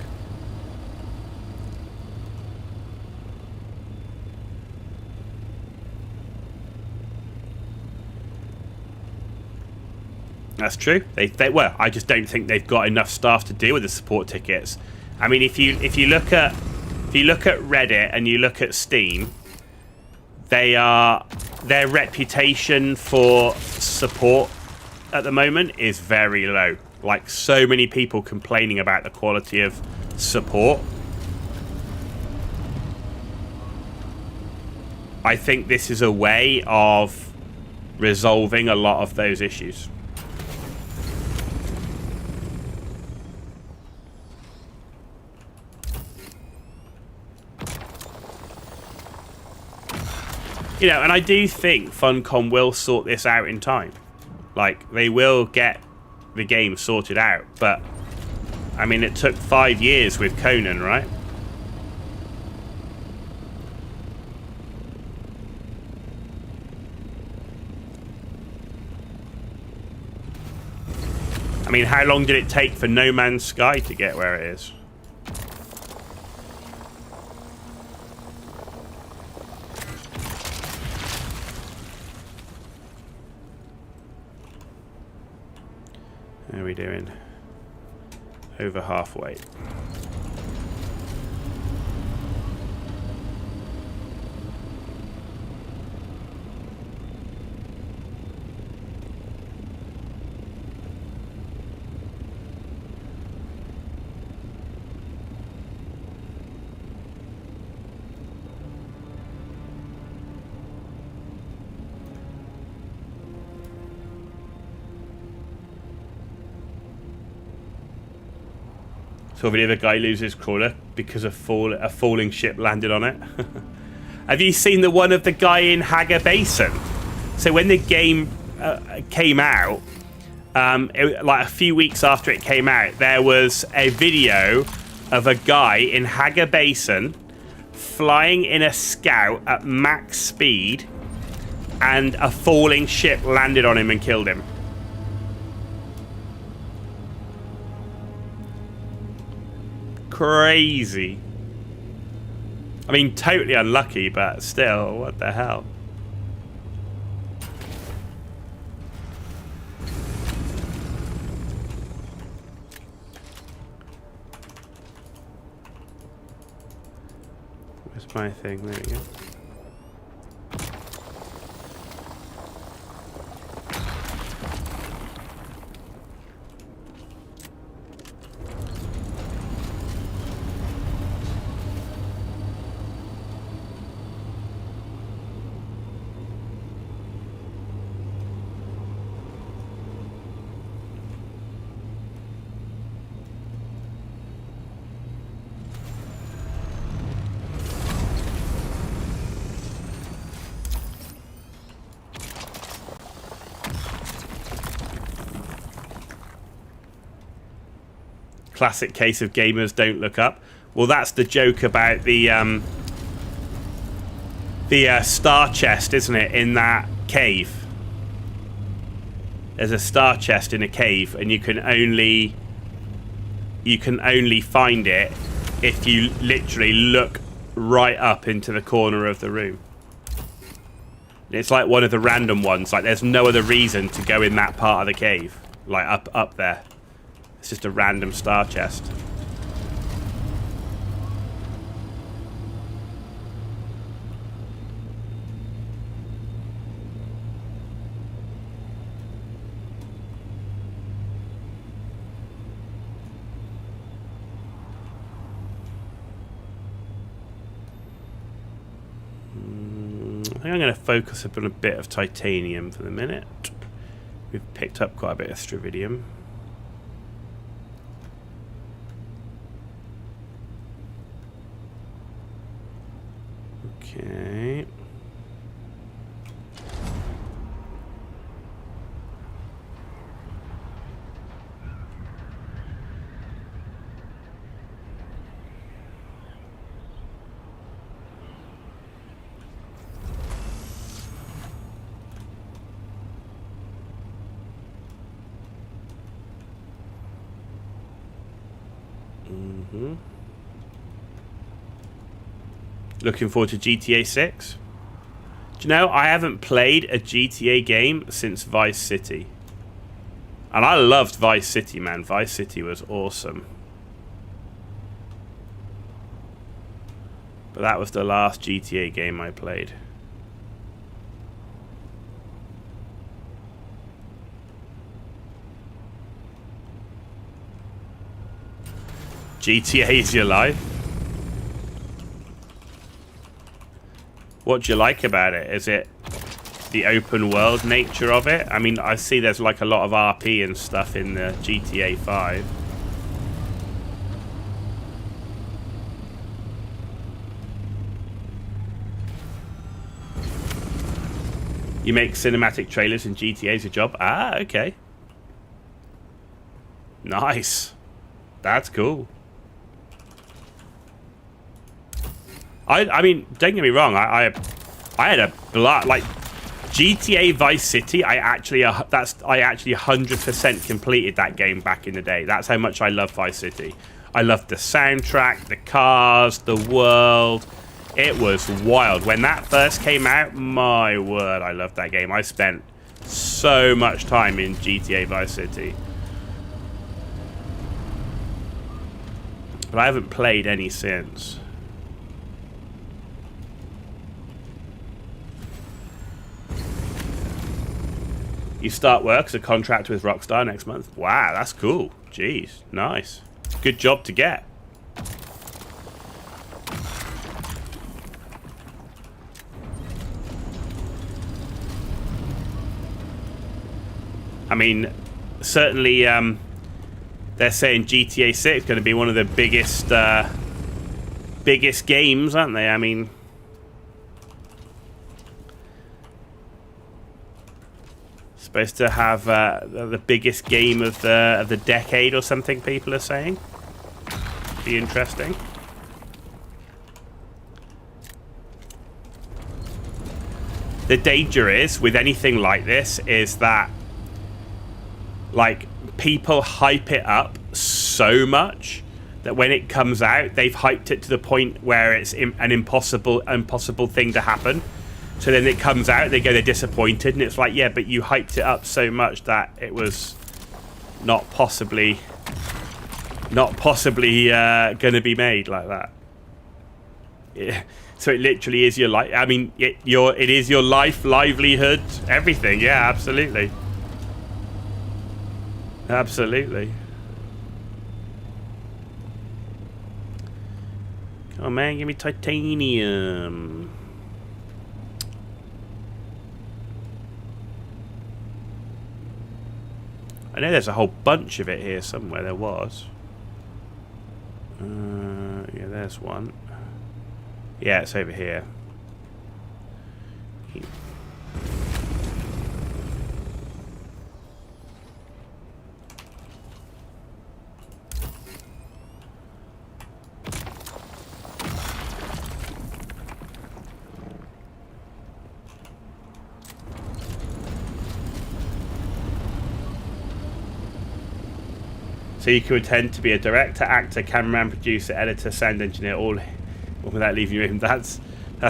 That's true. Well, I just don't think they've got enough staff to deal with the support tickets. I mean, if you look at Reddit and you look at Steam, their reputation for support at the moment is very low. Like, so many people complaining about the quality of support. I think this is a way of resolving a lot of those issues. You know, and I do think Funcom will sort this out in time. Like, they will get the game sorted out. But, I mean, it took 5 years with Conan, right? I mean, how long did it take for No Man's Sky to get where it is? How are we doing? Over halfway. So the other guy loses crawler because a falling ship landed on it. Have you seen the one of the guy in Haga Basin? So when the game came out, like a few weeks after it came out, there was a video of a guy in Haga Basin flying in a scout at max speed, and a falling ship landed on him and killed him. Crazy. I mean, totally unlucky, but still, what the hell? Where's my thing? There we go. Classic case of gamers don't look up. Well, that's the joke about the star chest, isn't it, in that cave? There's a star chest in a cave, and you can only find it if you literally look right up into the corner of the room. It's like one of the random ones. Like, there's no other reason to go in that part of the cave. Like, up there. It's just a random star chest. I think I'm going to focus up on a bit of titanium for the minute. We've picked up quite a bit of strividium. Okay. Looking forward to GTA 6. Do you know, I haven't played a GTA game since Vice City. And I loved Vice City, man. Vice City was awesome. But that was the last GTA game I played. GTA is your life? What do you like about it? Is it the open world nature of it? I mean, I see there's like a lot of RP and stuff in the GTA 5. You make cinematic trailers in GTA as your job? Ah, okay. Nice. That's cool. I mean, don't get me wrong. I had a like GTA Vice City. I actually 100% completed that game back in the day. That's how much I love Vice City. I loved the soundtrack, the cars, the world. It was wild when that first came out. My word, I loved that game. I spent so much time in GTA Vice City, but I haven't played any since. You start work as a contractor with Rockstar next month. Wow, that's cool. Jeez, nice. Good job to get. I mean, certainly they're saying GTA 6 is going to be one of the biggest games, aren't they? I mean, supposed to have the biggest game of the decade or something, people are saying. Be interesting. The danger is with anything like this is that, like, people hype it up so much that when it comes out, they've hyped it to the point where it's an impossible thing to happen. So then it comes out, they're disappointed, and it's like, yeah, but you hyped it up so much that it was not possibly going to be made like that. Yeah. So it literally is your life. I mean, it is your life, livelihood, everything. Yeah, absolutely. Absolutely. Come on, man, give me titanium. I know there's a whole bunch of it here somewhere. There was. Yeah, there's one. Yeah, it's over here. So you can pretend to be a director, actor, cameraman, producer, editor, sound engineer, all without leaving your room. That's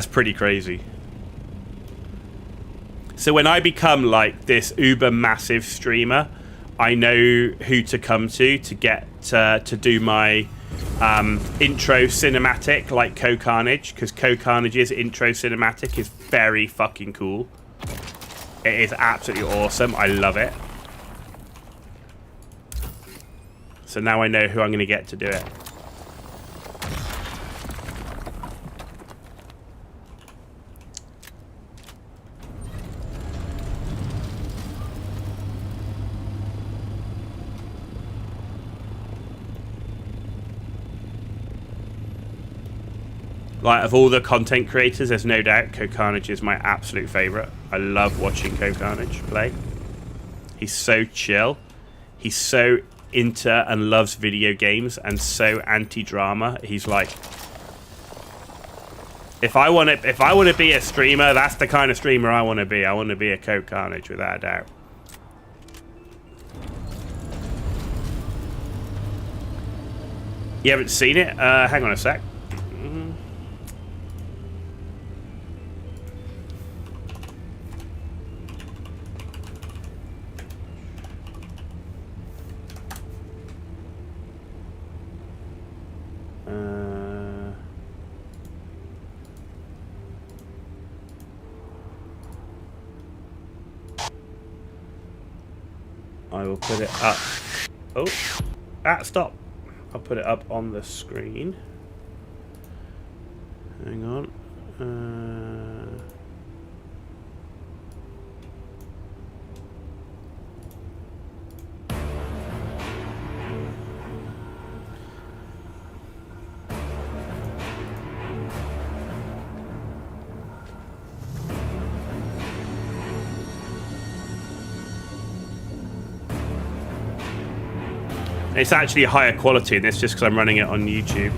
pretty crazy. So when I become like this uber massive streamer, I know who to come to get to do my intro cinematic, like Co-Carnage, because Co-Carnage's intro cinematic is very fucking cool. It is absolutely awesome. I love it. So now I know who I'm going to get to do it. Like, of all the content creators, there's no doubt Co-Carnage is my absolute favourite. I love watching Co-Carnage play. He's so chill. He's so into and loves video games and so anti-drama. He's like, if I want to be a streamer, that's the kind of streamer I want to be. I want to be a Co-Carnage without a doubt. You haven't seen it? Hang on a sec. I will put it up. Oh, stop. I'll put it up on the screen. Hang on. It's actually higher quality in this just because I'm running it on YouTube.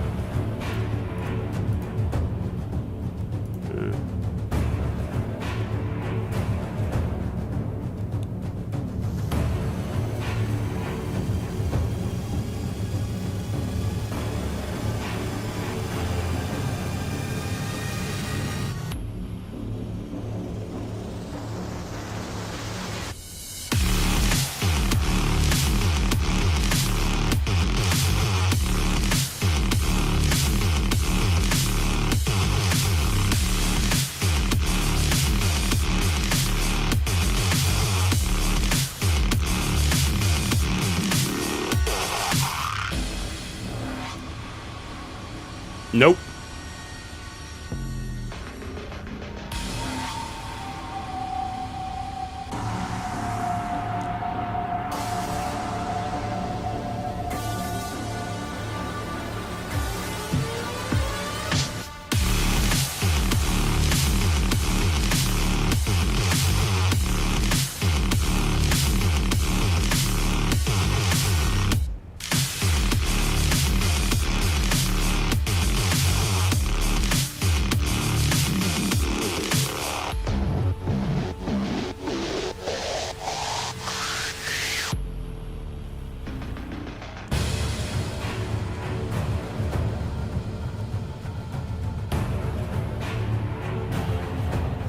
Nope.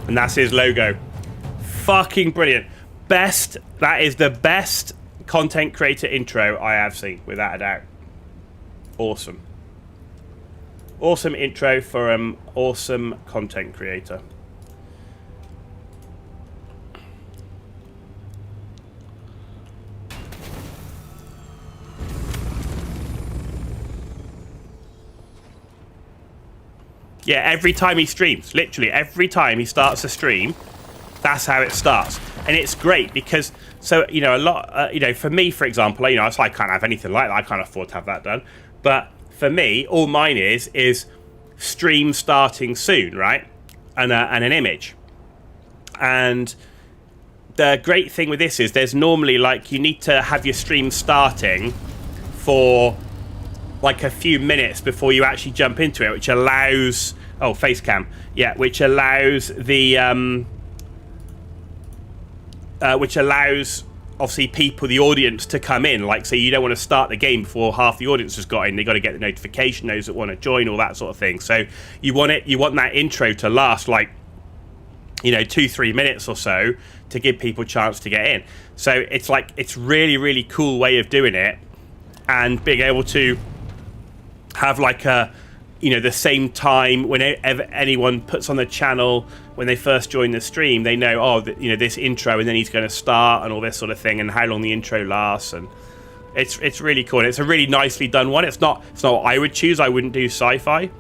And that's his logo. Fucking brilliant. That is the best content creator intro I have seen, without a doubt. Awesome. Awesome intro for an awesome content creator. Yeah, every time he streams, literally every time he starts a stream, that's how it starts. And it's great because, so, you know, a lot, you know, for me, for example, you know, I can't have anything like that. I can't afford to have that done. But for me, all mine is stream starting soon, right? And an image. And the great thing with this is there's normally, like, you need to have your stream starting for like a few minutes before you actually jump into it, which allows, oh, face cam, yeah, which allows the obviously the audience to come in. Like, say you don't want to start the game before half the audience has got in. They got to get the notification, those that want to join, all that sort of thing. So you want that intro to last like, 2-3 minutes or so to give people a chance to get in. So it's really, really cool way of doing it, and being able to have like a, the same time whenever anyone puts on the channel when they first join the stream, they know, this intro, and then he's going to start and all this sort of thing, and how long the intro lasts, and it's really cool. And it's a really nicely done one. It's not what I would choose. I wouldn't do sci-fi.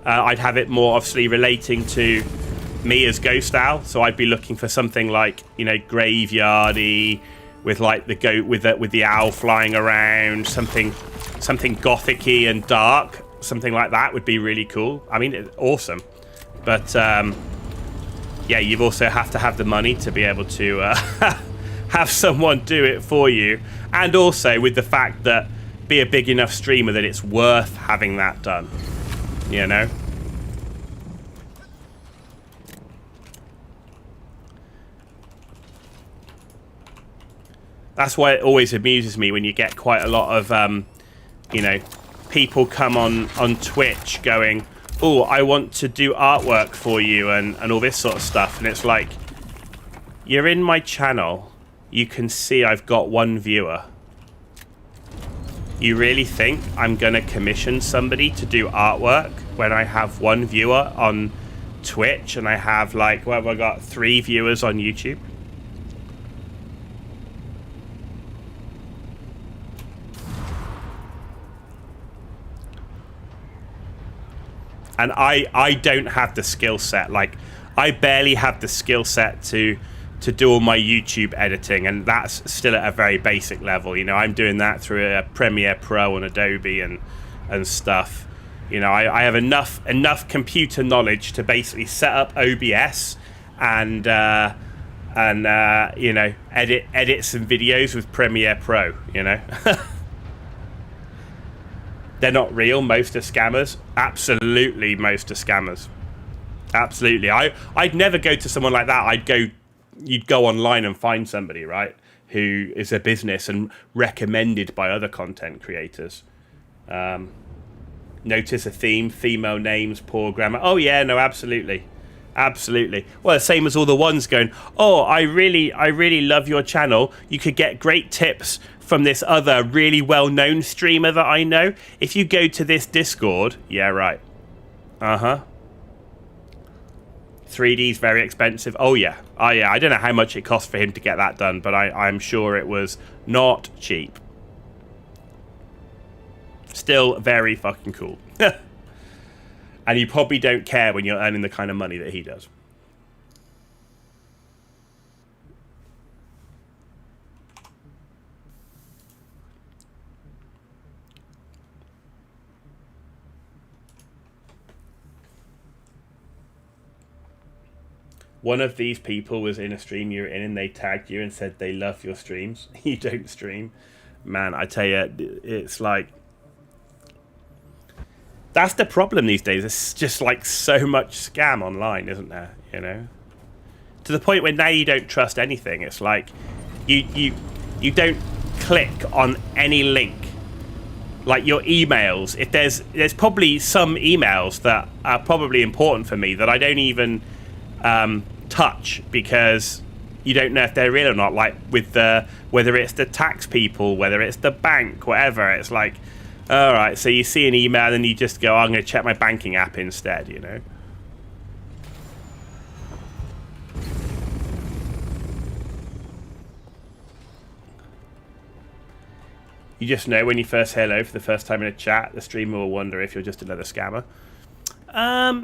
I'd have it more obviously relating to me as Ghost Owl, so I'd be looking for something like graveyardy, with like the goat with the owl flying around, something gothic-y and dark, something like that would be really cool. I mean, it's awesome, but yeah, you also have to have the money to be able to have someone do it for you, and also with the fact that be a big enough streamer that it's worth having that done, That's why it always amuses me when you get quite a lot of, people come on Twitch going, oh, I want to do artwork for you and all this sort of stuff. And it's like, you're in my channel. You can see I've got 1 viewer. You really think I'm going to commission somebody to do artwork when I have 1 viewer on Twitch and I have like, what have I got, 3 viewers on YouTube? And I don't have the skill set. Like, I barely have the skill set to do all my YouTube editing, and that's still at a very basic level. I'm doing that through a Premiere Pro and Adobe and stuff. I have enough computer knowledge to basically set up OBS and edit some videos with Premiere Pro. They're not real. Most are scammers. Absolutely, most are scammers. Absolutely. I'd never go to someone like that. You'd go online and find somebody, right, who is a business and recommended by other content creators. Notice a theme: female names, poor grammar. Oh yeah, no, absolutely. Absolutely. Well, the same as all the ones going, oh, I really love your channel. You could get great tips from this other really well-known streamer that I know. If you go to this Discord, yeah, right. 3D's very expensive. Oh yeah. I don't know how much it cost for him to get that done, but I'm sure it was not cheap. Still very fucking cool. And you probably don't care when you're earning the kind of money that he does. One of these people was in a stream you were in and they tagged you and said they love your streams. You don't stream. Man, I tell you, it's like... That's the problem these days. It's just like so much scam online, isn't there? To the point where now you don't trust anything. It's like you don't click on any link. Like your emails. If there's probably some emails that are probably important for me that I don't even touch because you don't know if they're real or not. Like with whether it's the tax people, whether it's the bank, whatever. It's like, all right, so you see an email and you just go, oh, I'm going to check my banking app instead, You just know when you first say hello for the first time in a chat, the streamer will wonder if you're just another scammer. I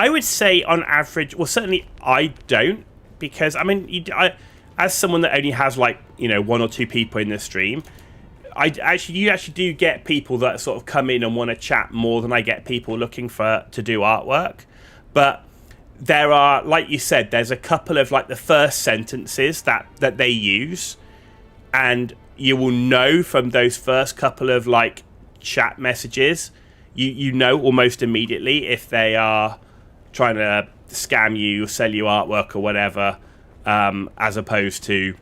would say on average, well, certainly I don't, because, I mean, as someone that only has, like, 1 or 2 people in the stream, you actually do get people that sort of come in and want to chat more than I get people looking to do artwork. But there are, like you said, there's a couple of, like, the first sentences that they use, and you will know from those first couple of, like, chat messages, you know almost immediately if they are trying to scam you or sell you artwork or whatever. as opposed to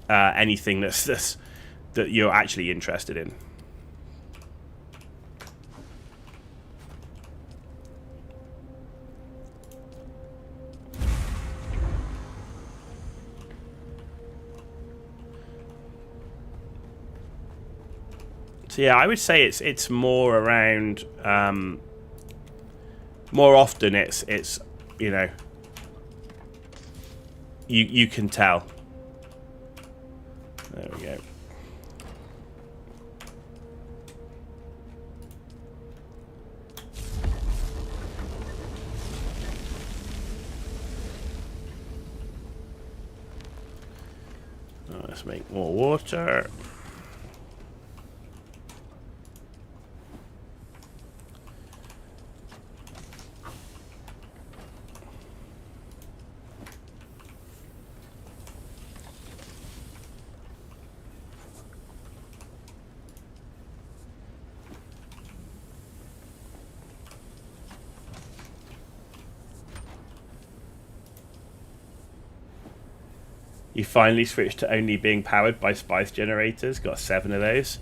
anything that you're actually interested in. So yeah, I would say it's more around. More often, it's you know, you can tell. There we go. Let's make more water. You finally switched to only being powered by spice generators. Got 7 of those.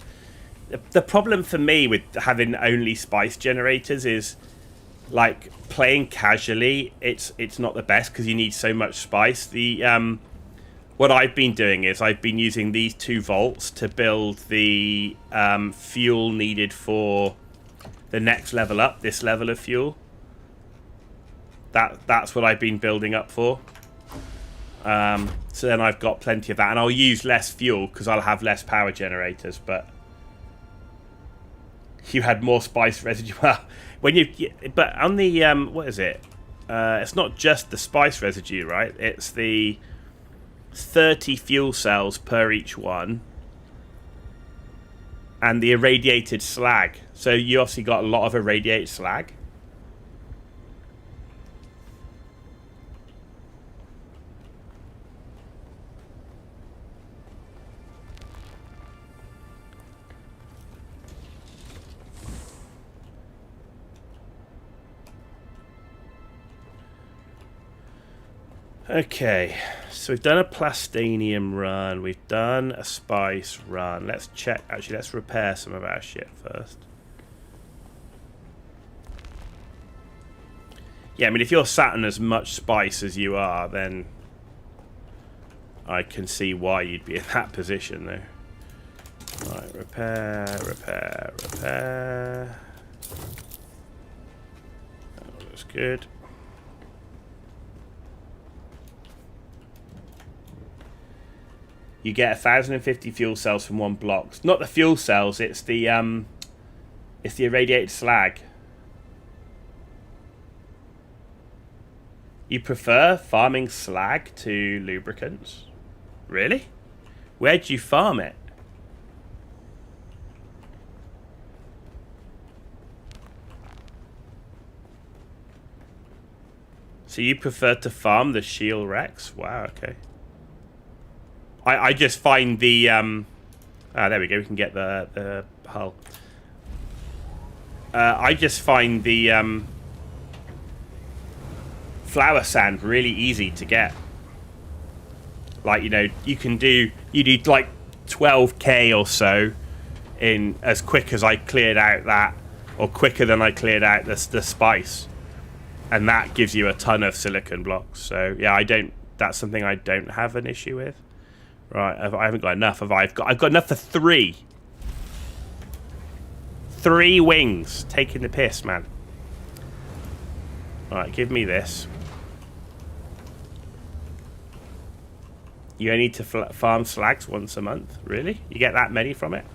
The problem for me with having only spice generators is, like, playing casually, it's not the best because you need so much spice. What I've been doing is I've been using these 2 vaults to build the fuel needed for the next level up, this level of fuel. That's what I've been building up for. So then I've got plenty of that, and I'll use less fuel because I'll have less power generators. But you had more spice residue. Well, but on the what is it? It's not just the spice residue, right? It's the 30 fuel cells per each one, and the irradiated slag. So you obviously got a lot of irradiated slag. Okay, so we've done a plastanium run, we've done a spice run. Let's check, actually let's repair some of our shit first. Yeah, I mean if you're sat on as much spice as you are, then I can see why you'd be in that position though. Right, repair. That looks good. You get 1,050 fuel cells from 1 block. It's not the fuel cells, it's the irradiated slag. You prefer farming slag to lubricants? Really? Where'd you farm it? So you prefer to farm the Shield Rex? Wow, okay. I just find the there we go, we can get the hull. I just find the flower sand really easy to get. Like, you know, you do like 12k or so in as quick as I cleared out that, or quicker than I cleared out the spice, and that gives you a ton of silicon blocks. So yeah, that's something I don't have an issue with. Right, I haven't got enough. I've got enough for 3. 3 wings. Taking the piss, man. Alright, give me this. You only need to farm slags once a month? Really? You get that many from it?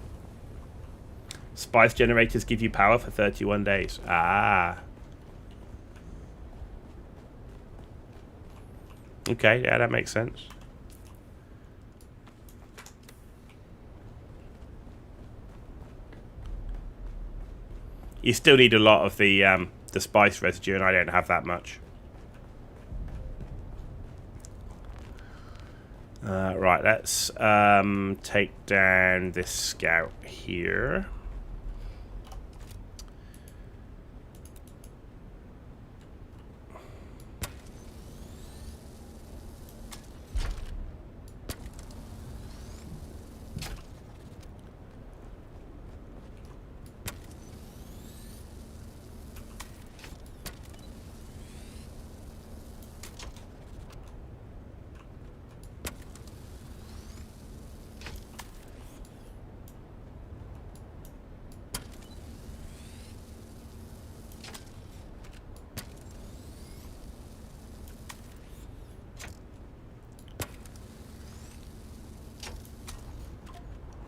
Spice generators give you power for 31 days. Ah. Okay, yeah, that makes sense. You still need a lot of the spice residue, and I don't have that much. Right, let's take down this scout here.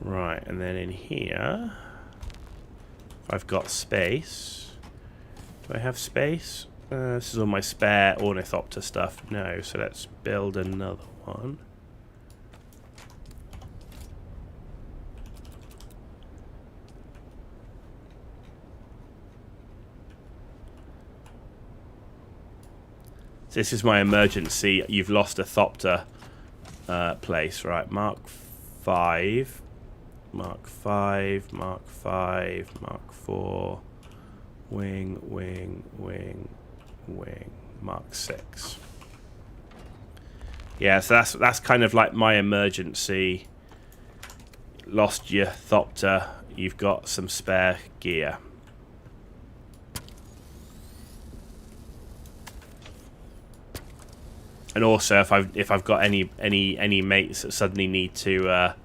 Right, and then in here, I've got space. Do I have space? This is all my spare ornithopter stuff. No, so let's build another one. This is my emergency. You've lost a thopter place, right? Mark 5, Mark 5, Mark 5, Mark 4, wing, wing, wing, wing, Mark 6. Yeah, so that's kind of like my emergency. Lost your thopter. You've got some spare gear. And also, if I've got any mates that suddenly need to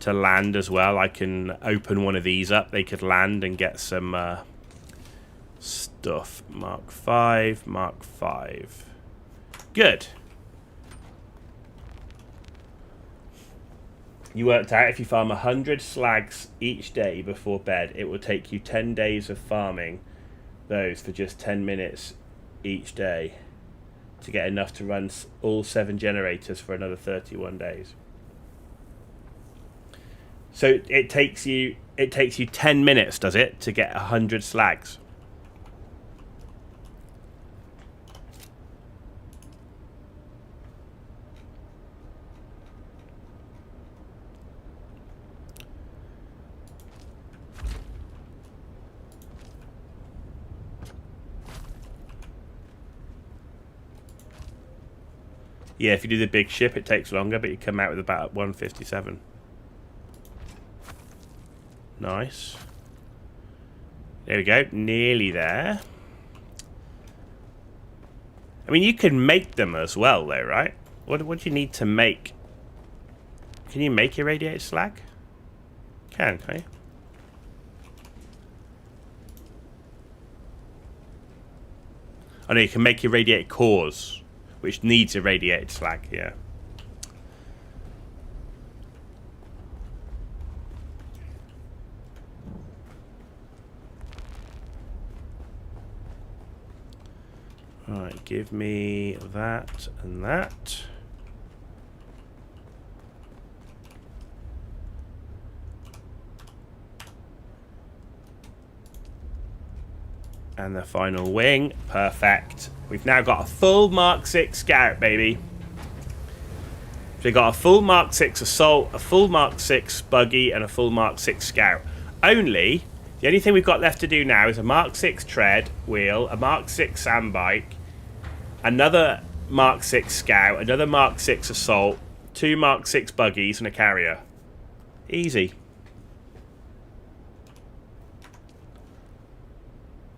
land as well, I can open one of these up. They could land and get some stuff. Mark 5, Mark 5. Good. You worked out if you farm 100 slags each day before bed, it will take you 10 days of farming those for just 10 minutes each day to get enough to run all 7 generators for another 31 days. So it takes you 10 minutes, does it, to get 100 slags? Yeah, if you do the big ship, it takes longer, but you come out with about 157. Nice. There we go. Nearly there. I mean, you can make them as well, though, right? What do you need to make? Can you make irradiated slag? Can you? Oh, no, you can make irradiated cores, which needs irradiated slag, yeah. Alright, give me that and that. And the final wing. Perfect. We've now got a full Mark 6 Scout, baby. So we've got a full Mark 6 Assault, a full Mark 6 Buggy, and a full Mark 6 Scout. The only thing we've got left to do now is a Mark 6 Tread Wheel, a Mark 6 Sandbike, another Mark 6 Scout, another Mark 6 Assault, 2 Mark 6 Buggies, and a Carrier. Easy.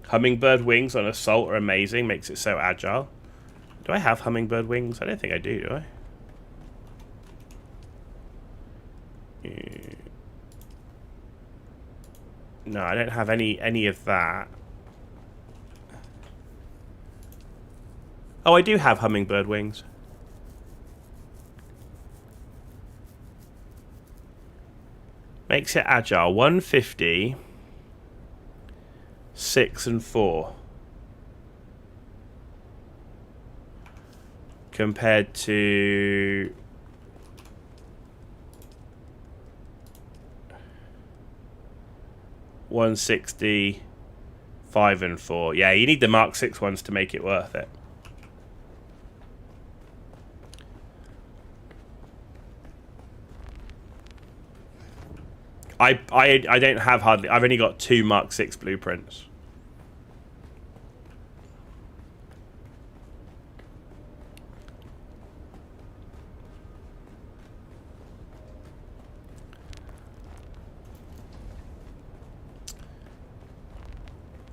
Hummingbird wings on Assault are amazing. Makes it so agile. Do I have hummingbird wings? I don't think I do I? No, I don't have any of that. Oh, I do have hummingbird wings. Makes it agile. 150... 6 and 4 compared to 160, 5 and 4. Yeah, you need the Mark 6 ones to make it worth it. I don't have hardly. I've only got 2 Mark 6 blueprints.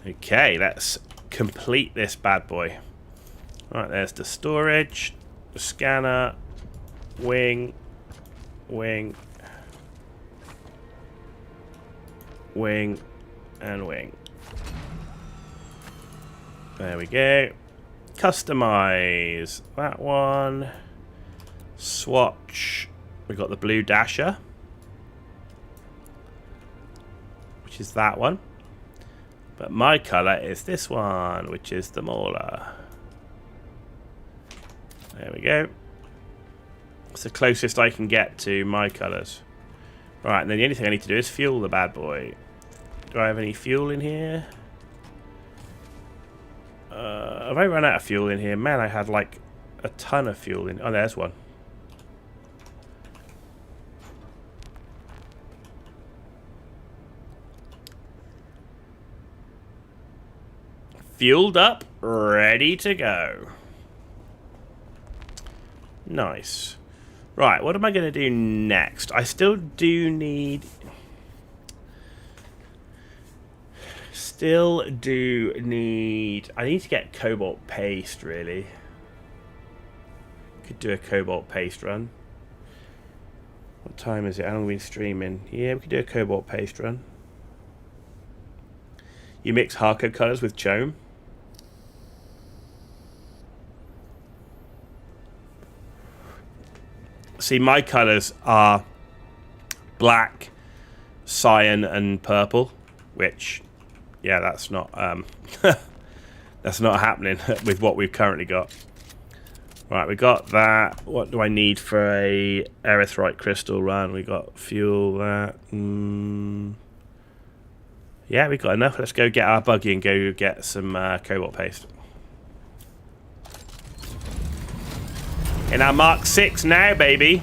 Okay, let's complete this bad boy. Right, there's the storage, the scanner, wing, wing, wing, and wing. There we go. Customize that one. Swatch. We've got the blue dasher. which is that one. But my colour is this one, which is the Mauler. There we go. It's the closest I can get to my colours. Right, and then the only thing I need to do is fuel the bad boy. Do I have any fuel in here? Have I run out of fuel in here? Man, I had like a ton of fuel in... Oh, there's one. Fueled up, ready to go. Nice. Right, what am I going to do next? I still do need... I need to get cobalt paste, really. Could do a cobalt paste run. What time is it? How long have we been streaming? Yeah, we could do a cobalt paste run. You mix Harco colours with Chome. See, my colours are black, cyan, and purple, which, yeah, that's not that's not happening with what we've currently got. Right, we got that. What do I need for a erythrite crystal run? We got fuel. That. Yeah, we got enough. Let's go get our buggy and go get some cobalt paste. In our Mark 6 now, baby.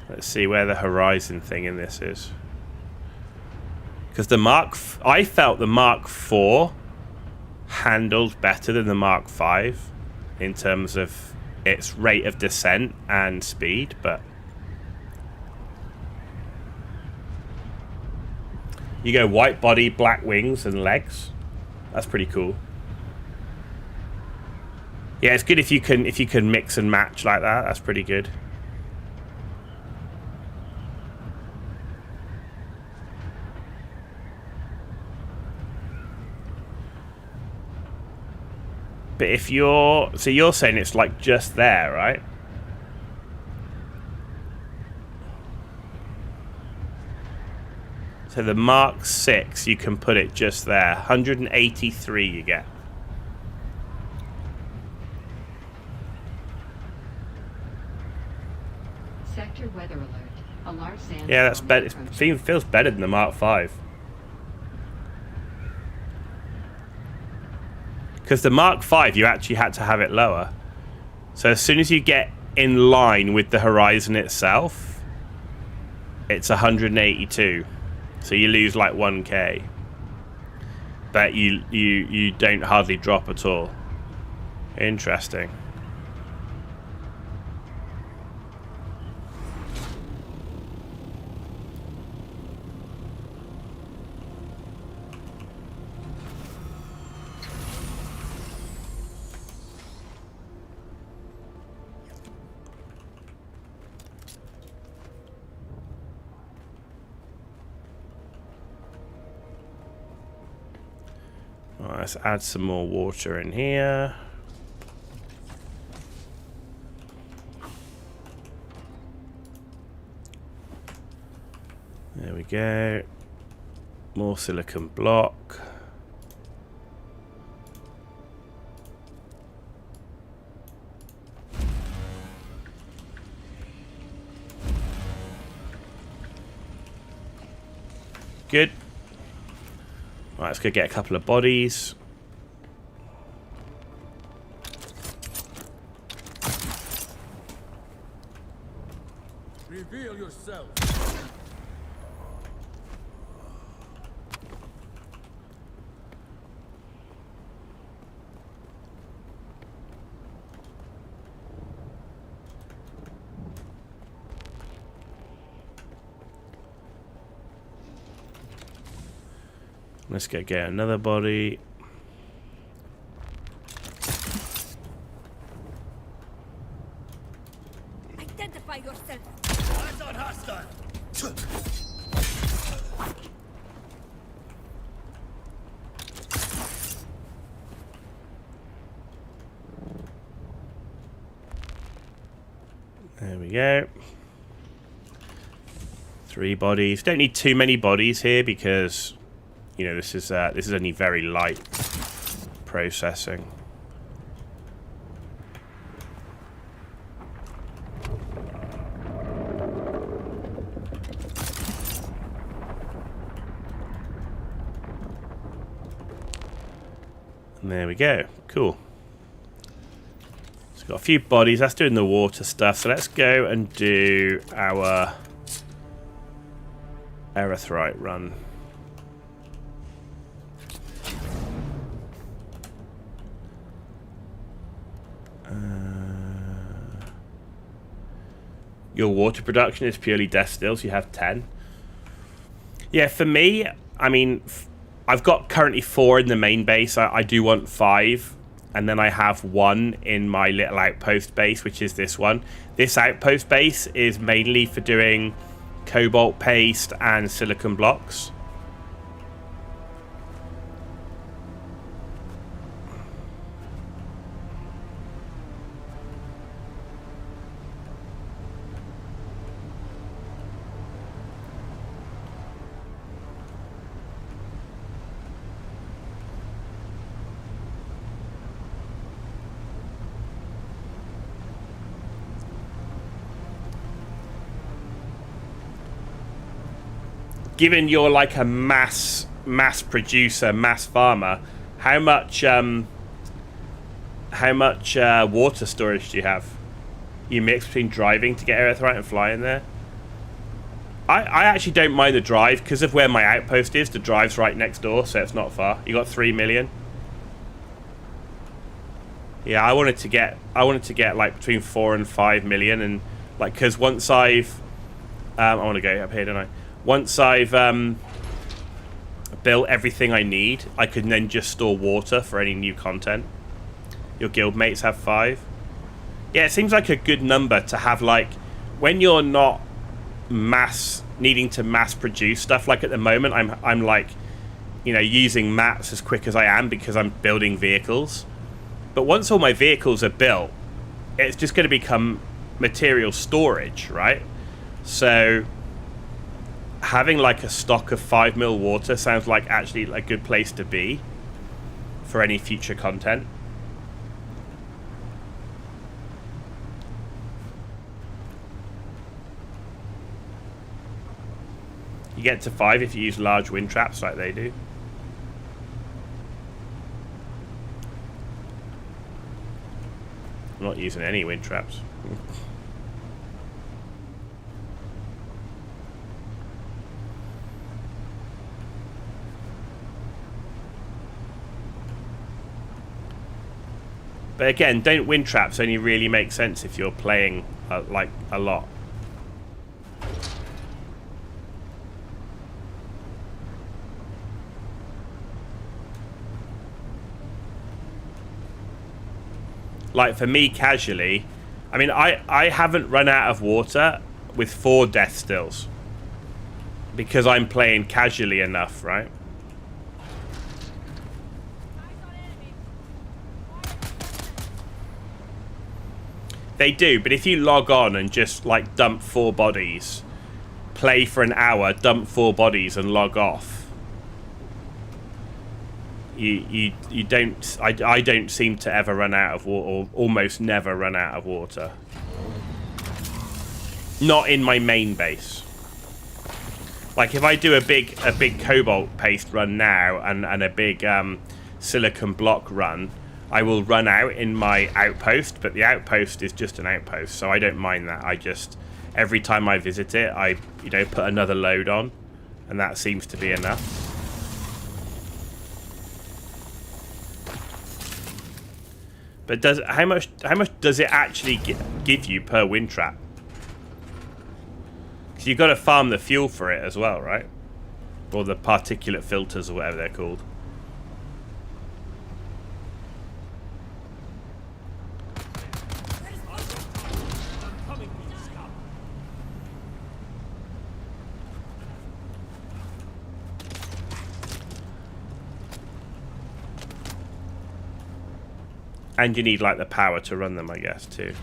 Let's see where the horizon thing in this is. Because I felt the Mark 4 handled better than the Mark 5 in terms of its rate of descent and speed, but you go white body, black wings and legs. That's pretty cool. Yeah, it's good if you can mix and match like that. That's pretty good. But if you're saying it's like just there, right? So the Mark 6, you can put it just there. 183 you get. Sector weather alert. A large sandstorm. Yeah, that's better. It feels better than the Mark 5. Because the Mark 5, you actually had to have it lower. So as soon as you get in line with the horizon itself, it's 182. So you lose like 1k. But you don't hardly drop at all. Interesting. Let's add some more water in here. There we go. More silicon block. Good. Right, let's go get a couple of bodies. Reveal yourself. Let's go get another body. Identify yourself. Eyes on hostile. There we go. 3 bodies. Don't need too many bodies here because, you know, this is only very light processing. And there we go. Cool. So got a few bodies. That's doing the water stuff. So let's go and do our Erythrite run. Your water production is purely death stills. You have 10. Yeah, for me, I mean, I've got currently 4 in the main base. I do want 5. And then I have 1 in my little outpost base, which is this one. This outpost base is mainly for doing cobalt paste and silicon blocks. Given you're like a mass producer, mass farmer, how much water storage do you have? You mix between driving to get Erythrite and fly in there? I actually don't mind the drive because of where my outpost is. The drive's right next door, so it's not far. You got 3 million. Yeah, I wanted to get like between 4 and 5 million, and like because once I've I want to go up here, don't I? Once I've built everything I need, I can then just store water for any new content. Your guildmates have 5. Yeah, it seems like a good number to have, like, when you're not needing to mass produce stuff. Like at the moment, I'm like, you know, using mats as quick as I am because I'm building vehicles. But once all my vehicles are built, it's just going to become material storage, right? So having like a stock of 5 mil water sounds like actually a good place to be for any future content. You get to 5 if you use large wind traps like they do. I'm not using any wind traps. But again, don't wind traps only really make sense if you're playing like a lot. Like for me, casually, I mean, I haven't run out of water with 4 death stills because I'm playing casually enough, right? They do, but if you log on and just like dump 4 bodies, play for an hour, dump 4 bodies and log off, you don't. I don't seem to ever run out of water, or almost never run out of water. Not in my main base. Like if I do a big cobalt paste run now and a big silicon block run, I will run out in my outpost, but the outpost is just an outpost, so I don't mind that. I just, every time I visit it, I, you know, put another load on, and that seems to be enough. But how much does it actually give you per wind trap? Because you've got to farm the fuel for it as well, right? Or the particulate filters or whatever they're called. And you need like the power to run them, I guess, too.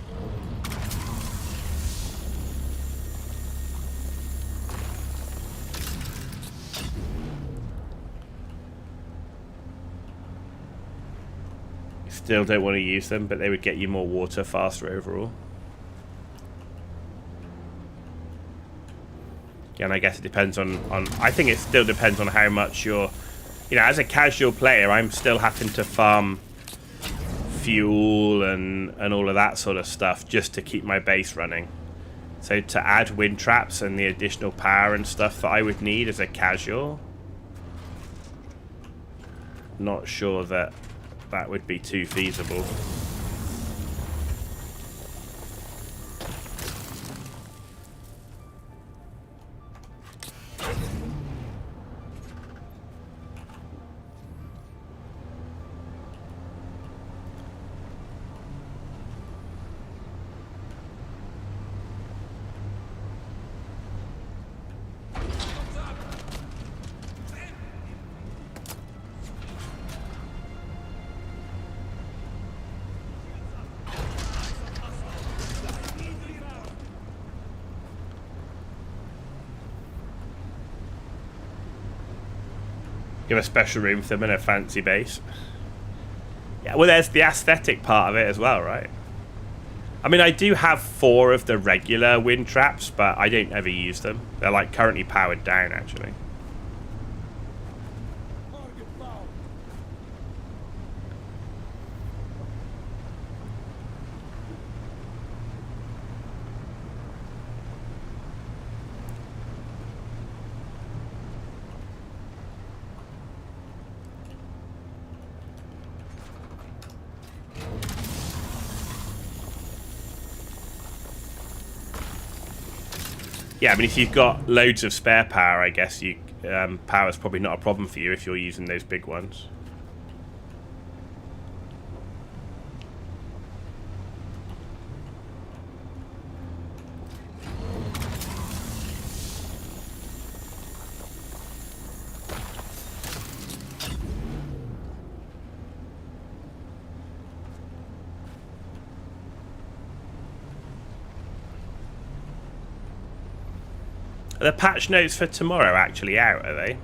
Still don't want to use them, but they would get you more water faster overall. Yeah, and I guess it depends on I think it still depends on how much you're, you know, as a casual player, I'm still having to farm fuel and all of that sort of stuff just to keep my base running. So to add wind traps and the additional power and stuff that I would need as a casual, not sure that that would be too feasible. Give a special room for them in a fancy base. Yeah, well, there's the aesthetic part of it as well, right? I mean, I do have 4 of the regular wind traps, but I don't ever use them. They're like currently powered down, actually. Yeah, I mean, if you've got loads of spare power, I guess you power's probably not a problem for you if you're using those big ones. Are the patch notes for tomorrow actually out, are they?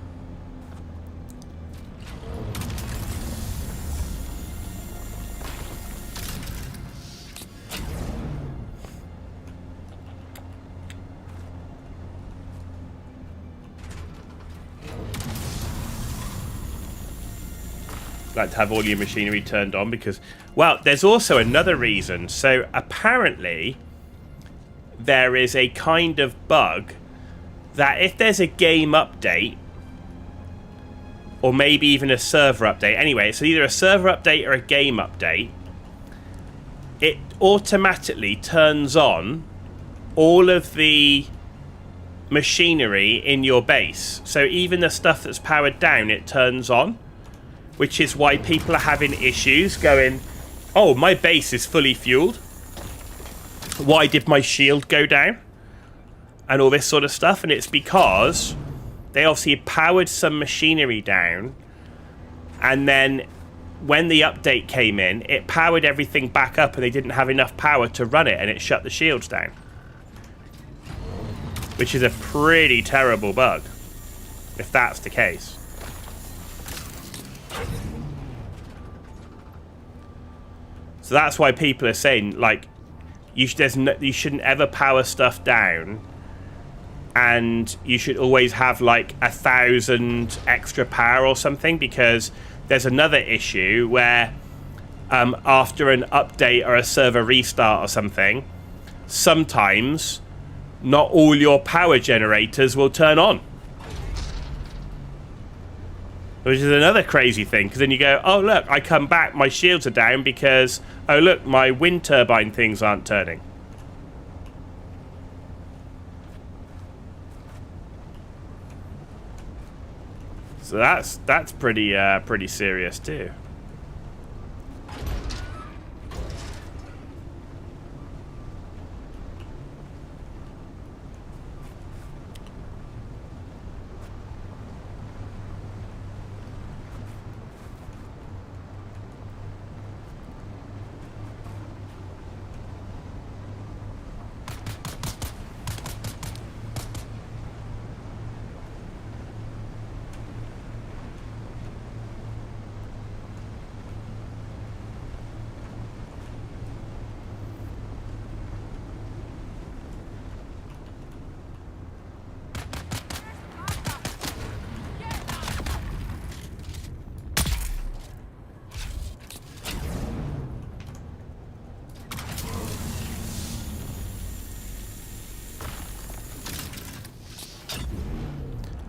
Like to have all your machinery turned on because, well, there's also another reason. So apparently there is a kind of bug that if there's a game update, or maybe even a server update, anyway, it's either a server update or a game update, it automatically turns on all of the machinery in your base. So even the stuff that's powered down, it turns on, which is why people are having issues going, oh, my base is fully fueled. Why did my shield go down? And all this sort of stuff, and it's because they obviously powered some machinery down, and then when the update came in, it powered everything back up and they didn't have enough power to run it, and it shut the shields down. Which is a pretty terrible bug, if that's the case. So that's why people are saying, like, you shouldn't ever power stuff down, and you should always have like 1,000 extra power or something, because there's another issue where after an update or a server restart or something, sometimes not all your power generators will turn on, which is another crazy thing, because then you go, oh look, I come back, my shields are down because, oh look, my wind turbine things aren't turning. So that's pretty serious too.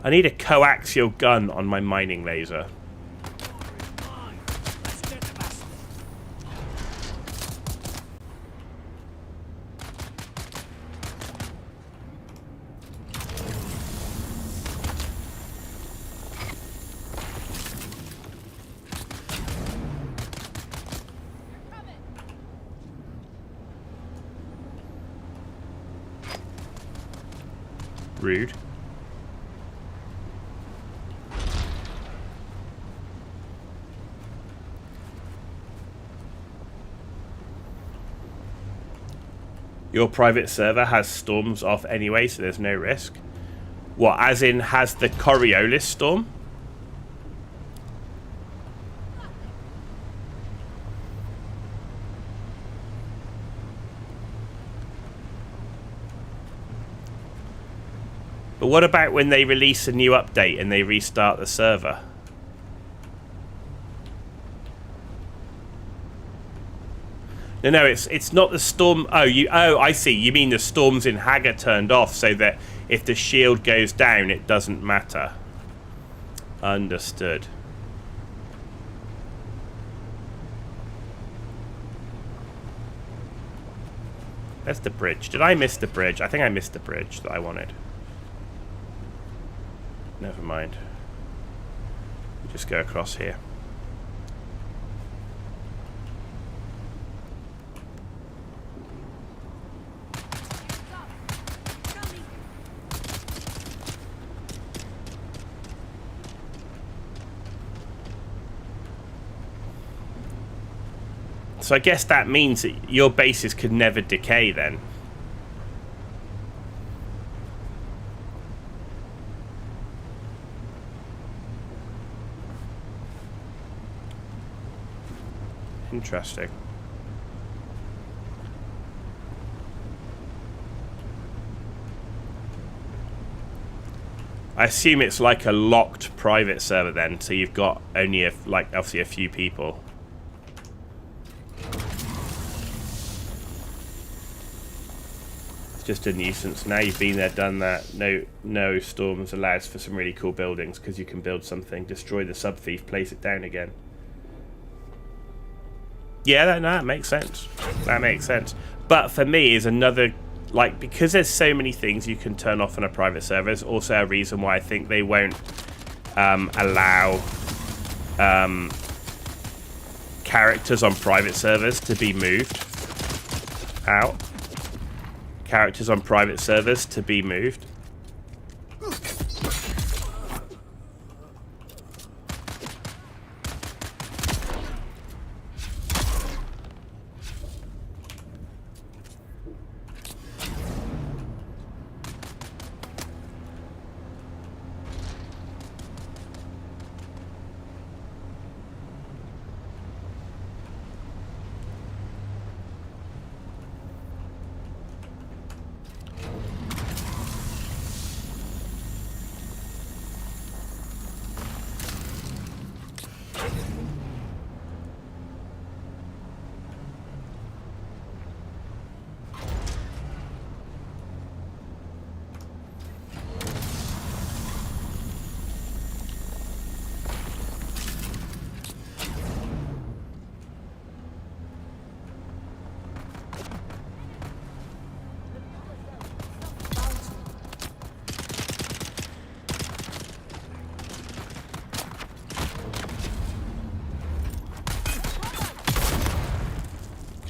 I need a coaxial gun on my mining laser. Rude. Your private server has storms off anyway, so there's no risk. What, as in has the Coriolis storm? But what about when they release a new update and they restart the server? No, it's not the storm. Oh, I see. You mean the storms in Hagar turned off so that if the shield goes down, it doesn't matter. Understood. That's the bridge. Did I miss the bridge? I think I missed the bridge that I wanted. Never mind. Just go across here. So I guess that means that your bases could never decay then. Interesting. I assume it's like a locked private server then, so you've got only obviously a few people. It's just a nuisance. Now you've been there, done that. No storms allows for some really cool buildings because you can build something, destroy the sub thief, place it down again. Yeah, that makes sense. That makes sense. But for me, is another, like, because there's so many things you can turn off on a private server, is also a reason why I think they won't allow characters on private servers to be moved out. Characters on private servers to be moved.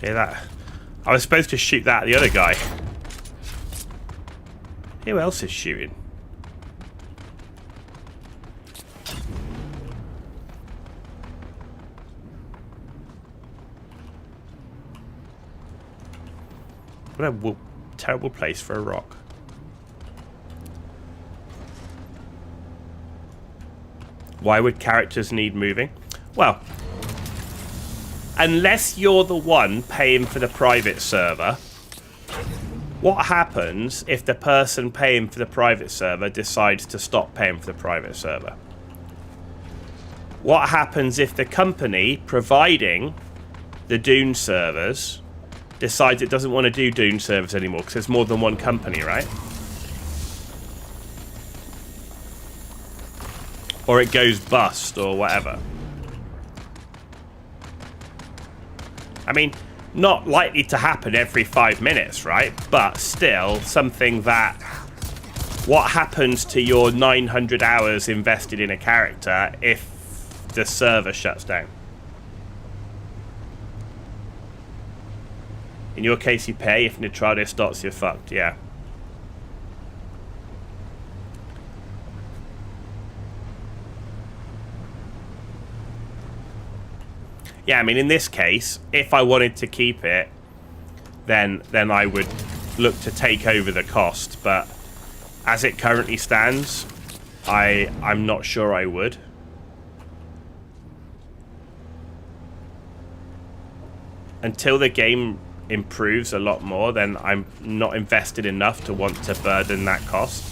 Okay, that. I was supposed to shoot that at the other guy. Who else is shooting? What a terrible place for a rock. Why would characters need moving? Well, unless you're the one paying for the private server, what happens if the person paying for the private server decides to stop paying for the private server? What happens if the company providing the Dune servers decides it doesn't want to do Dune servers anymore because there's more than one company, right? or it goes bust or whatever. I mean, not likely to happen every 5 minutes, right? But still, something that... What happens to your 900 hours invested in a character if the server shuts down? In your case, you pay. If Nitrado starts, you're fucked. Yeah. Yeah, I mean, in this case, if I wanted to keep it, then I would look to take over the cost. But as it currently stands, I'm not sure I would. Until the game improves a lot more, then I'm not invested enough to want to burden that cost.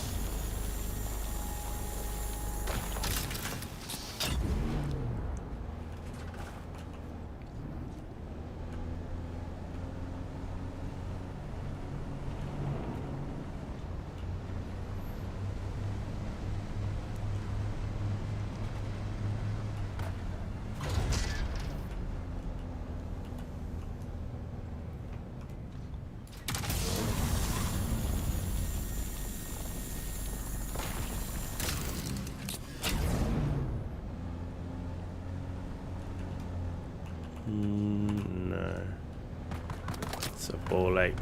No. It's a ball lake.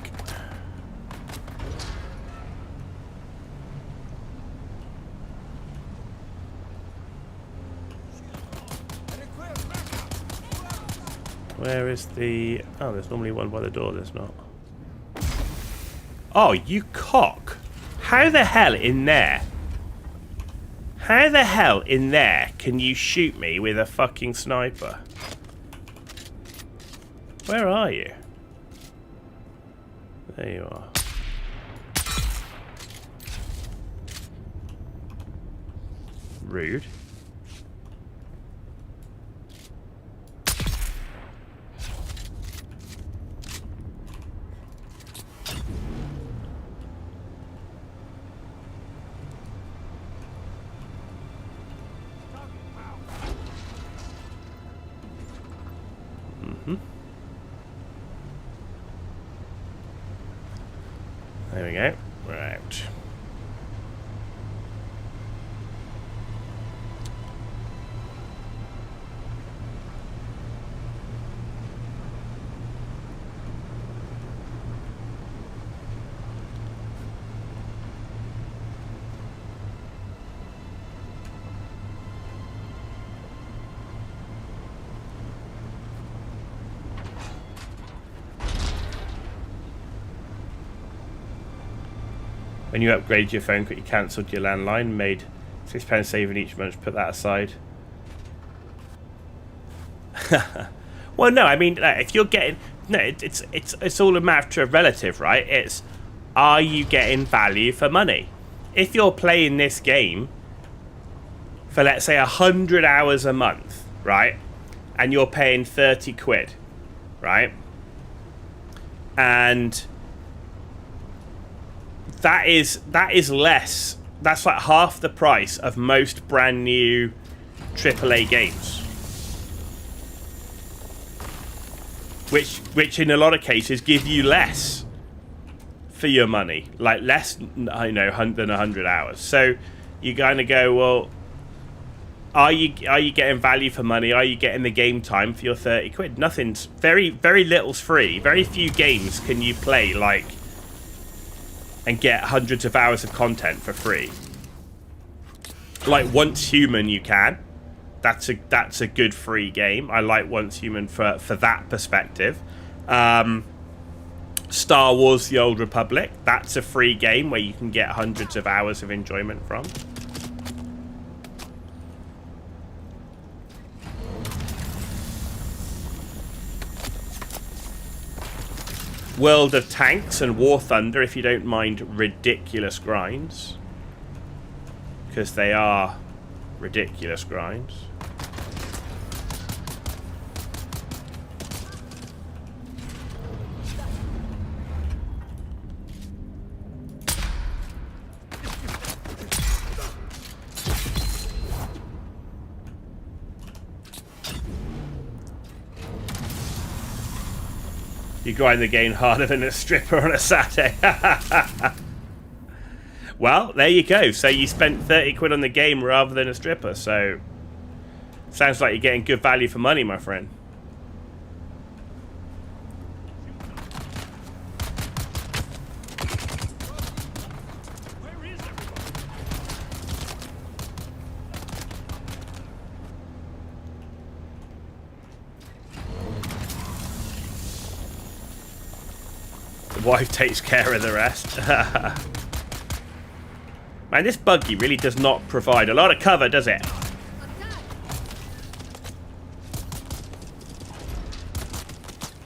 Where is the... Oh, there's normally one by the door, there's not. Oh, you cock! How the hell in there? How the hell in there can you shoot me with a fucking sniper? Where are you? There you are. Rude. There we go. Right. When you upgraded your phone, you cancelled your landline, made £6 saving each month. Put that aside. Well, no, I mean, if you're getting it's all a matter of relative, right? It's, are you getting value for money? If you're playing this game for, let's say, 100 hours a month, right, and you're paying 30 quid, right, and that is less. That's like half the price of most brand new AAA games, which in a lot of cases give you less for your money, like less, I know, than 100 hours. So you kind of go, well, are you getting value for money? Are you getting the game time for your 30 quid? Nothing's, very little's free. Very few games can you play like and get hundreds of hours of content for free. Like Once Human, you can. That's a good free game. I like Once Human for that perspective. Star Wars: The Old Republic. That's a free game where you can get hundreds of hours of enjoyment from. World of Tanks and War Thunder, if you don't mind ridiculous grinds. Because they are ridiculous grinds. You grind the game harder than a stripper on a Saturday. Well, there you go. So you spent 30 quid on the game rather than a stripper. So sounds like you're getting good value for money, my friend. The wife takes care of the rest. Man, this buggy really does not provide a lot of cover, does it?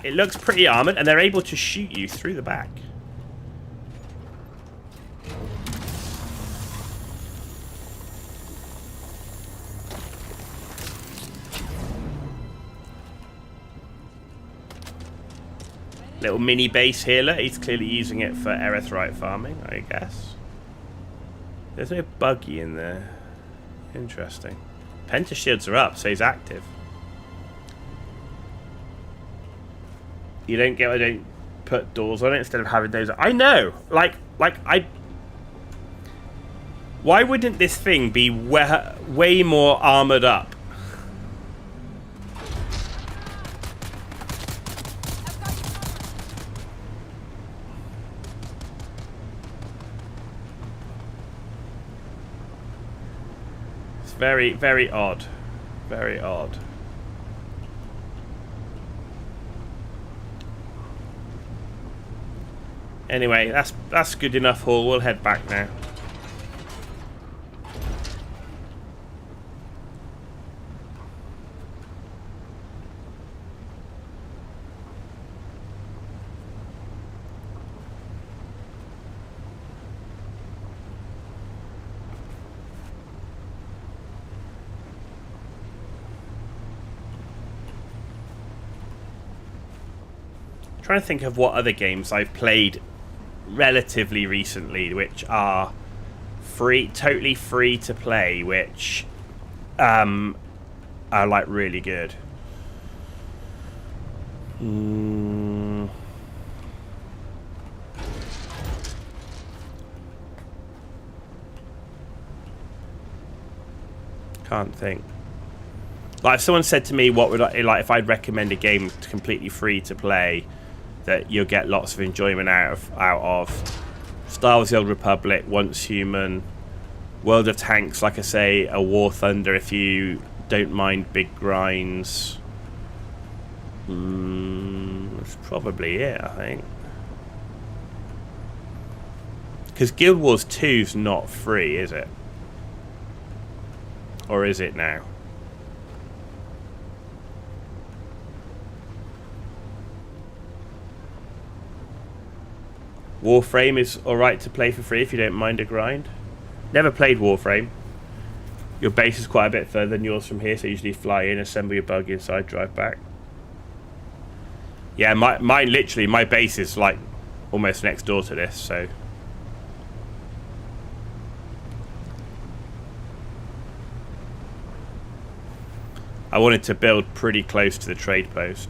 It looks pretty armored, and they're able to shoot you through the back. Little mini base healer. He's clearly using it for erythrite farming, I guess. There's no buggy in there. Interesting. Penta shields are up, so he's active. You don't get. I don't put doors on it instead of having those. I know. Like I. Why wouldn't this thing be way more armored up? Very, very odd. Very odd. Anyway, that's good enough haul. We'll head back now. Trying to think of what other games I've played relatively recently which are totally free to play, which are like really good. Can't think. Like, if someone said to me, what would I like if I'd recommend a game completely free to play that you'll get lots of enjoyment out of. Star Wars: The Old Republic, Once Human, World of Tanks, like I say, a War Thunder if you don't mind big grinds. That's probably it, I think. Because Guild Wars 2's not free, is it? Or is it now? Warframe is alright to play for free if you don't mind a grind. Never played Warframe. Your base is quite a bit further than yours from here, so you usually fly in, assemble your buggy inside, drive back. Yeah, mine literally, my base is like almost next door to this, so. I wanted to build pretty close to the trade post.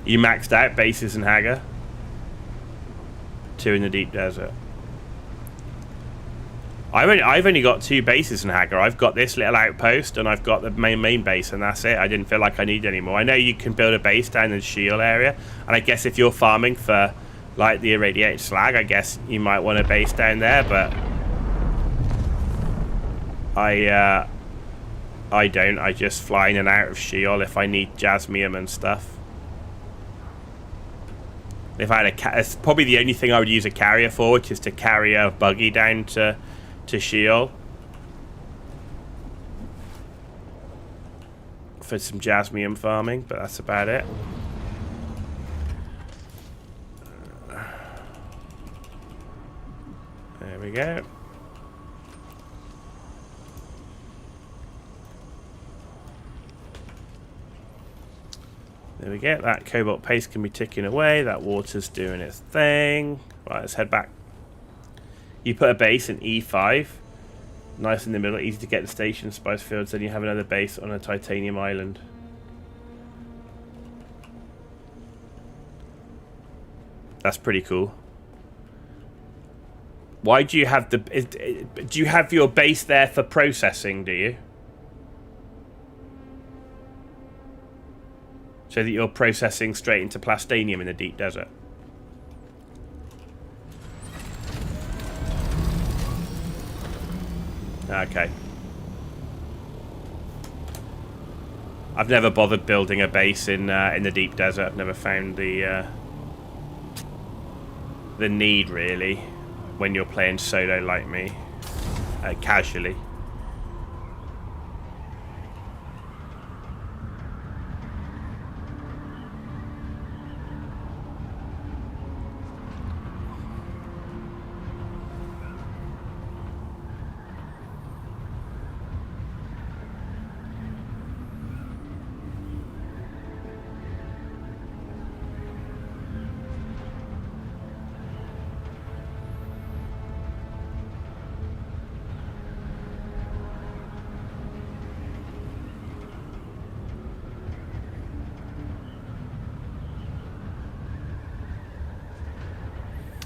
You maxed out bases in Hagar? 2 in the deep desert. I've only got 2 bases in Hagar. I've got this little outpost and I've got the main base, and that's it. I didn't feel like I need any more. I know you can build a base down in the shield area, and I guess if you're farming for like the irradiated slag, I guess you might want a base down there, but I don't. I just fly in and out of Sheol if I need jasmium and stuff. If I had it's probably the only thing I would use a carrier for, which is to carry a buggy down to Sheol for some jasmium farming, but that's about it. There we go. There we go. That cobalt paste can be ticking away. That water's doing its thing. Right, let's head back. You put a base in E5, nice in the middle, easy to get the station, spice fields, then you have another base on a titanium island. That's pretty cool. Why do you have do you have your base there for processing, do you? So that you're processing straight into plastanium in the deep desert. Okay. I've never bothered building a base in the deep desert. I've never found the need, really, when you're playing solo like me, casually.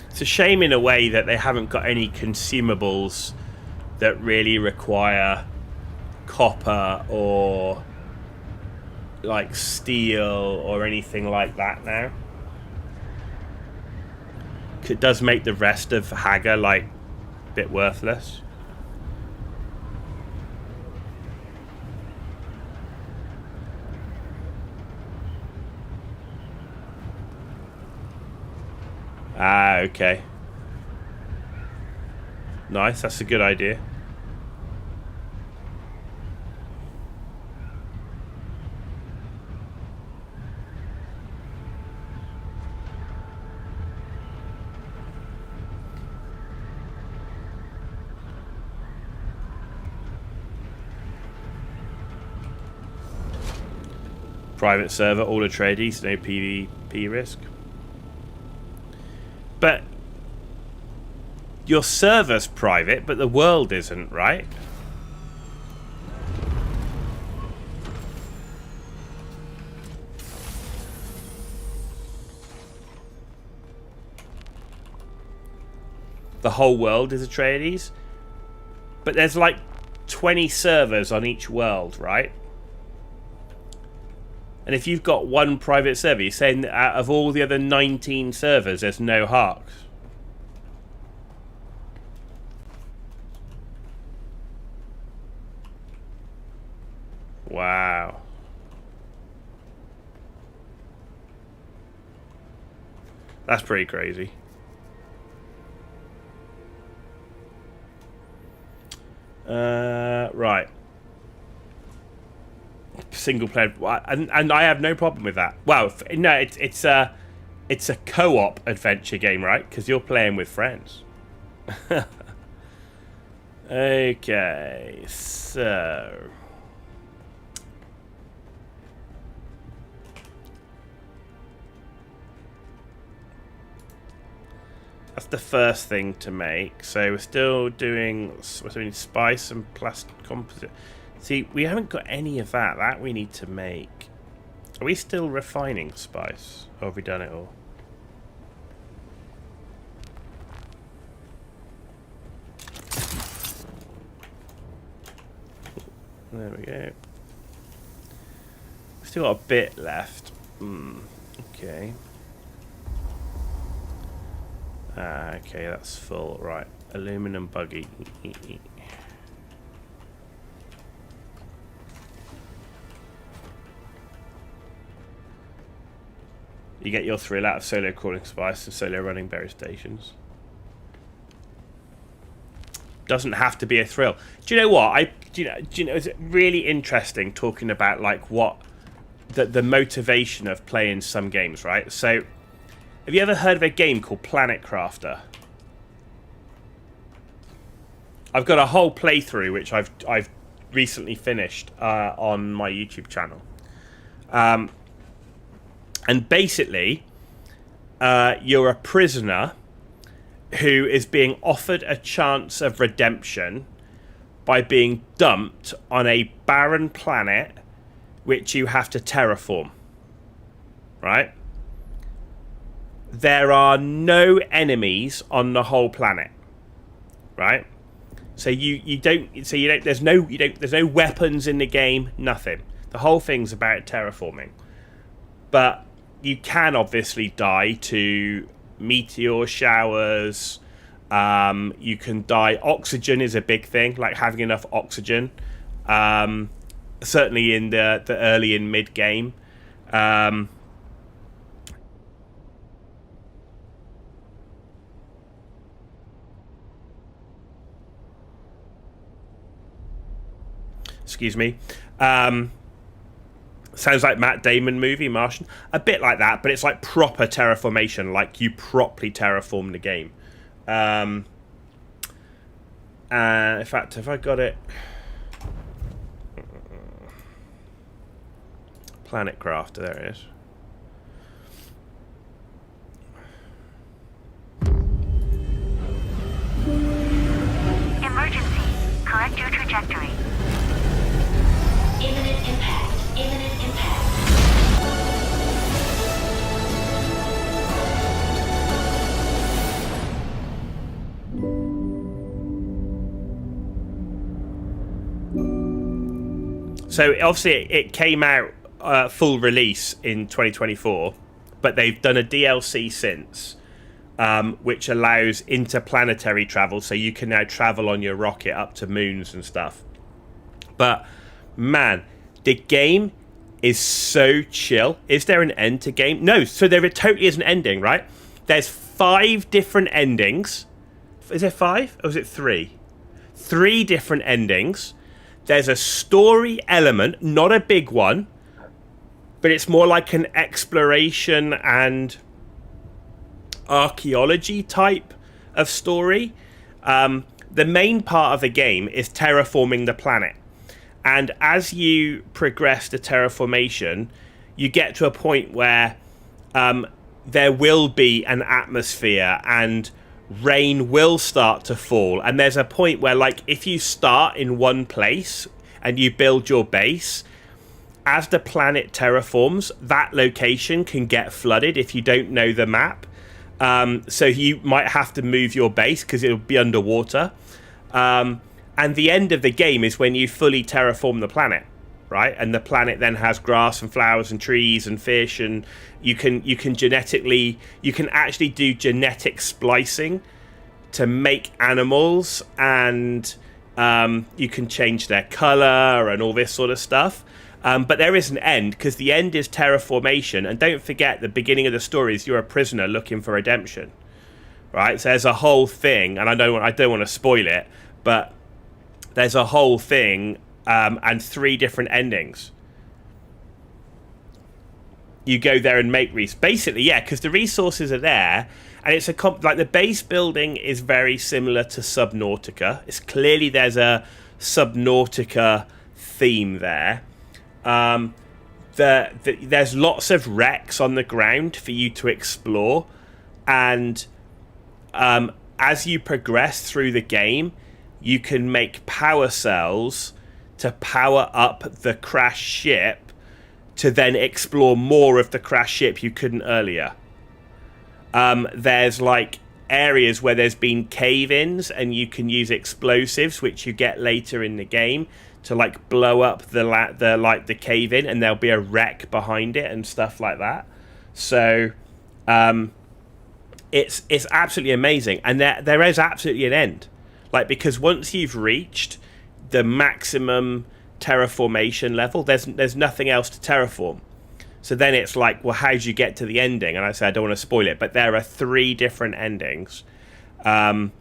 It's a shame in a way that they haven't got any consumables that really require copper or like steel or anything like that now. It does make the rest of Haga like a bit worthless. Ah, okay. Nice, that's a good idea. Private server, all Atreides, no PvP risk. But your server's private, but the world isn't, right? The whole world is Atreides, but there's like 20 servers on each world, right? And if you've got one private server, you're saying that out of all the other 19 servers, there's no Harks. Wow. That's pretty crazy. Right. Single player, and I have no problem with that. Well, no, it's a co-op adventure game, right? Because you're playing with friends. Okay, so that's the first thing to make. So we're still doing spice and plastic composite. See, we haven't got any of that. That we need to make. Are we still refining spice? Or have we done it all? There we go. Still got a bit left. Okay. Okay, that's full. Right. Aluminum buggy. You get your thrill out of solo crawling spice and solo running berry stations. Doesn't have to be a thrill. Do you know what? Do you know? It's really interesting talking about like what the motivation of playing some games, right? So, have you ever heard of a game called Planet Crafter? I've got a whole playthrough which I've recently finished on my YouTube channel. And basically, you're a prisoner who is being offered a chance of redemption by being dumped on a barren planet which you have to terraform. Right? There are no enemies on the whole planet. Right? So there's no weapons in the game, nothing. The whole thing's about terraforming. But you can obviously die to meteor showers. You can die. Oxygen is a big thing, like having enough oxygen. Certainly in the early and mid game. Excuse me. Sounds like Matt Damon movie, Martian. A bit like that, but it's like proper terraformation, like you properly terraform the game. In fact, have I got it? Planet Craft, there it is. Emergency. Correct your trajectory. Imminent impact. Imminent impact. So obviously it came out full release in 2024, but they've done a DLC since, which allows interplanetary travel, so you can now travel on your rocket up to moons and stuff. But man, the game is so chill. Is there an end to game? No, so there totally is an ending, right? There's 5 different endings. Is there 5? Or is it 3? 3 different endings. There's a story element, not a big one, but it's more like an exploration and archaeology type of story. The main part of the game is terraforming the planet. And as you progress the terraformation, you get to a point where there will be an atmosphere and rain will start to fall. And there's a point where, like, if you start in one place and you build your base, as the planet terraforms, that location can get flooded if you don't know the map. So you might have to move your base because it'll be underwater. And the end of the game is when you fully terraform the planet, right? And the planet then has grass and flowers and trees and fish, and you can actually do genetic splicing to make animals, and you can change their color and all this sort of stuff. But there is an end, because the end is terraformation. And don't forget, the beginning of the story is you're a prisoner looking for redemption, right? So there's a whole thing, and I don't want to spoil it, but there's a whole thing, and 3 different endings. You go there and make basically, yeah, because the resources are there, and it's like the base building is very similar to Subnautica. It's clearly there's a Subnautica theme there. There's lots of wrecks on the ground for you to explore, and as you progress through the game, you can make power cells to power up the crashed ship to then explore more of the crashed ship you couldn't earlier. There's like areas where there's been cave-ins, and you can use explosives, which you get later in the game, to like blow up the cave-in, and there'll be a wreck behind it and stuff like that. So it's absolutely amazing, and there is absolutely an end. Like, because once you've reached the maximum terraformation level, there's nothing else to terraform. So then it's like, well, how do you get to the ending? And I say I don't want to spoil it, but there are 3 different endings that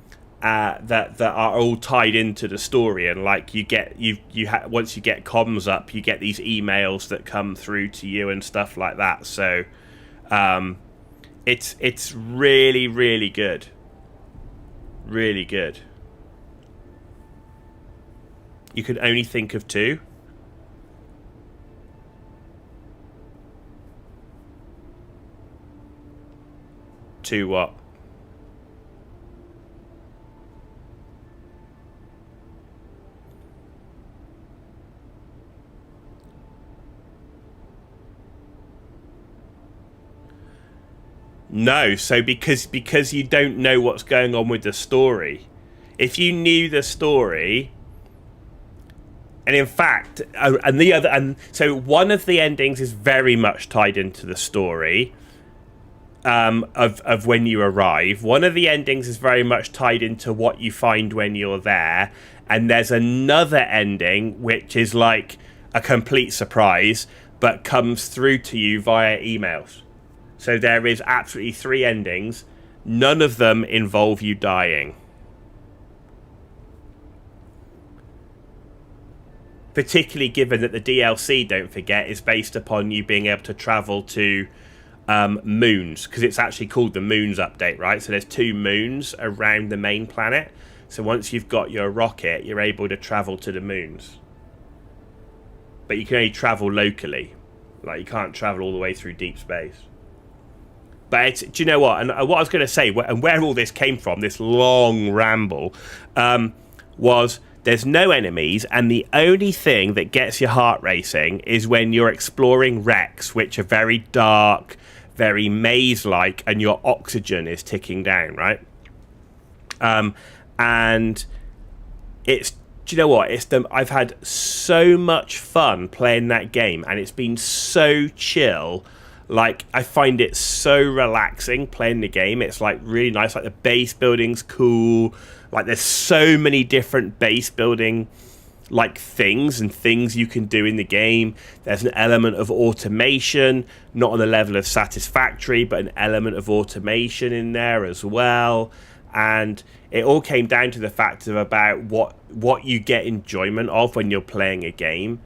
are all tied into the story. And like once you get comms up, you get these emails that come through to you and stuff like that. So it's really, really good. Really good. You could only think of 2. Two what? No, so because you don't know what's going on with the story. If you knew the story, and in fact, so one of the endings is very much tied into the story of when you arrive. One of the endings is very much tied into what you find when you're there, and there's another ending which is like a complete surprise, but comes through to you via emails. So there is absolutely 3 endings. None of them involve you dying. Particularly given that the DLC, don't forget, is based upon you being able to travel to moons. Because it's actually called the Moons Update, right? So there's 2 moons around the main planet. So once you've got your rocket, you're able to travel to the moons. But you can only travel locally. Like, you can't travel all the way through deep space. But do you know what? And what I was going to say, and where all this came from, this long ramble, was there's no enemies, and the only thing that gets your heart racing is when you're exploring wrecks, which are very dark, very maze-like, and your oxygen is ticking down, right? And it's, do you know what? I've had so much fun playing that game, and it's been so chill. Like, I find it so relaxing playing the game. It's like really nice. Like, the base building's cool. Like, there's so many different base building like things you can do in the game. There's an element of automation, not on the level of Satisfactory, but an element of automation in there as well. And it all came down to the fact of about what you get enjoyment of when you're playing a game,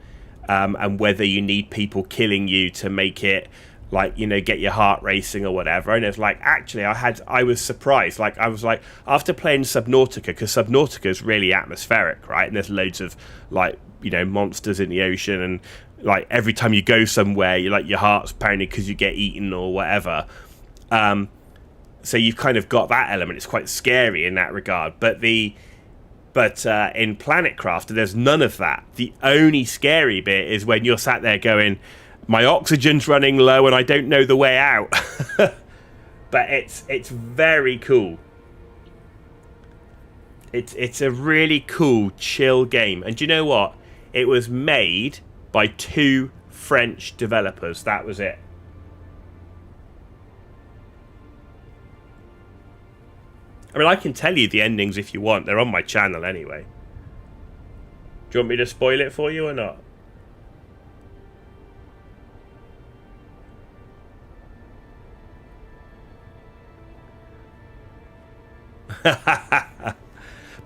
and whether you need people killing you to make it, like, you know, get your heart racing or whatever. And it's like, actually, I was surprised. Like, I was like, after playing Subnautica, because Subnautica is really atmospheric, right? And there's loads of, like, you know, monsters in the ocean, and like every time you go somewhere, you like your heart's pounding because you get eaten or whatever. So you've kind of got that element. It's quite scary in that regard. But in Planetcraft, there's none of that. The only scary bit is when you're sat there going, my oxygen's running low and I don't know the way out. But it's very cool. It's a really cool, chill game. And do you know what? It was made by 2 French developers. That was it. I mean, I can tell you the endings if you want. They're on my channel anyway. Do you want me to spoil it for you or not?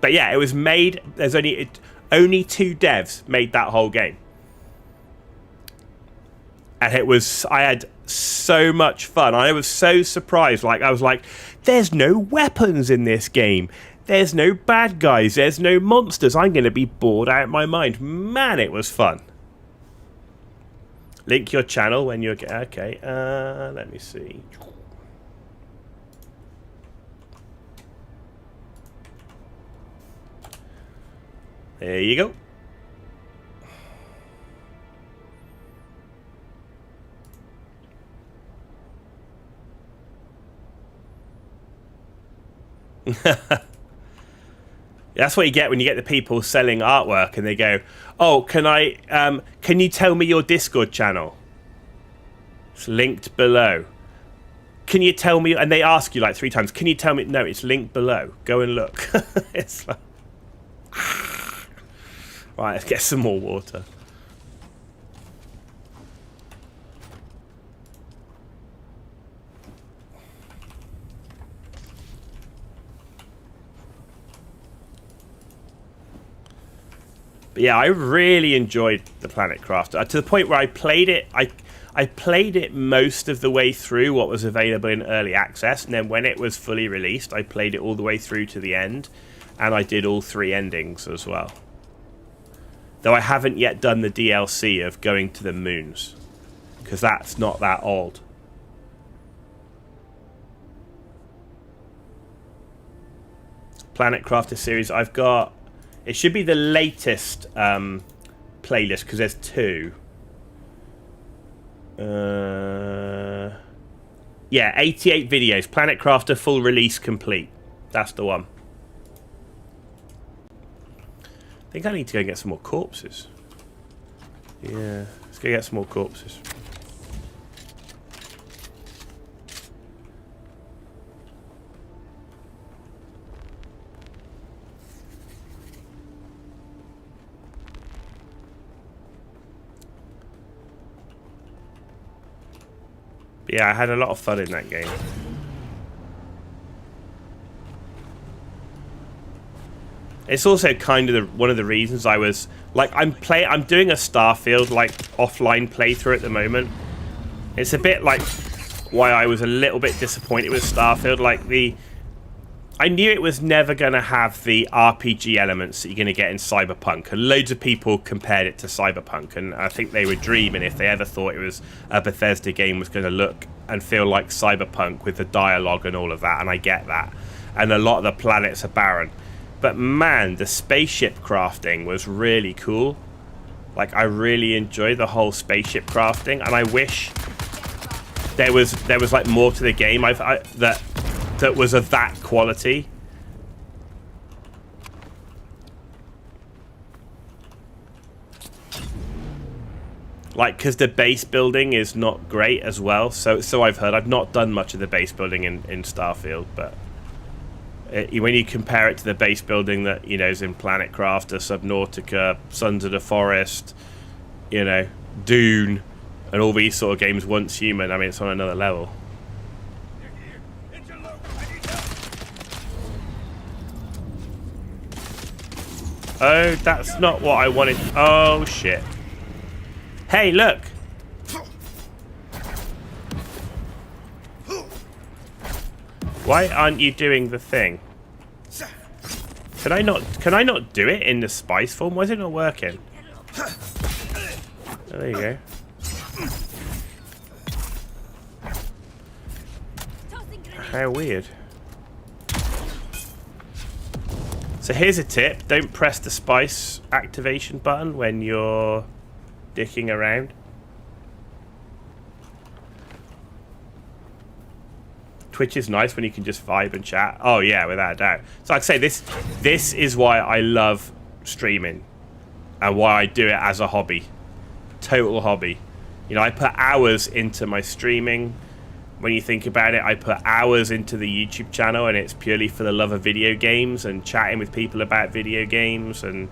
But yeah, it was made. There's only 2 devs made that whole game, and I had so much fun. I was so surprised. Like, I was like, there's no weapons in this game. There's no bad guys. There's no monsters. I'm going to be bored out of my mind. Man, it was fun. Link your channel when you're... Okay, let me see. There you go. That's what you get when you get the people selling artwork and they go, oh, can you tell me your Discord channel? It's linked below. Can you tell me, and they ask you like 3 times, can you tell me? No, it's linked below. Go and look. It's like... Right, let's get some more water. But yeah, I really enjoyed the Planetcraft to the point where I played it. I played it most of the way through what was available in early access, and then when it was fully released, I played it all the way through to the end, and I did all 3 endings as well. Though I haven't yet done the DLC of going to the moons, because that's not that old. Planetcraft series, I've got... It should be the latest playlist, because there's 2. Yeah, 88 videos. Planet Crafter full release complete. That's the one. I think I need to go get some more corpses. Yeah, let's go get some more corpses. But yeah, I had a lot of fun in that game. It's also kind of one of the reasons I was like, I'm doing a Starfield like offline playthrough at the moment. It's a bit like why I was a little bit disappointed with Starfield. Like I knew it was never going to have the RPG elements that you're going to get in Cyberpunk, and loads of people compared it to Cyberpunk, and I think they were dreaming if they ever thought it was a Bethesda game was going to look and feel like Cyberpunk with the dialogue and all of that, and I get that. And a lot of the planets are barren. But man, the spaceship crafting was really cool. Like, I really enjoyed the whole spaceship crafting, and I wish there was like more to the game that was of that quality. Like, because the base building is not great as well. So I've heard. I've not done much of the base building in Starfield, but when you compare it to the base building that, you know, is in Planet Crafter, Subnautica, Sons of the Forest, you know, Dune, and all these sort of games, Once Human, I mean, it's on another level. Oh, that's not what I wanted. Oh, shit. Hey, look. Why aren't you doing the thing? Can I not do it in the spice form? Why is it not working? Oh, there you go. How weird. So here's a tip. Don't press the spice activation button when you're dicking around. Twitch is nice when you can just vibe and chat. Oh yeah, without a doubt. So like I say, this is why I love streaming and why I do it as a hobby. Total hobby. You know, I put hours into my streaming. When you think about it, I put hours into the YouTube channel, and it's purely for the love of video games and chatting with people about video games and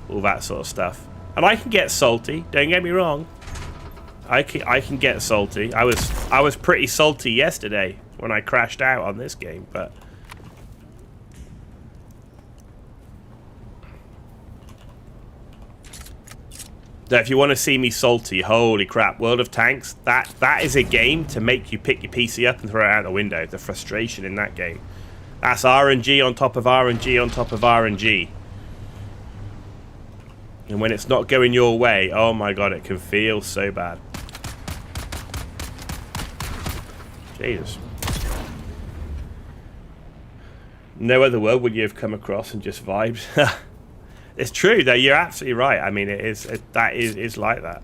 all that sort of stuff. And I can get salty, don't get me wrong. I can get salty. I was pretty salty yesterday when I crashed out on this game, but so if you want to see me salty, holy crap, World of Tanks, that is a game to make you pick your PC up and throw it out the window. The frustration in that game. That's RNG on top of RNG on top of RNG. And when it's not going your way, oh my god, it can feel so bad. Jesus. No other word would you have come across and just vibed. It's true though, you're absolutely right. I mean, that is like that.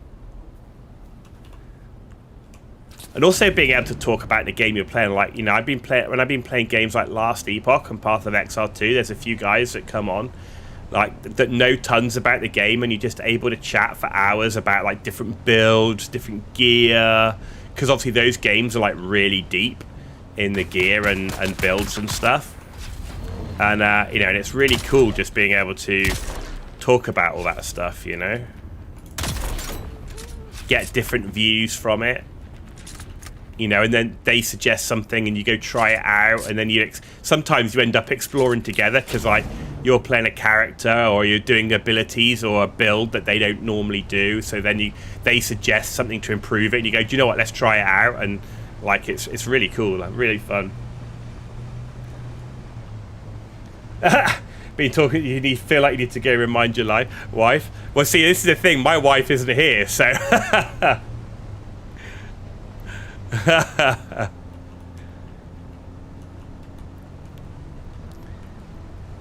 And also being able to talk about the game you're playing, like, you know, when I've been playing games like Last Epoch and Path of Exile 2, there's a few guys that come on like that know tons about the game, and you're just able to chat for hours about like different builds, different gear, because obviously those games are like really deep in the gear and builds and stuff. And you know, and it's really cool just being able to talk about all that stuff, you know, get different views from it, you know, and then they suggest something and you go try it out, and then sometimes you end up exploring together because like you're playing a character or you're doing abilities or a build that they don't normally do, so then they suggest something to improve it and you go, do you know what, let's try it out. And like it's really cool, like really fun. Been talking, you feel like you need to go remind your wife. Well, see, this is the thing, my wife isn't here, so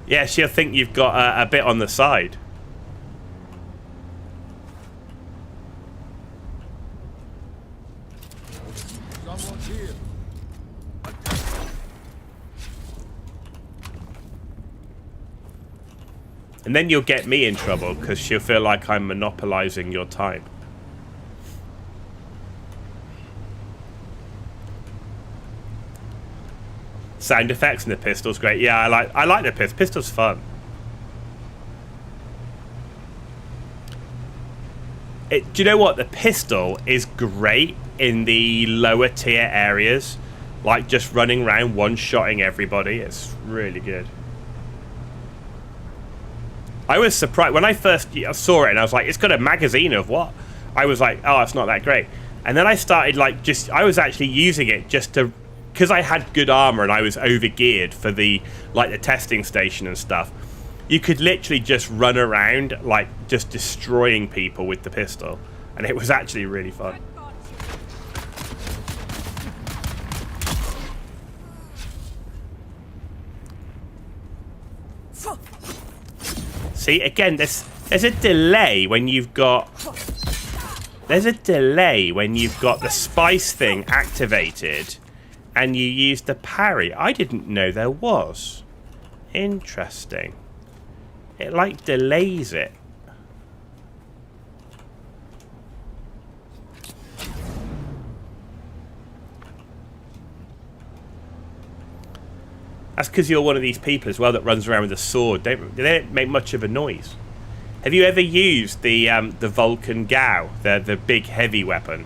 yeah, she'll think you've got a bit on the side. Someone's here. And then you'll get me in trouble because she'll feel like I'm monopolizing your time. Sound effects in the pistol's great. Yeah, I like the pistol. Pistol's fun. Do you know what? The pistol is great in the lower tier areas, like just running around one-shotting everybody. It's really good. I was surprised when I first saw it, and I was like, it's got a magazine of what? I was like, oh, it's not that great. And then I started I was actually using it just to, because I had good armor and I was overgeared for the testing station and stuff. You could literally just run around just destroying people with the pistol, and it was actually really fun. See, again, there's a delay when you've got the spice thing activated and you use the parry. I didn't know there was. Interesting. It delays it. That's because you're one of these people as well that runs around with a sword. They don't make much of a noise. Have you ever used the Vulcan Gao, the big heavy weapon?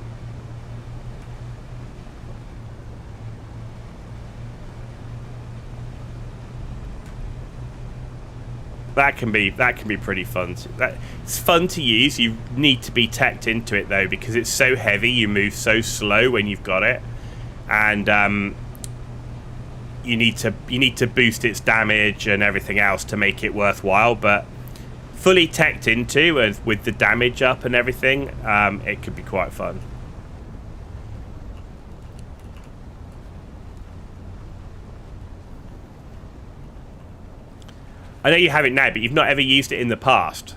That can be pretty fun. It's fun to use. You need to be teched into it though, because it's so heavy. You move so slow when you've got it, and you need to boost its damage and everything else to make it worthwhile. But fully teched into with the damage up and everything, it could be quite fun. I know you have it now, but you've not ever used it in the past.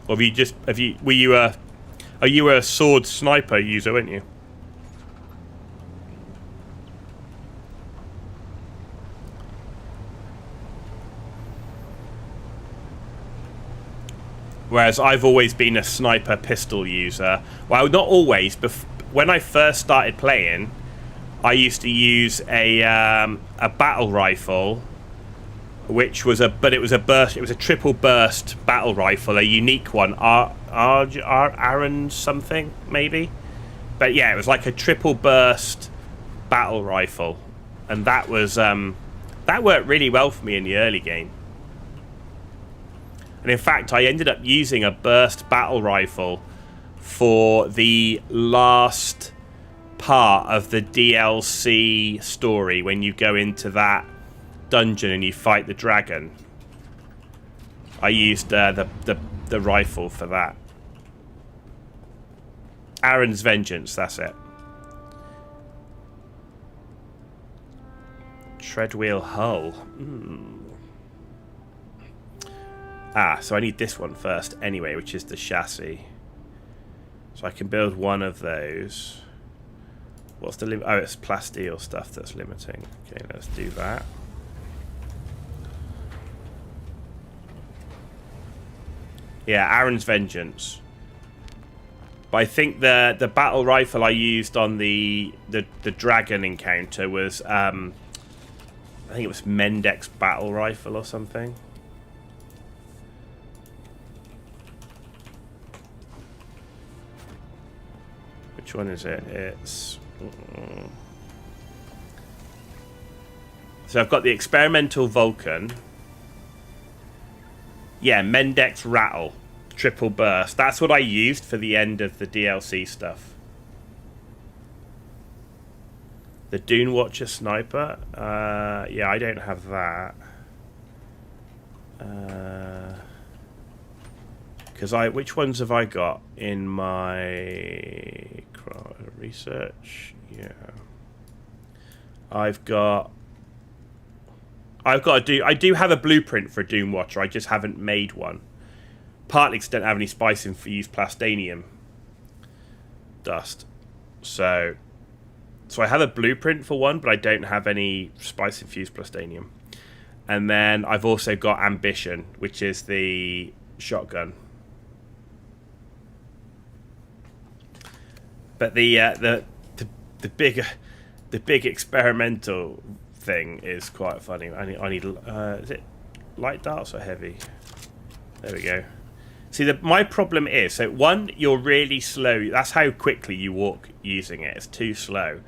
Or were you a sword sniper user, weren't you? Whereas I've always been a sniper pistol user. Well, not always, but when I first started playing, I used to use a battle rifle, which was it was a triple burst battle rifle, a unique one, Aaron something maybe, but yeah, it was like a triple burst battle rifle, and that was that worked really well for me in the early game. And in fact, I ended up using a burst battle rifle for the last part of the DLC story when you go into that dungeon and you fight the dragon. I used the rifle for that. Aaron's Vengeance, that's it. Treadwheel hull. So I need this one first anyway, which is the chassis. So I can build one of those. What's the limit? Oh, it's plasteel stuff that's limiting. Okay, let's do that. Yeah, Aaron's Vengeance. But I think the battle rifle I used on the dragon encounter was I think it was Mendek's battle rifle or something. Which one is it? It's so I've got the experimental Vulcan. Yeah, Mendek's Rattle, triple burst. That's what I used for the end of the DLC stuff. The Dune Watcher sniper. Yeah, I don't have that. Which ones have I got in my research? Yeah, I do have a blueprint for a Doom Watcher. I just haven't made one. Partly because I don't have any spice infused plastanium dust. So I have a blueprint for one, but I don't have any spice infused plastanium. And then I've also got Ambition, which is the shotgun. But the big experimental thing is quite funny. I need is it light darts or heavy? There we go. See, my problem is, so one, you're really slow. That's how quickly you walk using it. It's too slow.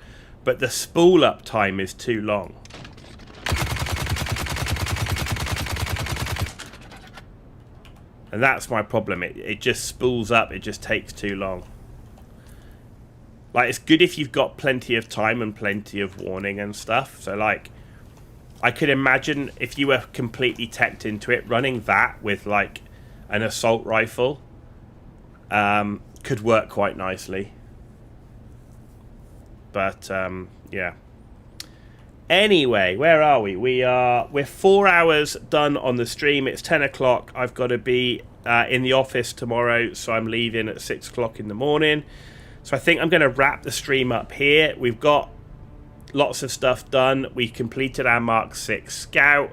But the spool up time is too long. And that's my problem. It just spools up. It just takes too long. Like, it's good if you've got plenty of time and plenty of warning and stuff. So, like, I could imagine if you were completely teched into it, running that with, like, an assault rifle could work quite nicely. But yeah. Anyway, where are we? We're 4 hours done on the stream. It's 10 o'clock. I've got to be in the office tomorrow, so I'm leaving at 6 o'clock in the morning. So I think I'm going to wrap the stream up here. We've got lots of stuff done. We completed our Mark 6 Scout.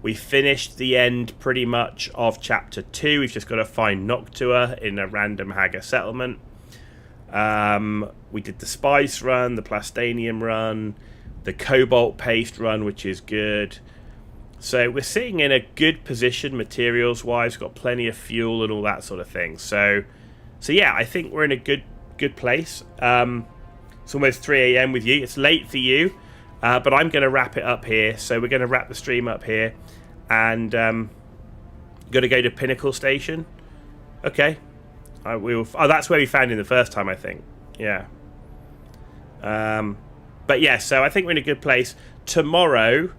We finished the end pretty much of Chapter 2. We've just got to find Noctua in a random Haga settlement. We did the Spice run, the Plastanium run, the Cobalt Paste run, which is good. So we're sitting in a good position materials-wise. We've got plenty of fuel and all that sort of thing. So yeah, I think we're in a good place. It's almost 3 a.m. with you. It's late for you. But I'm going to wrap it up here. So we're going to wrap the stream up here. And got to go to Pinnacle Station. Okay. That's where we found him the first time, I think. Yeah. But yeah, so I think we're in a good place. Tomorrow,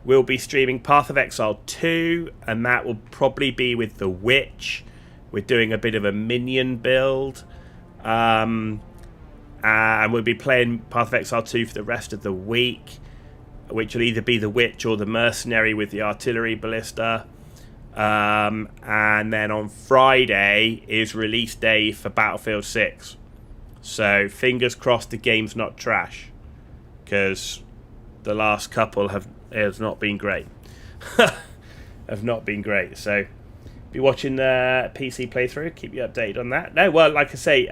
we'll be streaming Path of Exile 2. And that will probably be with the Witch. We're doing a bit of a minion build. And we'll be playing Path of Exile 2 for the rest of the week, which will either be the Witch or the Mercenary with the Artillery Ballista. And then on Friday is release day for Battlefield 6. So fingers crossed the game's not trash, because the last couple has not been great. Have not been great. So be watching the PC playthrough. Keep you updated on that. No, well, like I say,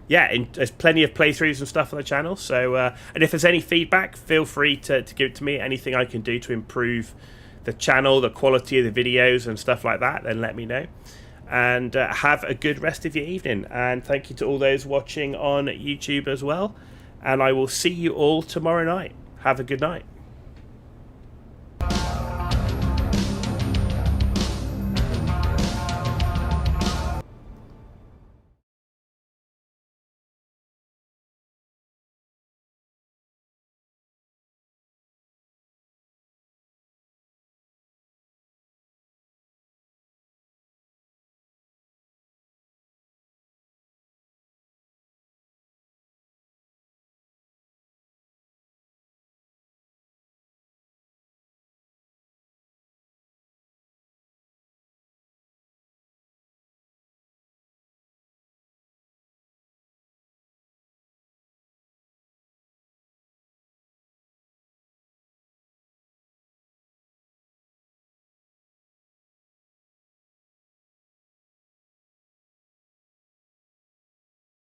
yeah, there's plenty of playthroughs and stuff on the channel. So, and if there's any feedback, feel free to give it to me. Anything I can do to improve the channel, the quality of the videos and stuff like that, then let me know. And have a good rest of your evening. And thank you to all those watching on YouTube as well. And I will see you all tomorrow night. Have a good night.